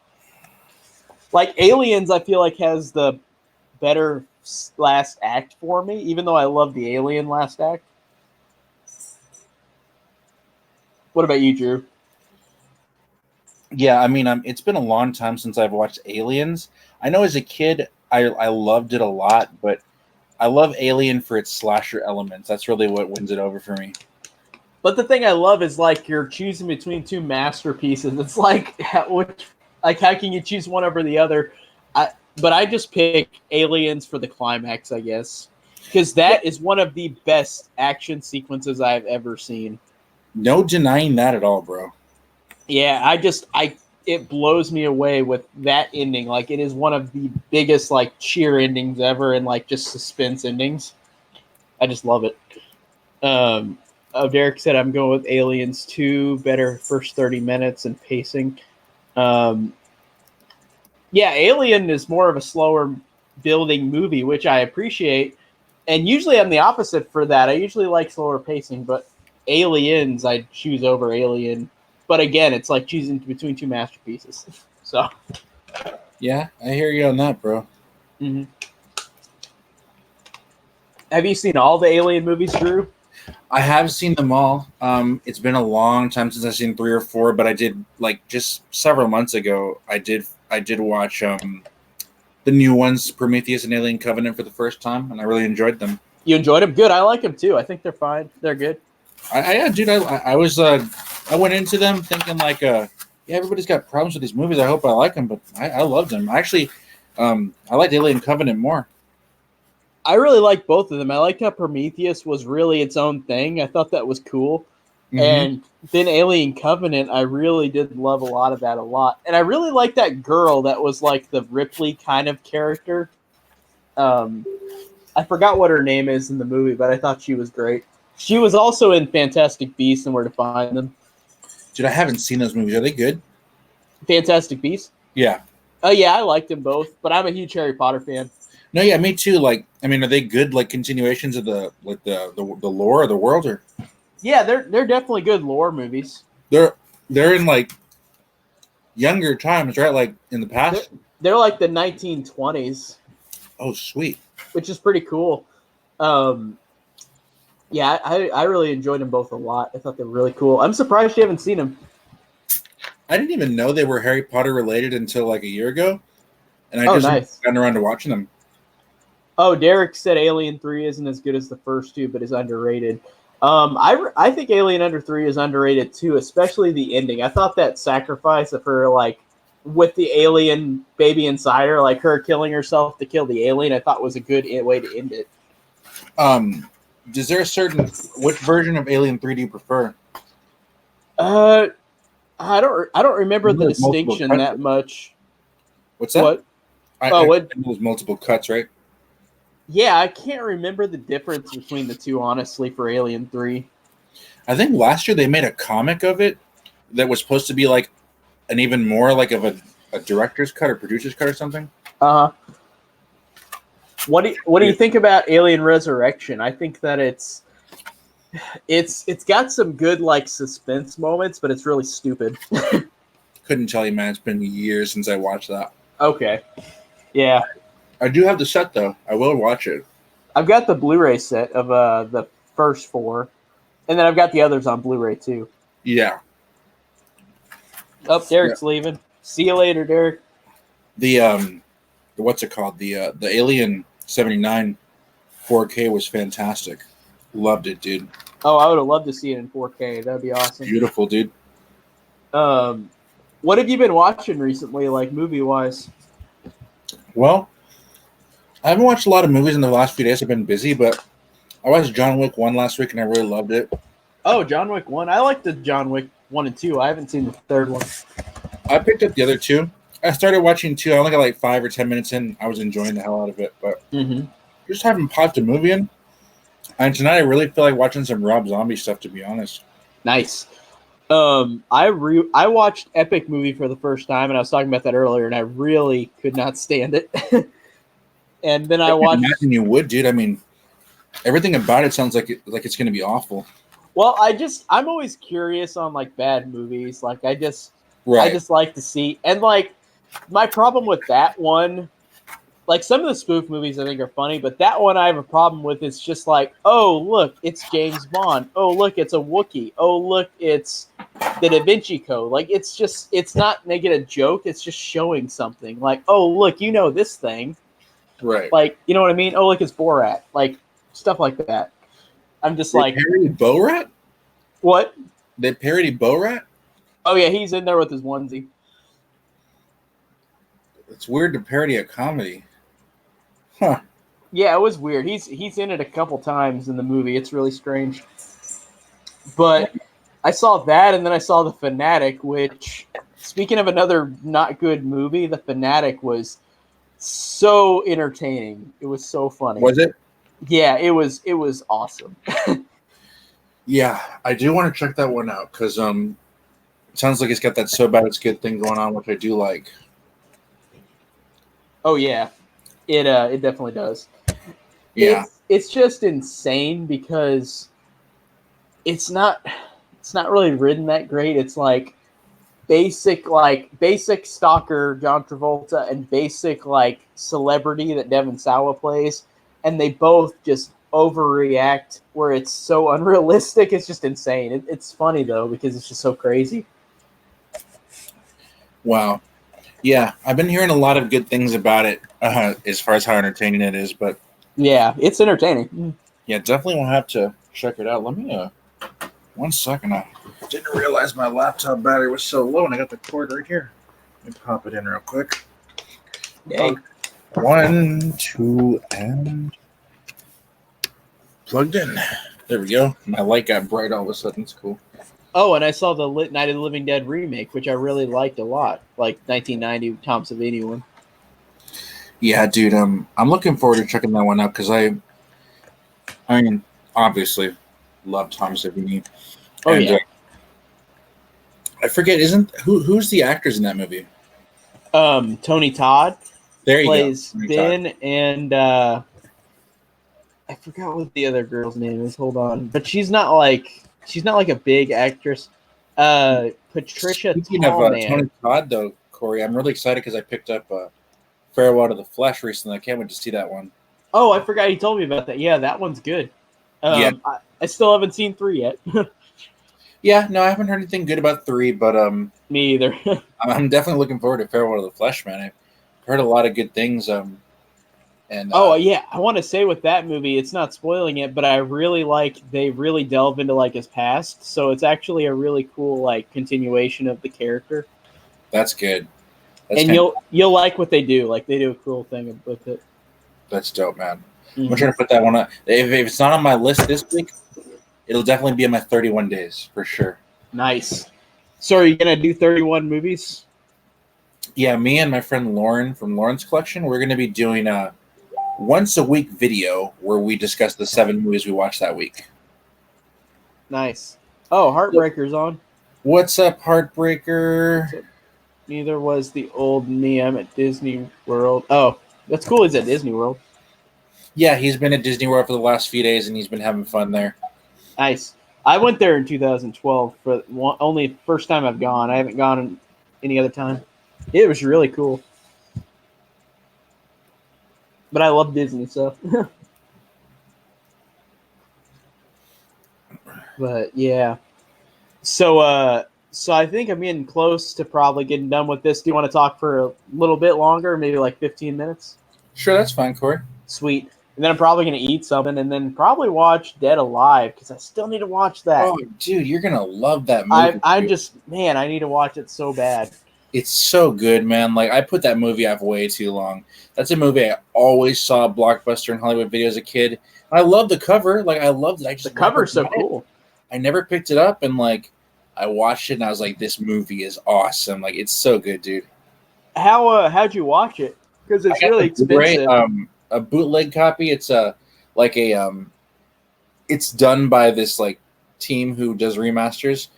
Like Aliens, I feel like has the better last act for me, even though I love the Alien last act. What about you, Drew? Yeah, I mean, it's been a long time since I've watched Aliens. I know as a kid, I loved it a lot, but I love Alien for its slasher elements. That's really what wins it over for me. But the thing I love is like you're choosing between two masterpieces. It's like how can you choose one over the other? But I just pick Aliens for the climax, I guess, because that is one of the best action sequences I've ever seen. No denying that at all, bro. Yeah, it blows me away with that ending. Like it is one of the biggest like cheer endings ever, and like just suspense endings. I just love it. Derek said I'm going with Aliens 2, better first 30 minutes and pacing. Yeah, Alien is more of a slower building movie, which I appreciate. And usually I'm the opposite for that. I usually like slower pacing, but Aliens I choose over Alien. But again, it's like choosing between two masterpieces. So, yeah, I hear you on that, bro. Mm-hmm. Have you seen all the Alien movies, Drew? I have seen them all. It's been a long time since I've seen 3 or 4, but I did like just several months ago. I did watch the new ones, Prometheus and Alien Covenant, for the first time, and I really enjoyed them. You enjoyed them? Good. I like them too. I think they're fine. They're good. I went into them thinking like, yeah, everybody's got problems with these movies. I hope I like them, but I loved them. Actually, I liked Alien Covenant more. I really like both of them. I liked how Prometheus was really its own thing. I thought that was cool. Mm-hmm. And then Alien Covenant, I really did love a lot of that a lot. And I really liked that girl that was like the Ripley kind of character. I forgot what her name is in the movie, but I thought she was great. She was also in Fantastic Beasts and Where to Find Them. Dude, I haven't seen those movies. Are they good? Fantastic Beasts? Yeah. Oh, yeah, I liked them both, but I'm a huge Harry Potter fan. No, yeah, me too. Like, I mean, are they good like continuations of the lore of the world, or? Yeah, they're definitely good lore movies. They're in like younger times, right? Like in the past. They're like the 1920s. Oh, sweet. Which is pretty cool. Yeah, I really enjoyed them both a lot. I thought they were really cool. I'm surprised you haven't seen them. I didn't even know they were Harry Potter related until like a year ago, and I just gotten around to watching them. Oh, Derek said Alien 3 isn't as good as the first two, but is underrated. I think Alien Under 3 is underrated too, especially the ending. I thought that sacrifice of her, like, with the alien baby inside her, like her killing herself to kill the alien, I thought was a good way to end it. Is there which version of Alien 3 do you prefer? I don't remember the distinction that much. What's that? What? There's multiple cuts, right? Yeah, I can't remember the difference between the two, honestly, for Alien 3. I think last year they made a comic of it that was supposed to be like an even more like of a director's cut or producer's cut or something. Uh-huh. What do you think about Alien Resurrection? I think that it's got some good like suspense moments, but it's really stupid. Couldn't tell you, man. It's been years since I watched that. Okay. Yeah. I do have the set though. I will watch it. I've got the Blu-ray set of the first 4, and then I've got the others on Blu-ray too. Yeah. Oh, Derek's leaving. See you later, Derek. The what's it called? The Alien 79 4K was fantastic. Loved it, dude. Oh, I would have loved to see it in 4K. That'd be awesome. Beautiful, dude. What have you been watching recently, like movie-wise? Well, I haven't watched a lot of movies in the last few days. I've been busy, but I watched John Wick 1 last week, and I really loved it. Oh, John Wick 1. I like the John Wick 1 and 2. I haven't seen the third one. I picked up the other 2. I started watching 2. I only got like 5 or 10 minutes in. I was enjoying the hell out of it, but just haven't popped a movie in. And tonight I really feel like watching some Rob Zombie stuff, to be honest. Nice. I watched Epic Movie for the first time, and I was talking about that earlier, and I really could not stand it. And then I watched. Imagine you would, dude. I mean, Everything about it sounds like it's going to be awful. Well, I'm always curious on like bad movies. Like I just like to see, and like my problem with that one, like some of the spoof movies I think are funny, but that one I have a problem with. It's just like, oh look, it's James Bond. Oh look, it's a Wookiee. Oh look, it's the Da Vinci Code. Like it's not making a joke. It's just showing something. Like, oh look, you know this thing. Right. Like, you know what I mean? Oh look, it's Borat. Like stuff like that. I'm just like, parodied Borat? What? They parodied Borat? Oh yeah, he's in there with his onesie. It's weird to parody a comedy. Huh. Yeah, it was weird. He's in it a couple times in the movie. It's really strange. But I saw that, and then I saw The Fanatic, which, speaking of another not good movie, The Fanatic was so entertaining. It was so funny. Was it? Yeah, it was awesome. Yeah, I do want to check that one out because it sounds like it's got that so bad it's good thing going on, which I do like. Oh yeah, it definitely does. Yeah, it's just insane because it's not really written that great. It's like basic stalker John Travolta and basic like celebrity that Devon Sawa plays, and they both just overreact where it's so unrealistic. It's just insane. It's funny though because it's just so crazy. Wow. Yeah, I've been hearing a lot of good things about it as far as how entertaining it is, but yeah, it's entertaining. Yeah, definitely will have to check it out. Let me 1 second. I didn't realize my laptop battery was so low, and I got the cord right here. Let me pop it in real quick. Hey. 1, 2, and plugged in. There we go. My light got bright all of a sudden. It's cool. Oh, and I saw the Night of the Living Dead remake, which I really liked a lot, like 1990 Tom Savini one. Yeah, dude. I'm looking forward to checking that one out because I mean, obviously, love Tom Savini. Oh yeah. I forget. Who's the actors in that movie? Tony Todd. There you plays go. Ben, and I forgot what the other girl's name is. Hold on, but she's not like a big actress. Patricia Tallman. Of Tony Todd, though, Corey, I'm really excited because I picked up Farewell to the Flesh recently. I can't wait to see that one. Oh, I forgot you told me about that. Yeah, that one's good. Yeah. I still haven't seen 3 yet. Yeah, no, I haven't heard anything good about 3, but me either. I'm definitely looking forward to Farewell to the Flesh, man. I've heard a lot of good things. And yeah, I want to say with that movie, it's not spoiling it, but I really like they really delve into like his past, so it's actually a really cool like continuation of the character. That's good. And you'll like what they do. Like they do a cool thing with it. That's dope, man. Mm-hmm. I'm trying to put that one up. If it's not on my list this week, it'll definitely be in my 31 days for sure. Nice. So are you gonna do 31 movies? Yeah, me and my friend Lauren from Lauren's Collection, we're gonna be doing a once a week video where we discuss the 7 movies we watched that week. Nice. Oh, Heartbreaker's on. What's up, Heartbreaker? Neither was the old me. I'm at Disney World. Oh, that's cool. He's at Disney World. Yeah, he's been at Disney World for the last few days, and he's been having fun there. Nice. I went there in 2012 for only first time I've gone. I haven't gone any other time. It was really cool. But I love Disney, so. But yeah. So I think I'm getting close to probably getting done with this. Do you want to talk for a little bit longer, maybe like 15 minutes? Sure, that's fine, Corey. Sweet. And then I'm probably going to eat something and then probably watch Dead Alive because I still need to watch that. Oh, dude, you're going to love that movie. I need to watch it so bad. It's so good, man. Like, I put that movie off way too long. That's a movie I always saw Blockbuster and Hollywood Video as a kid. I love the cover. Like, I loved it. The cover's so cool. I never picked it up, and, like, I watched it, and I was like, this movie is awesome. Like, it's so good, dude. How'd you watch it? Because it's really expensive. A bootleg copy. It's it's done by this, like, team who does remasters,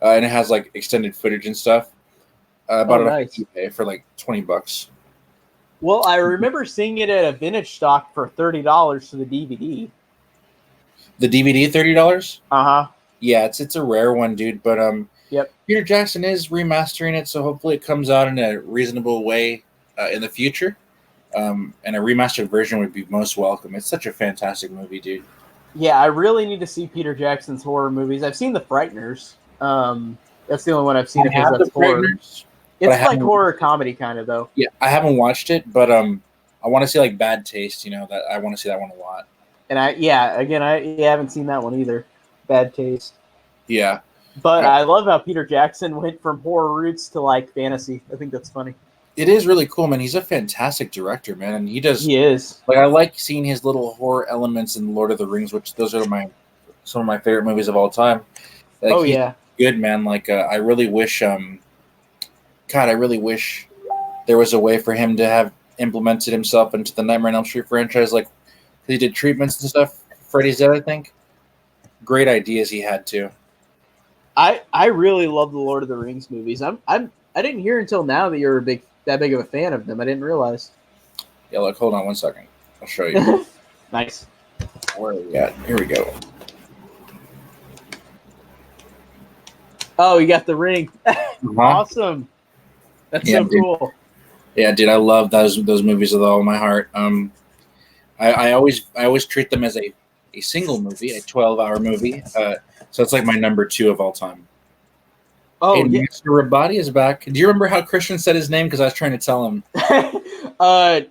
and it has, like, extended footage and stuff. Nice. For like $20. Well, I remember seeing it at a vintage stock for $30 for the DVD. The DVD, $30. Uh-huh. Yeah, it's a rare one, dude. But Yep. Peter Jackson is remastering it, so hopefully it comes out in a reasonable way in the future. And a remastered version would be most welcome. It's such a fantastic movie, dude. Yeah, I really need to see Peter Jackson's horror movies. I've seen The Frighteners. That's the only one I've seen. I have That's The horror. Frighteners, It's like horror comedy kind of though. Yeah, I haven't watched it, but I want to see like Bad Taste. That I want to see that one a lot. And I haven't seen that one either. Bad Taste. Yeah. But I love how Peter Jackson went from horror roots to like fantasy. I think that's funny. It is really cool, man. He's a fantastic director, man, and he is. Like I like seeing his little horror elements in Lord of the Rings, which those are some of my favorite movies of all time. Like, good, man. Like I really wish, I really wish there was a way for him to have implemented himself into the Nightmare on Elm Street franchise. Like he did treatments and stuff. Freddy's Dead, I think. Great ideas he had too. I really love the Lord of the Rings movies. I didn't hear until now that you're that big of a fan of them. I didn't realize. Yeah, look, hold on 1 second. I'll show you. Nice. Where are we at? Here we go. Oh, you got the ring. Awesome. That's so cool. Yeah, dude, I love those movies with all my heart. I always treat them as a single movie, a 12-hour movie. So it's like my number 2 of all time. Oh, hey, Mr. Rabati is back. Do you remember how Christian said his name? Because I was trying to tell him.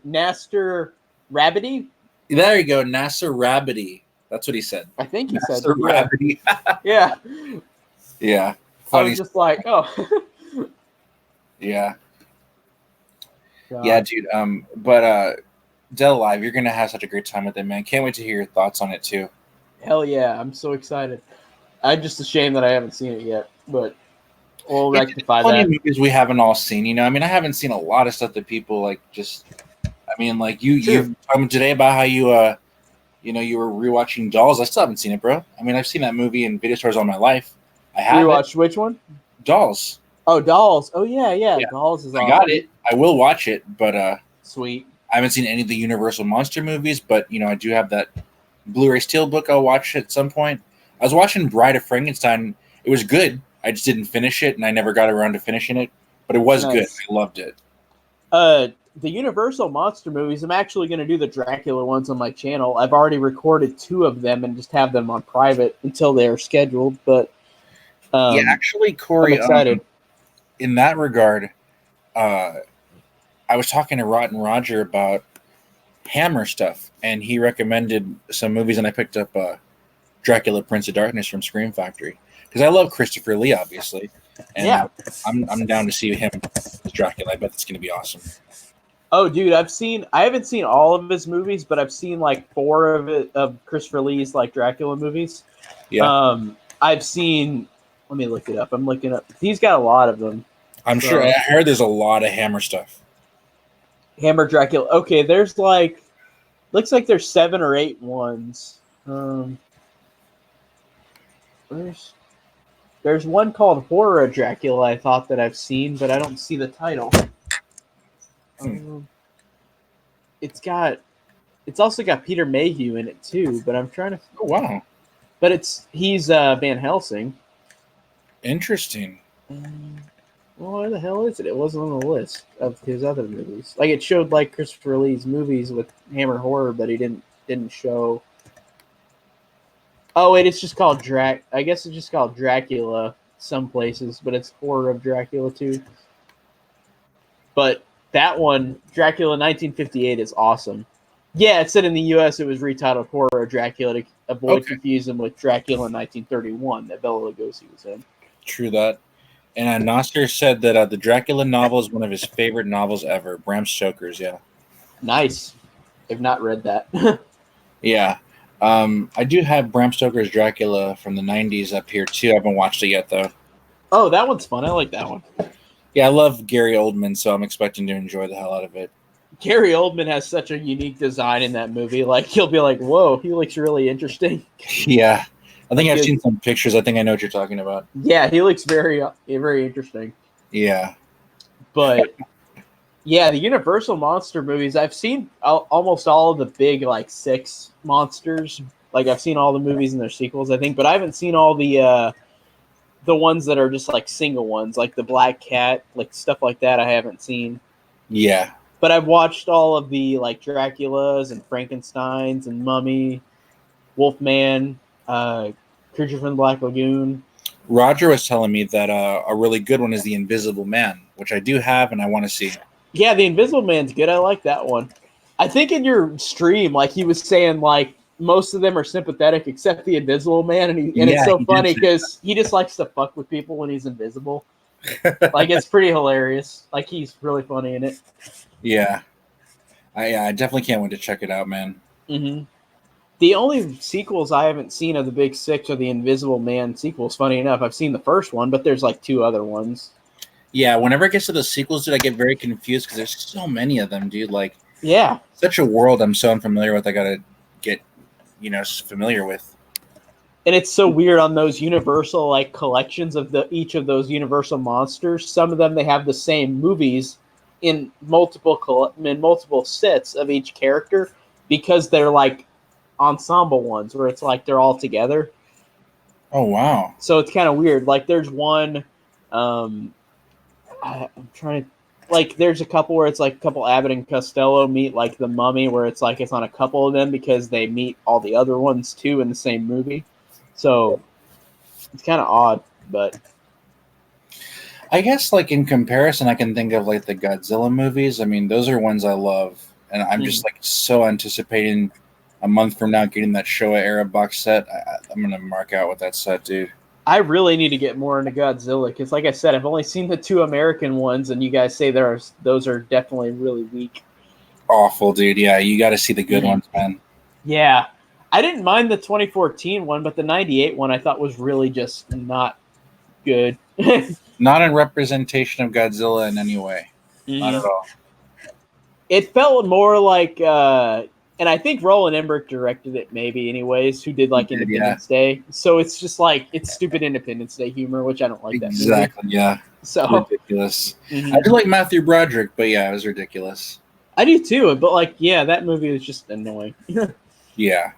Nasser Rabidi? There you go, Nasser Rabidi. That's what he said. I think he Nasser said Rabidi. Yeah. Yeah. Funny. I was just like, oh. Yeah. God. Yeah, dude. But Del Live, you're gonna have such a great time with it, man. Can't wait to hear your thoughts on it too. Hell yeah, I'm so excited. I'm just ashamed that I haven't seen it yet, but we'll rectify that. Plenty of movies we haven't all seen. I mean, I haven't seen a lot of stuff that people like. Just, I mean, like you told me today about how you were rewatching Dolls. I still haven't seen it, bro. I mean, I've seen that movie in video stores all my life. I have. Rewatched which one? Dolls. Oh, Dolls. Oh yeah. Dolls is awesome. I got it. I will watch it, but sweet. I haven't seen any of the Universal Monster movies, but I do have that Blu-ray Steelbook. I'll watch at some point. I was watching Bride of Frankenstein. It was good. I just didn't finish it, and I never got around to finishing it. But it was good. I loved it. The Universal Monster movies, I'm actually going to do the Dracula ones on my channel. I've already recorded 2 of them and just have them on private until they're scheduled. But yeah, actually, Corey, I'm excited. In that regard, I was talking to Rotten Roger about Hammer stuff, and he recommended some movies, and I picked up Dracula Prince of Darkness from Scream Factory because I love Christopher Lee, obviously, and yeah, I'm down to see him as Dracula. I bet it's going to be awesome. Oh, dude, I haven't seen all of his movies, but I've seen like 4 of Christopher Lee's like Dracula movies. Yeah, I've seen. Let me look it up. I'm looking up. He's got a lot of them. I'm sure. I heard there's a lot of Hammer stuff. Hammer Dracula. Okay, there's like, looks like there's 7 or 8 ones. There's one called Horror Dracula I thought that I've seen, but I don't see the title. It's also got Peter Mayhew in it too, but I'm trying to. Oh wow! But he's Van Helsing. Interesting. Well, where the hell is it? It wasn't on the list of his other movies. Like it showed like Christopher Lee's movies with Hammer Horror, but he didn't show. Oh wait, it's just called I guess it's just called Dracula some places, but it's Horror of Dracula too. But that one, Dracula 1958, is awesome. Yeah, it said in the U.S. it was retitled Horror of Dracula to avoid confusion with Dracula 1931 that Bela Lugosi was in. True that. And Nasser said that the Dracula novel is one of his favorite novels ever. Bram Stoker's, yeah. Nice. I've not read that. Yeah. I do have Bram Stoker's Dracula from the 90s up here, too. I haven't watched it yet, though. Oh, that one's fun. I like that one. Yeah, I love Gary Oldman, so I'm expecting to enjoy the hell out of it. Gary Oldman has such a unique design in that movie. Like, you'll be like, whoa, he looks really interesting. Yeah. I think I've seen some pictures. I think I know what you're talking about. Yeah, he looks very, very interesting. Yeah. But, yeah, the Universal Monster movies, I've seen almost all of the big, like, 6 monsters. Like I've seen all the movies and their sequels, I think, but I haven't seen all the ones that are just like single ones, like the Black Cat, like stuff like that. I haven't seen. Yeah. But I've watched all of the like Draculas and Frankensteins and Mummy, Wolfman, Creature from the Black Lagoon. Roger was telling me that a really good one is The Invisible Man, which I do have and I want to see. Yeah, The Invisible Man's good. I like that one. I think in your stream, like he was saying, like most of them are sympathetic except the Invisible Man, and it's so funny because he just likes to fuck with people when he's invisible. Like it's pretty hilarious. Like he's really funny in it. Yeah, I definitely can't wait to check it out, man. Mm-hmm. The only sequels I haven't seen of the Big Six are the Invisible Man sequels. Funny enough, I've seen the first one, but there's like 2 other ones. Yeah, whenever it gets to the sequels, dude, I get very confused because there's so many of them, dude. Like, yeah, such a world I'm so unfamiliar with. I gotta get, familiar with. And it's so weird on those Universal like collections of each of those Universal monsters. Some of them they have the same movies in multiple sets of each character because they're like ensemble ones where it's like they're all together. Oh wow! So it's kind of weird. Like there's one, I'm trying to, like there's a couple where it's like a couple Abbott and Costello meet like the Mummy, where it's like it's on a couple of them because they meet all the other ones too in the same movie. So it's kind of odd, but I guess like in comparison, I can think of like the Godzilla movies. I mean, those are ones I love, and I'm just like so anticipating a month from now getting that Showa era box set. I'm gonna mark out with that set, dude. I really need to get more into Godzilla because, like I said, I've only seen the 2 American ones, and you guys say those are definitely really weak. Awful, dude. Yeah, you got to see the good ones, man. Yeah, I didn't mind the 2014 one, but the 98 one I thought was really just not good. Not a representation of Godzilla in any way. Not at all. It felt more like, and I think Roland Emmerich directed it maybe anyways, who did like Independence Day. So it's just like, it's stupid Independence Day humor, which I don't like that movie. Exactly, yeah. So ridiculous. I do like Matthew Broderick, but yeah, it was ridiculous. I do too, but like, yeah, that movie was just annoying. Yeah.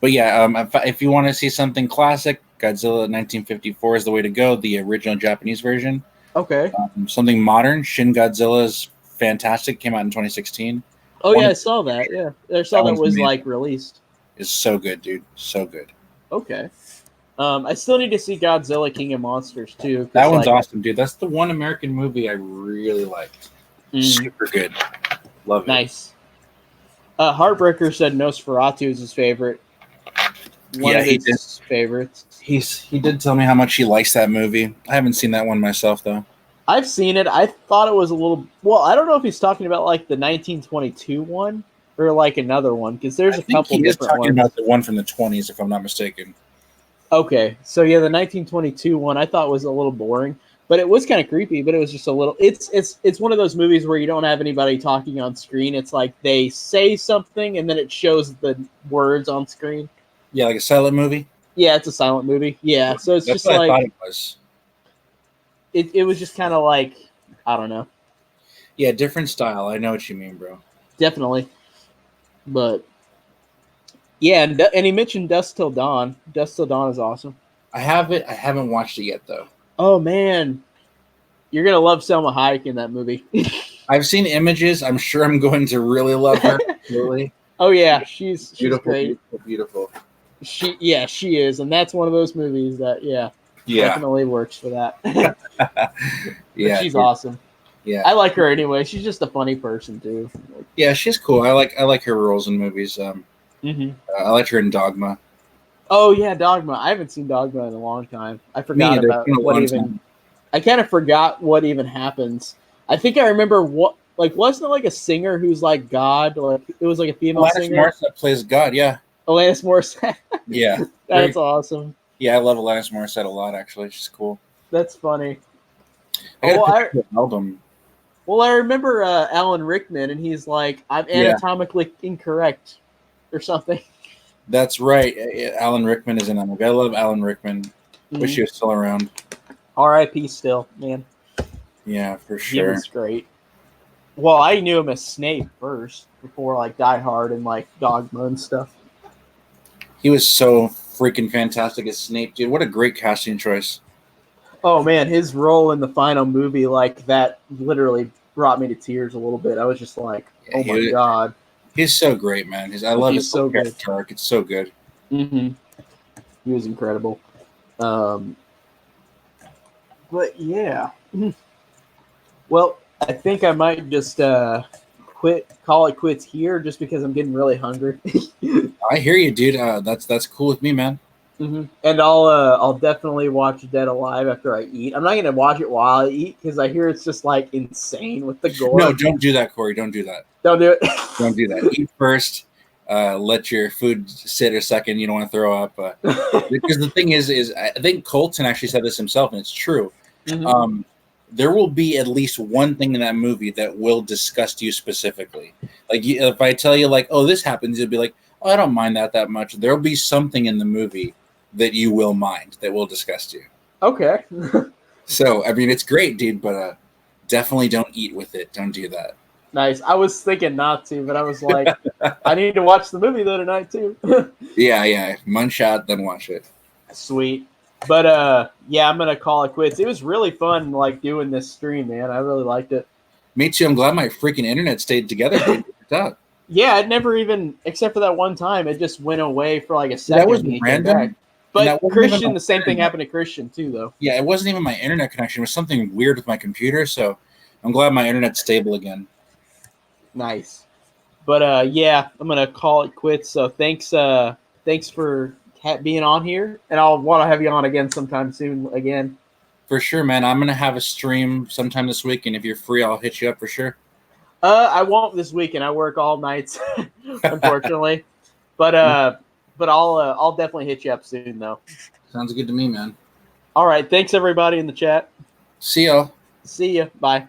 But yeah, if you want to see something classic, Godzilla 1954 is the way to go, the original Japanese version. Okay. Something modern, Shin Godzilla is fantastic, came out in 2016. Oh, yeah, I saw that. Yeah. I saw that was like released. It's so good, dude. So good. Okay. I still need to see Godzilla King of Monsters too. That one's awesome, dude. That's the one American movie I really liked. Super good. Love it. Nice. Heartbreaker said Nosferatu is his favorite. One of his favorites. He did tell me how much he likes that movie. I haven't seen that one myself, though. I've seen it. I thought it was a little... Well, I don't know if he's talking about like the 1922 one or like another one, because there's a couple different ones. He's talking about the one from the 20s, if I'm not mistaken. Okay. So yeah, the 1922 one I thought was a little boring, but it was kind of creepy, but it was just a little... It's one of those movies where you don't have anybody talking on screen. It's like they say something and then it shows the words on screen. Yeah, like a silent movie? Yeah, it's a silent movie. Yeah, so it's That's just what like... I thought it was. It was just kind of like, I don't know. Yeah, different style. I know what you mean, bro. Definitely. But, yeah, and he mentioned Dusk Till Dawn. Dusk Till Dawn is awesome. I have it. I haven't watched it yet, though. Oh, man. You're going to love Selma Hayek in that movie. I've seen images. I'm sure I'm going to really love her. Really? Oh, yeah. She's beautiful, great. Beautiful. She is. And that's one of those movies that, definitely works for that. Yeah, she's awesome. Yeah, I like her anyway. She's just a funny person too. Yeah, she's cool. I like her roles in movies. I liked her in Dogma. Oh yeah, Dogma. I haven't seen Dogma in a long time. I forgot about what even. I kind of forgot what even happens. I think I remember what. Like, wasn't it like a singer who's like God? Like it was like a female singer. Alanis Morissette plays God. Yeah. Alanis Morissette. Yeah. That's awesome. Yeah, I love Alanis Morissette a lot, actually. She's cool. That's funny. I remember Alan Rickman, and he's like, I'm anatomically incorrect or something. That's right. Alan Rickman is in that movie. I love Alan Rickman. Wish he was still around. R.I.P. still, man. Yeah, for sure. He was great. Well, I knew him as Snape first, before like Die Hard and like Dogma and stuff. He was so freaking fantastic as Snape, dude. What a great casting choice. Oh man, his role in the final movie, like that, literally brought me to tears a little bit. I was just like, "Oh my god, he's so great, man." I love his so good. character arc. It's so good. Mm-hmm. He was incredible. But yeah, well, I think I might just call it quits here, just because I'm getting really hungry. I hear you, dude. That's cool with me, man. Mm-hmm. And I'll definitely watch Dead Alive after I eat. I'm not gonna watch it while I eat because I hear it's just like insane with the gore. No, don't do that, Corey. Don't do that. Don't do it. Don't do that. Eat first. Let your food sit a second. You don't want to throw up. Because the thing is I think Colton actually said this himself, and it's true. Mm-hmm. There will be at least one thing in that movie that will disgust you specifically. Like if I tell you, like, oh, this happens, you'll be like, oh, I don't mind that much. There'll be something in the movie that you will mind, that will disgust you. Okay. So, I mean, it's great, dude, but definitely don't eat with it. Don't do that. Nice. I was thinking not to, but I was like, I need to watch the movie though tonight too. Yeah. Munch out, then watch it. Sweet. But yeah, I'm gonna call it quits. It was really fun, like doing this stream, man. I really liked it. Me too. I'm glad my freaking internet stayed together, dude. Yeah, it never even, except for that one time, it just went away for like a second. That was random. But Christian, the same thing happened to Christian too, though. Yeah, it wasn't even my internet connection. It was something weird with my computer, so I'm glad my internet's stable again. Nice. But yeah, I'm gonna call it quits. So thanks for being on here, and I'll want to have you on again sometime soon again. For sure, man. I'm gonna have a stream sometime this week, and if you're free, I'll hit you up for sure. I won't this weekend. I work all nights, unfortunately. But I'll definitely hit you up soon, though. Sounds good to me, man. All right. Thanks, everybody in the chat. See y'all. See ya. Bye.